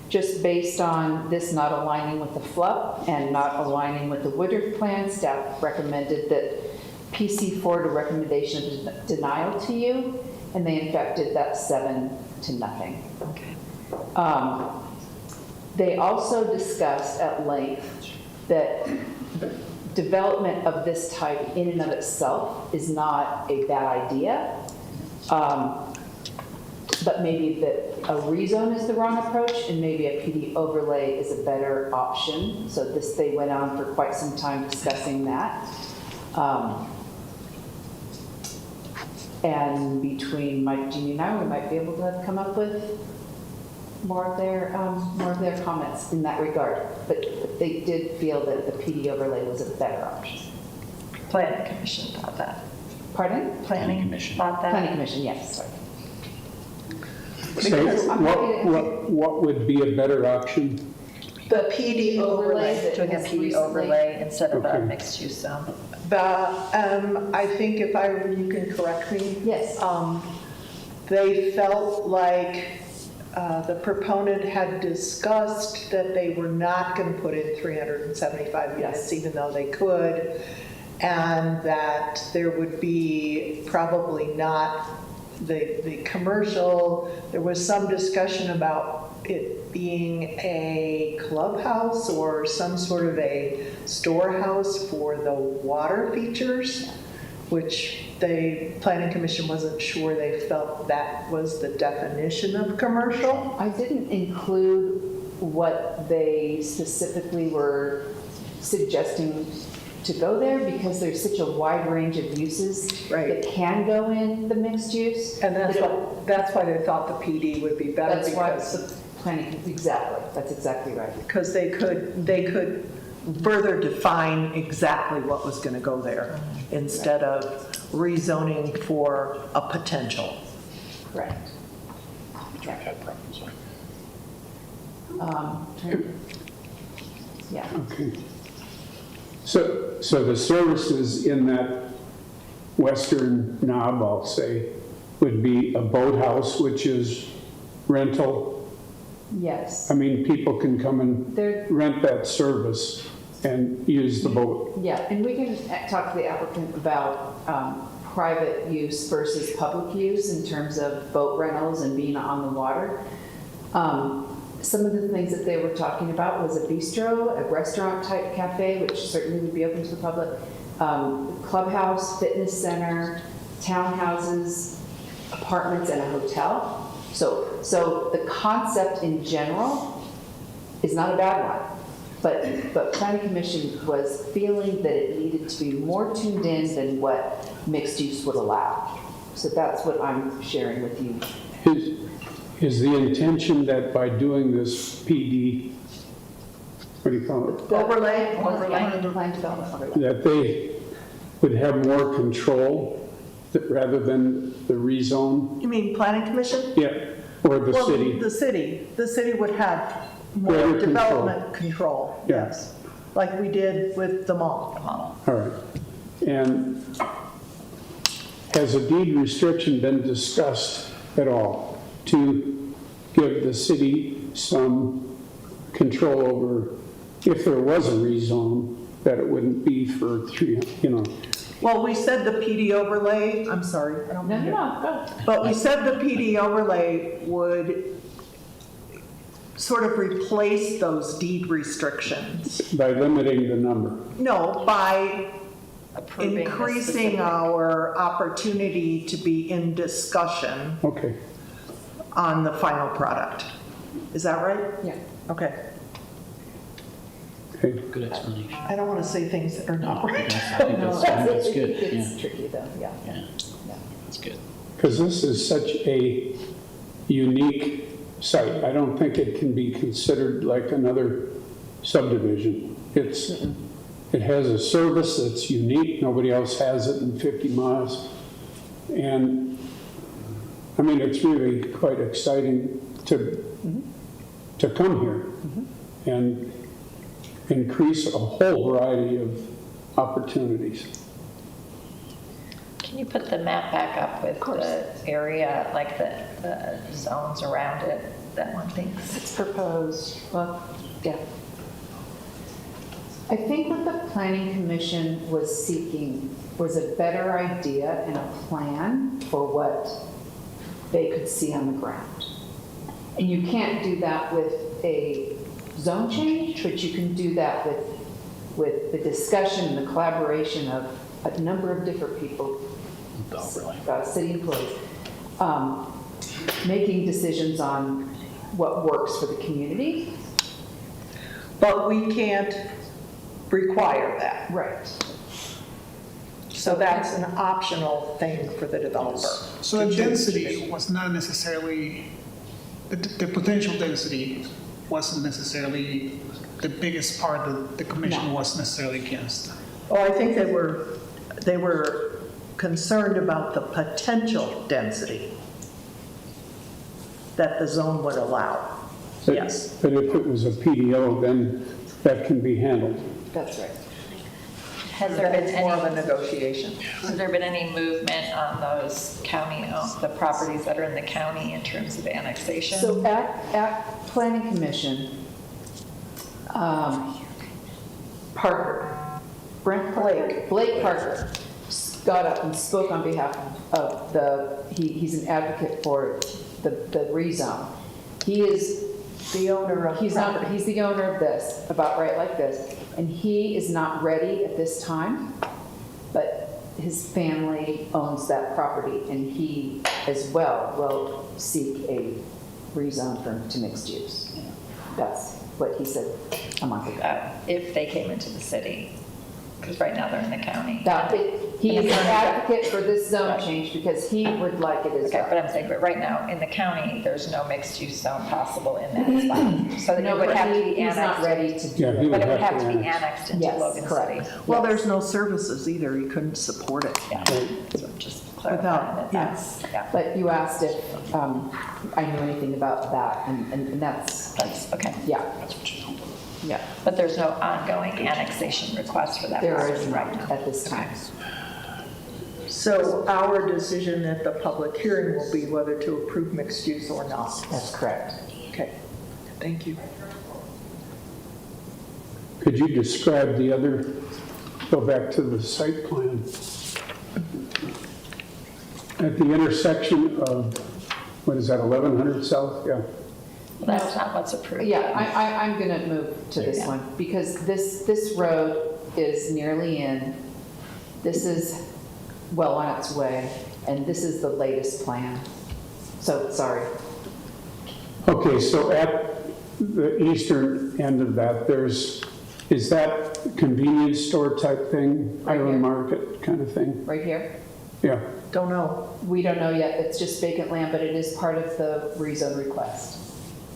Just based on this not aligning with the FLUP and not aligning with the Woodruff plan, staff recommended that PC forward a recommendation of denial to you, and they in fact did that 7-0. Okay. They also discussed at length that development of this type in and of itself is not a bad idea, but maybe that a rezone is the wrong approach and maybe a PD overlay is a better option. So they went on for quite some time discussing that. And between Mike, Jeannie, and I, we might be able to come up with more of their comments in that regard. But they did feel that the PD overlay was a better option. Planning Commission thought that. Pardon? Planning Commission. Thought that. Planning Commission, yes, sorry. So what would be a better option? The PD overlay. Doing a PD overlay instead of a Okay. mixed use zone. I think you can correct me. Yes. They felt like the proponent had discussed that they were not going to put in 375 units, even though they could, and that there would be probably not the commercial. There was some discussion about it being a clubhouse or some sort of a storehouse for the water features, which the Planning Commission wasn't sure they felt that was the definition of commercial. I didn't include what they specifically were suggesting to go there because there's such a wide range of uses that can go in the mixed use. And that's why they thought the PD would be better. That's why the planning, exactly, that's exactly right. Because they could further define exactly what was going to go there instead of rezoning for a potential. Correct. I've had problems with. Yeah. Okay. So the services in that western knob, I'll say, would be a boathouse, which is rental. Yes. I mean, people can come and They're- rent that service and use the boat. Yeah, and we can talk to the applicant about private use versus public use in terms of boat rentals and being on the water. Some of the things that they were talking about was a bistro, a restaurant type cafe, which certainly would be open to the public, clubhouse, fitness center, townhouses, apartments, and a hotel. So the concept in general is not a bad one. But Planning Commission was feeling that it needed to be more tuned in than what mixed use would allow. So that's what I'm sharing with you. Is the intention that by doing this PD, what do you call it? Overlay. Plan development overlay. That they would have more control rather than the rezone? You mean Planning Commission? Yeah, or the city? The city would have more Greater development control, Yeah. yes, like we did with the mall. All right. And has a deed restriction been discussed at all to give the city some control over, if there was a rezone, that it wouldn't be for Well, we said the PD overlay, I'm sorry, I don't mean to. No. But we said the PD overlay would sort of replace those deed restrictions. by limiting the number? No, by Approving a increasing specific- our opportunity to be in discussion Okay. on the final product. Is that right? Yeah. Okay. Good explanation. I don't want to say things that are not right. I think that's good, It's yeah. tricky though, yeah. Yeah, that's good. Because this is such a unique site. I don't think it can be considered like another subdivision. It has a service that's unique. Nobody else has it in 50 miles. And I mean, it's really quite exciting to come here and increase a whole variety of opportunities. Can you put the map back up with the area, like the zones around it, that one thing? It's proposed, well, yeah. I think what the planning commission was seeking was a better idea and a plan for what they could see on the ground. And you can't do that with a zone change, but you can do that with the discussion and the collaboration of a number of different people, city employees, making decisions on what works for the community. But we can't require that. Right. So that's an optional thing for the developer. So the density was not necessarily, the potential density wasn't necessarily the biggest part that the commission was necessarily against. Oh, I think they were concerned about the potential density that the zone would allow. Yes. But if it was a PDO, then that can be handled. That's right. Has there been It's more of a any, negotiation. has there been any movement on those county, the properties that are in the county in terms of annexation? So at Planning Commission, Blake Parker got up and spoke on behalf of he's an advocate for the rezone. He is The owner of property. he's the owner of this, about right like this, and he is not ready at this time, but his family owns that property, and he as well will seek a rezone to mixed use. That's what he said a month ago. If they came into the city, because right now they're in the county. He is an advocate for this zone change because he would like it as Okay, well. but I'm saying, but right now, in the county, there's no mixed-use zone possible in that spot. So that it would have to be He's not annexed. ready to do Yeah, it. he But it would would have to be annexed into Yes, Logan correct. City. Well, there's no services either. You couldn't support it. Yeah, so just clarifying that that's, yeah. But you asked if I knew anything about that, and that's, That's, okay. yeah, That's what you know. yeah. But there's no ongoing annexation request for that There property is right not now. at this time. So our decision at the public hearing will be whether to approve mixed use or not. That's correct. Okay, thank you. Could you describe the other, go back to the site plan? At the intersection of, what is that, 1100 South? Yeah. Well, that's not what's approved. Yeah, I'm going to move to this Yeah. one because this road is nearly in. This is well on its way, and this is the latest plan. So, sorry. Okay, so at the eastern end of that, is that convenience store type thing? Right here. Island market kind of thing? Right here? Yeah. Don't know. We don't know yet. It's just vacant land, but it is part of the rezone request.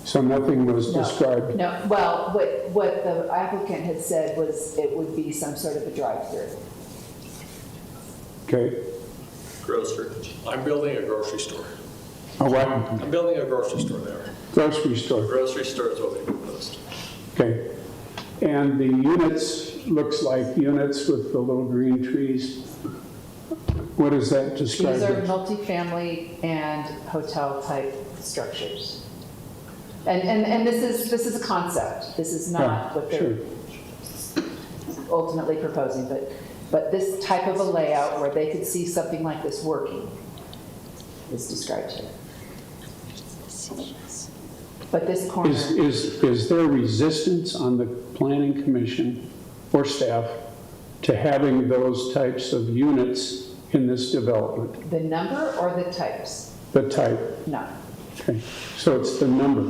So nothing was No. described? No, well, what the applicant had said was it would be some sort of a drive-through. Okay. Grocery. I'm building a grocery store. A what? I'm building a grocery store there. Grocery store. Grocery store is what we proposed. Okay. And the units, looks like units with the little green trees. What does that describe? These are as? multifamily and hotel-type structures. And this is a concept. This is not Yeah, what they're sure. ultimately proposing, but this type of a layout where they could see something like this working is described here. But this corner, Is there resistance on the planning commission or staff to having those types of units in this development? the number or the types? The type? No. Okay. So it's the number.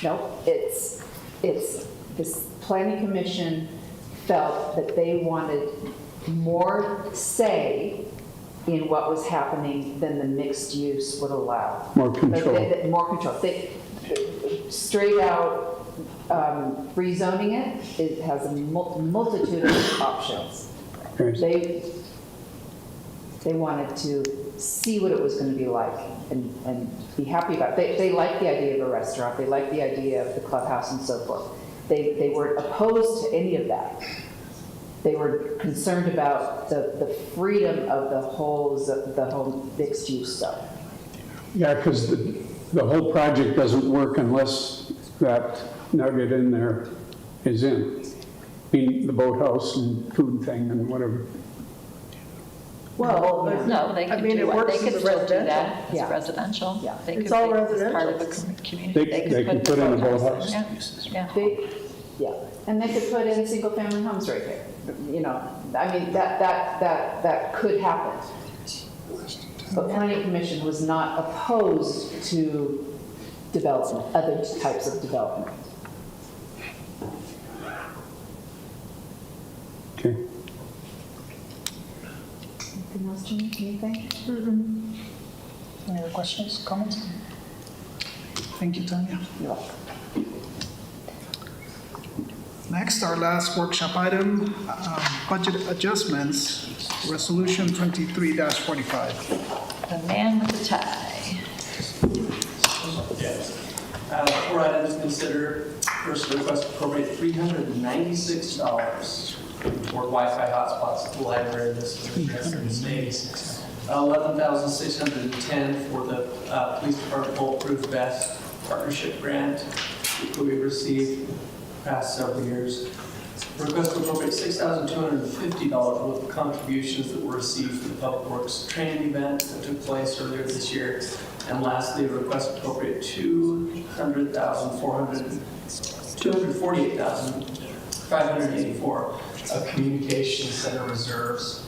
No, it's this planning commission felt that they wanted more say in what was happening than the mixed use would allow. More control. More control. Straight out rezoning it has a multitude of options. Okay. They wanted to see what it was going to be like and be happy about it. They liked the idea of a restaurant. They liked the idea of the clubhouse and so forth. They weren't opposed to any of that. They were concerned about the freedom of the whole mixed use stuff. Yeah, because the whole project doesn't work unless that nugget in there is in. I mean, the boathouse and food thing and whatever. Well, No, they I could mean, do it what, works they could as still do residential. that as Yeah. residential. Yeah. They It's could all make this part of residential. a community. They could put in a boathouse. Yeah, yeah. Yeah, and they could put in single-family homes right there. You know, I mean, that could happen. But planning commission was not opposed to development, other types of development. Okay. Anything else, Jimmy? Anything? Any other questions, comments? Thank you, Tanya. You're welcome. Next, our last workshop item, budget adjustments, resolution 23-45. The man with the tie. Yes. 4 items to consider. First, request to appropriate $396 for Wi-Fi hotspots at the library. This is addressed in the state. $11,610 for the police department bulletproof vest partnership grant that we received past several years. Request to appropriate $6,250 worth of contributions that were received from the Public Works training event that took place earlier this year. And lastly, request to appropriate $248,584 of communication center reserves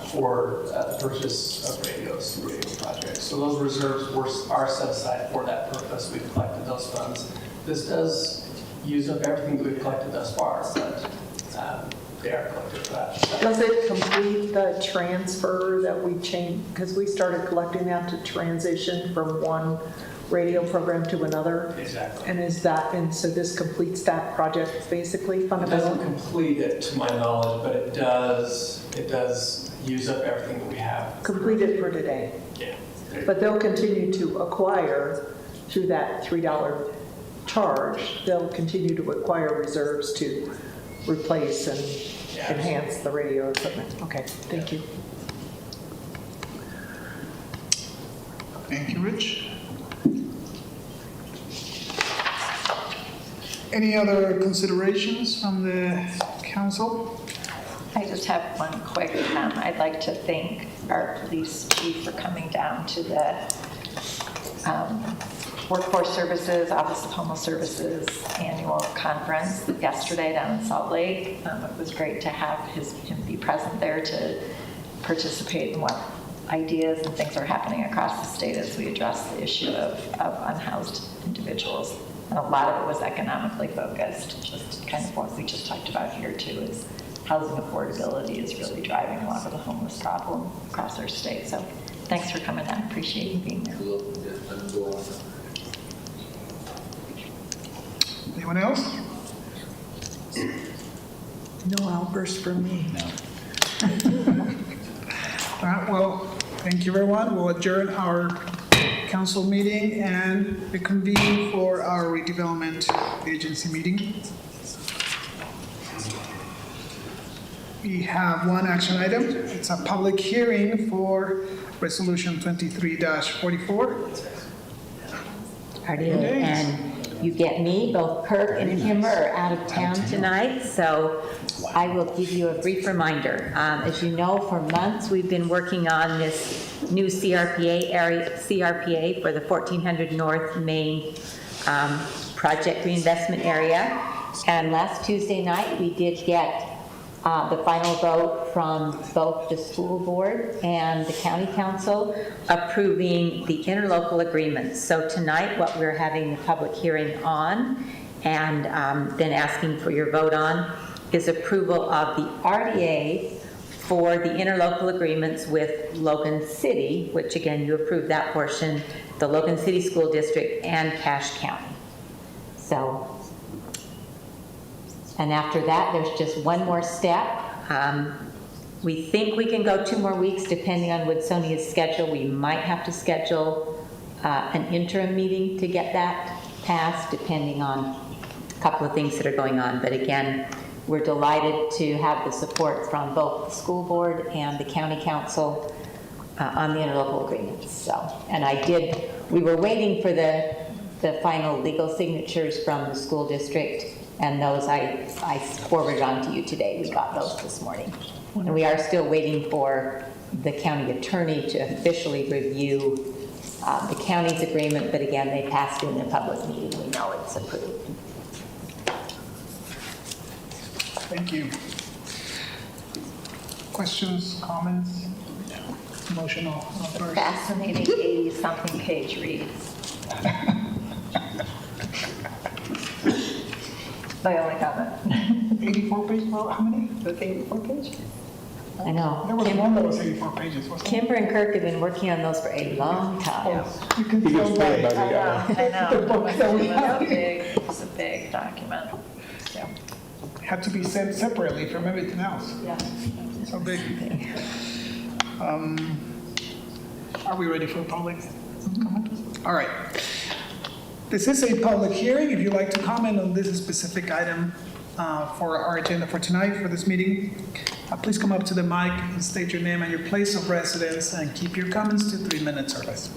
for the purchase of radios and radio projects. So those reserves are set aside for that purpose. We've collected those funds. This does use up everything that we've collected thus far, but they are collected for that. Does it complete the transfer that we changed, because we started collecting that to transition from one radio program to another? Exactly. And so this completes that project basically It fundamentally? doesn't complete it to my knowledge, but it does use up everything that we have. Complete it for today. Yeah. But they'll continue to acquire through that $3 charge. They'll continue to acquire reserves to replace and enhance the radio equipment. Okay, thank you. Thank you, Rich. Any other considerations from the council? I just have one quick, I'd like to thank our police chief for coming down to the Workforce Services, Office of Homeless Services annual conference yesterday down in Salt Lake. It was great to have him be present there to participate in what ideas and things are happening across the state as we address the issue of unhoused individuals. And a lot of it was economically focused, just kind of what we just talked about here too, is housing affordability is really driving a lot of the homeless problem across our state. So thanks for coming down. Appreciate you being there. Anyone else? No outburst from me. No. All right, well, thank you, everyone. We'll adjourn our council meeting and reconvene for our redevelopment agency meeting. We have one action item. It's a public hearing for resolution 23-44. And you get me, both Kirk and Kimmer are out of town tonight, so I will give you a brief reminder. As you know, for months, we've been working on this new CRPA for the 1400 North Main project reinvestment area. And last Tuesday night, we did get the final vote from both the school board and the county council approving the interlocal agreements. So tonight, what we're having the public hearing on and then asking for your vote on is approval of the RDA for the interlocal agreements with Logan City, which again, you approved that portion, the Logan City School District and Cache County. So, and after that, there's just one more step. We think we can go 2 more weeks depending on Woodsonia's schedule. We might have to schedule an interim meeting to get that passed depending on a couple of things that are going on. But again, we're delighted to have the support from both the school board and the county council on the interlocal agreements. So, and we were waiting for the final legal signatures from the school district, and those I forwarded on to you today. We got those this morning. And we are still waiting for the county attorney to officially review the county's agreement, but again, they passed in their public meeting. We know it's approved. Thank you. Questions, comments? Emotional outbursts? Fascinating 80-something page read. My only comment. 84 pages, well, how many? With 84 pages. I know. There was one that was 84 pages, wasn't there? Kimber and Kirk have been working on those for a long time. You can He tell gets by- paid by the hour. I know. The book that we have. It's a big document. Yeah. Had to be sent separately from everything else. Yeah. So big. Are we ready for a public comment? All right. This is a public hearing. If you'd like to comment on this specific item for our agenda for tonight, for this meeting, please come up to the mic and state your name and your place of residence, and keep your comments to 3 minutes or less.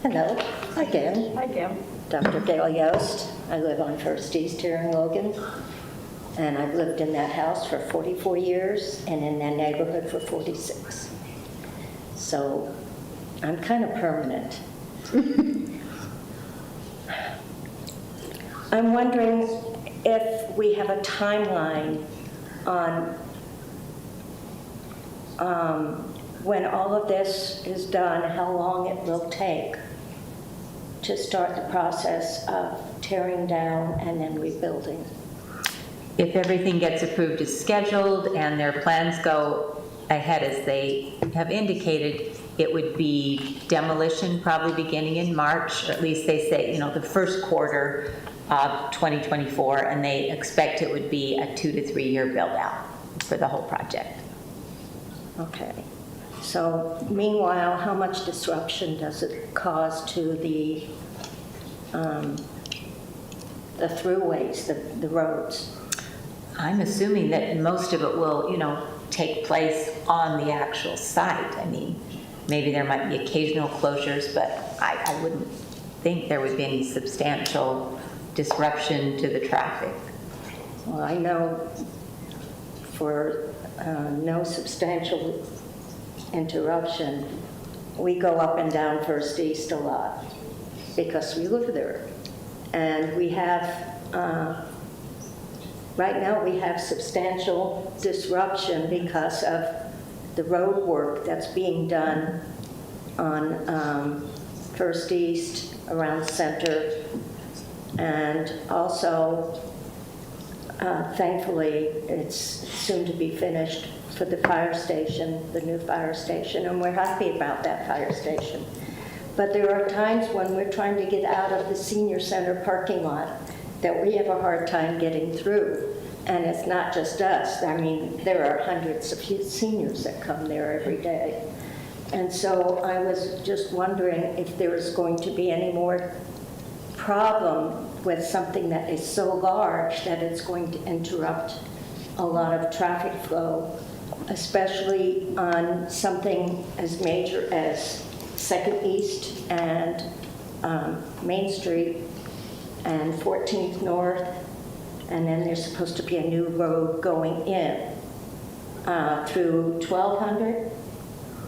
Hello, again. Hi, Kim. Dr. Gail Yost. I live on First East here in Logan. And I've lived in that house for 44 years and in that neighborhood for 46. So I'm kind of permanent. I'm wondering if we have a timeline on when all of this is done, how long it will take to start the process of tearing down and then rebuilding. If everything gets approved as scheduled and their plans go ahead as they have indicated, it would be demolition probably beginning in March, or at least they say, you know, the first quarter of 2024, and they expect it would be a 2 to 3 year build out for the whole project. Okay. So meanwhile, how much disruption does it cause to the throughways, the roads? I'm assuming that most of it will, you know, take place on the actual site. I mean, maybe there might be occasional closures, but I wouldn't think there would be any substantial disruption to the traffic. Well, I know for no substantial interruption, we go up and down First East a lot because we live there. And we have, right now we have substantial disruption because of the road work that's being done on First East, around Center, and also, thankfully, it's soon to be finished for the fire station, the new fire station, and we're happy about that fire station. But there are times when we're trying to get out of the senior center parking lot that we have a hard time getting through. And it's not just us. I mean, there are hundreds of seniors that come there every day. And so I was just wondering if there is going to be any more problem with something that is so large that it's going to interrupt a lot of traffic flow, especially on something as major as 2nd East and Main Street and 14th North, and then there's supposed to be a new road going in through 1200.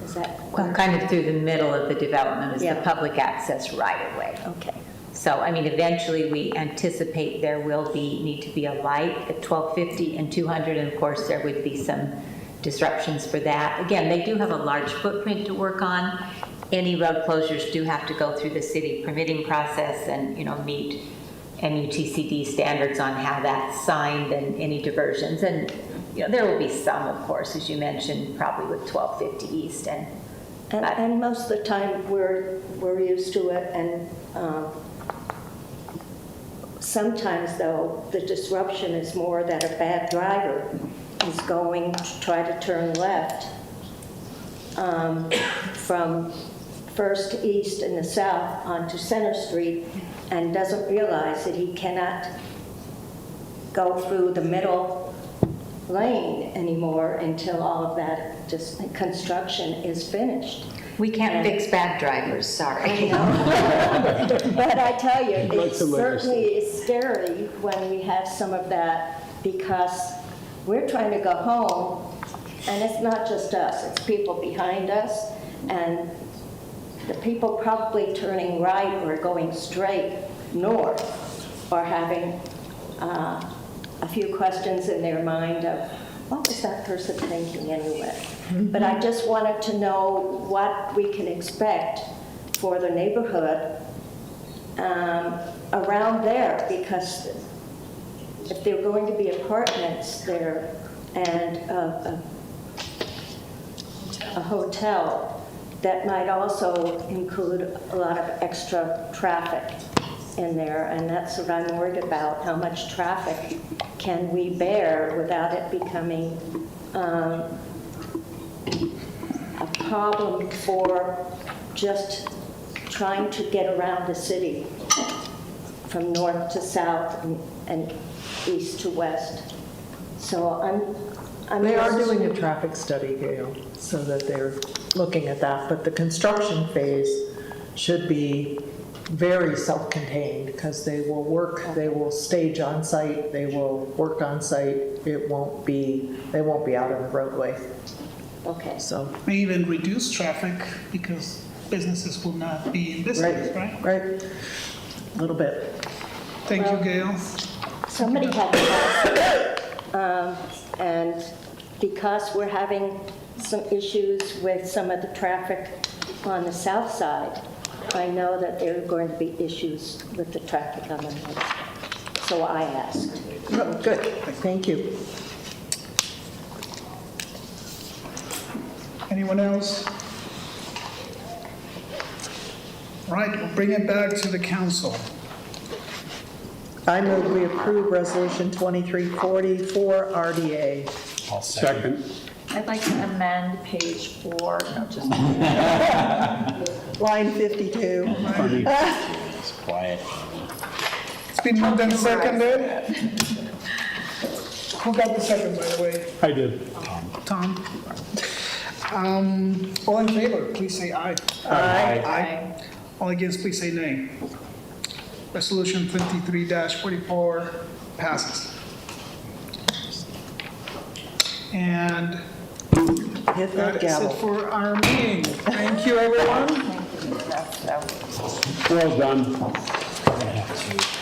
Is that? Well, kind of through the middle of the development is Yeah. the public access right of way. Okay. So, I mean, eventually we anticipate there will need to be a light at 1250 and 200, and of course there would be some disruptions for that. Again, they do have a large footprint to work on. Any road closures do have to go through the city permitting process and, you know, meet MUTCD standards on how that's signed and any diversions. And, you know, there will be some, of course, as you mentioned, probably with 1250 East. And most of the time we're used to it, and sometimes though the disruption is more that a bad driver is going to try to turn left from First to East and the South onto Center Street and doesn't realize that he cannot go through the middle lane anymore until all of that just construction is finished. We can't And- fix bad drivers, I sorry. know. But I tell you, I'd like it to certainly is scary when we have some of that, because we're trying to go home, and it's not just us, it's people behind us, and the people probably turning right or going straight north are having a few questions in their mind of, what was that person thinking anyway? But I just wanted to know what we can expect for the neighborhood around there, because if there are going to be apartments there and a hotel, that might also include a lot of extra traffic in there, and that's what I'm worried about. How much traffic can we bear without it becoming a problem for just trying to get around the city from north to south and east to west? So They are just- doing a traffic study, Gail, so that they're looking at that, but the construction phase should be very self-contained, because they will stage on site, they will work on site, they won't be out on the roadway, Okay. so. May even reduce traffic because businesses will not be in business, right? Right, a little bit. Thank you, Gail. Somebody had to ask, and because we're having some issues with some of the traffic on the south side, I know that there are going to be issues with the traffic on the north side. So I asked. Oh, good, thank you. Anyone else? All right, we'll bring it back to the council. I move we approve Resolution 2340 for RDA. I'll second. Second. I'd like to amend page 4, no, just, Line 52. Funny. It's quiet. It's been moved and seconded. Who got the second, by the way? I did. Tom? All in favor, please say aye. Aye. All against, please say nay. Resolution 23-44 passes. And Hit that that is gavel. it for our meeting. Thank you, everyone. that's, Well done. I have to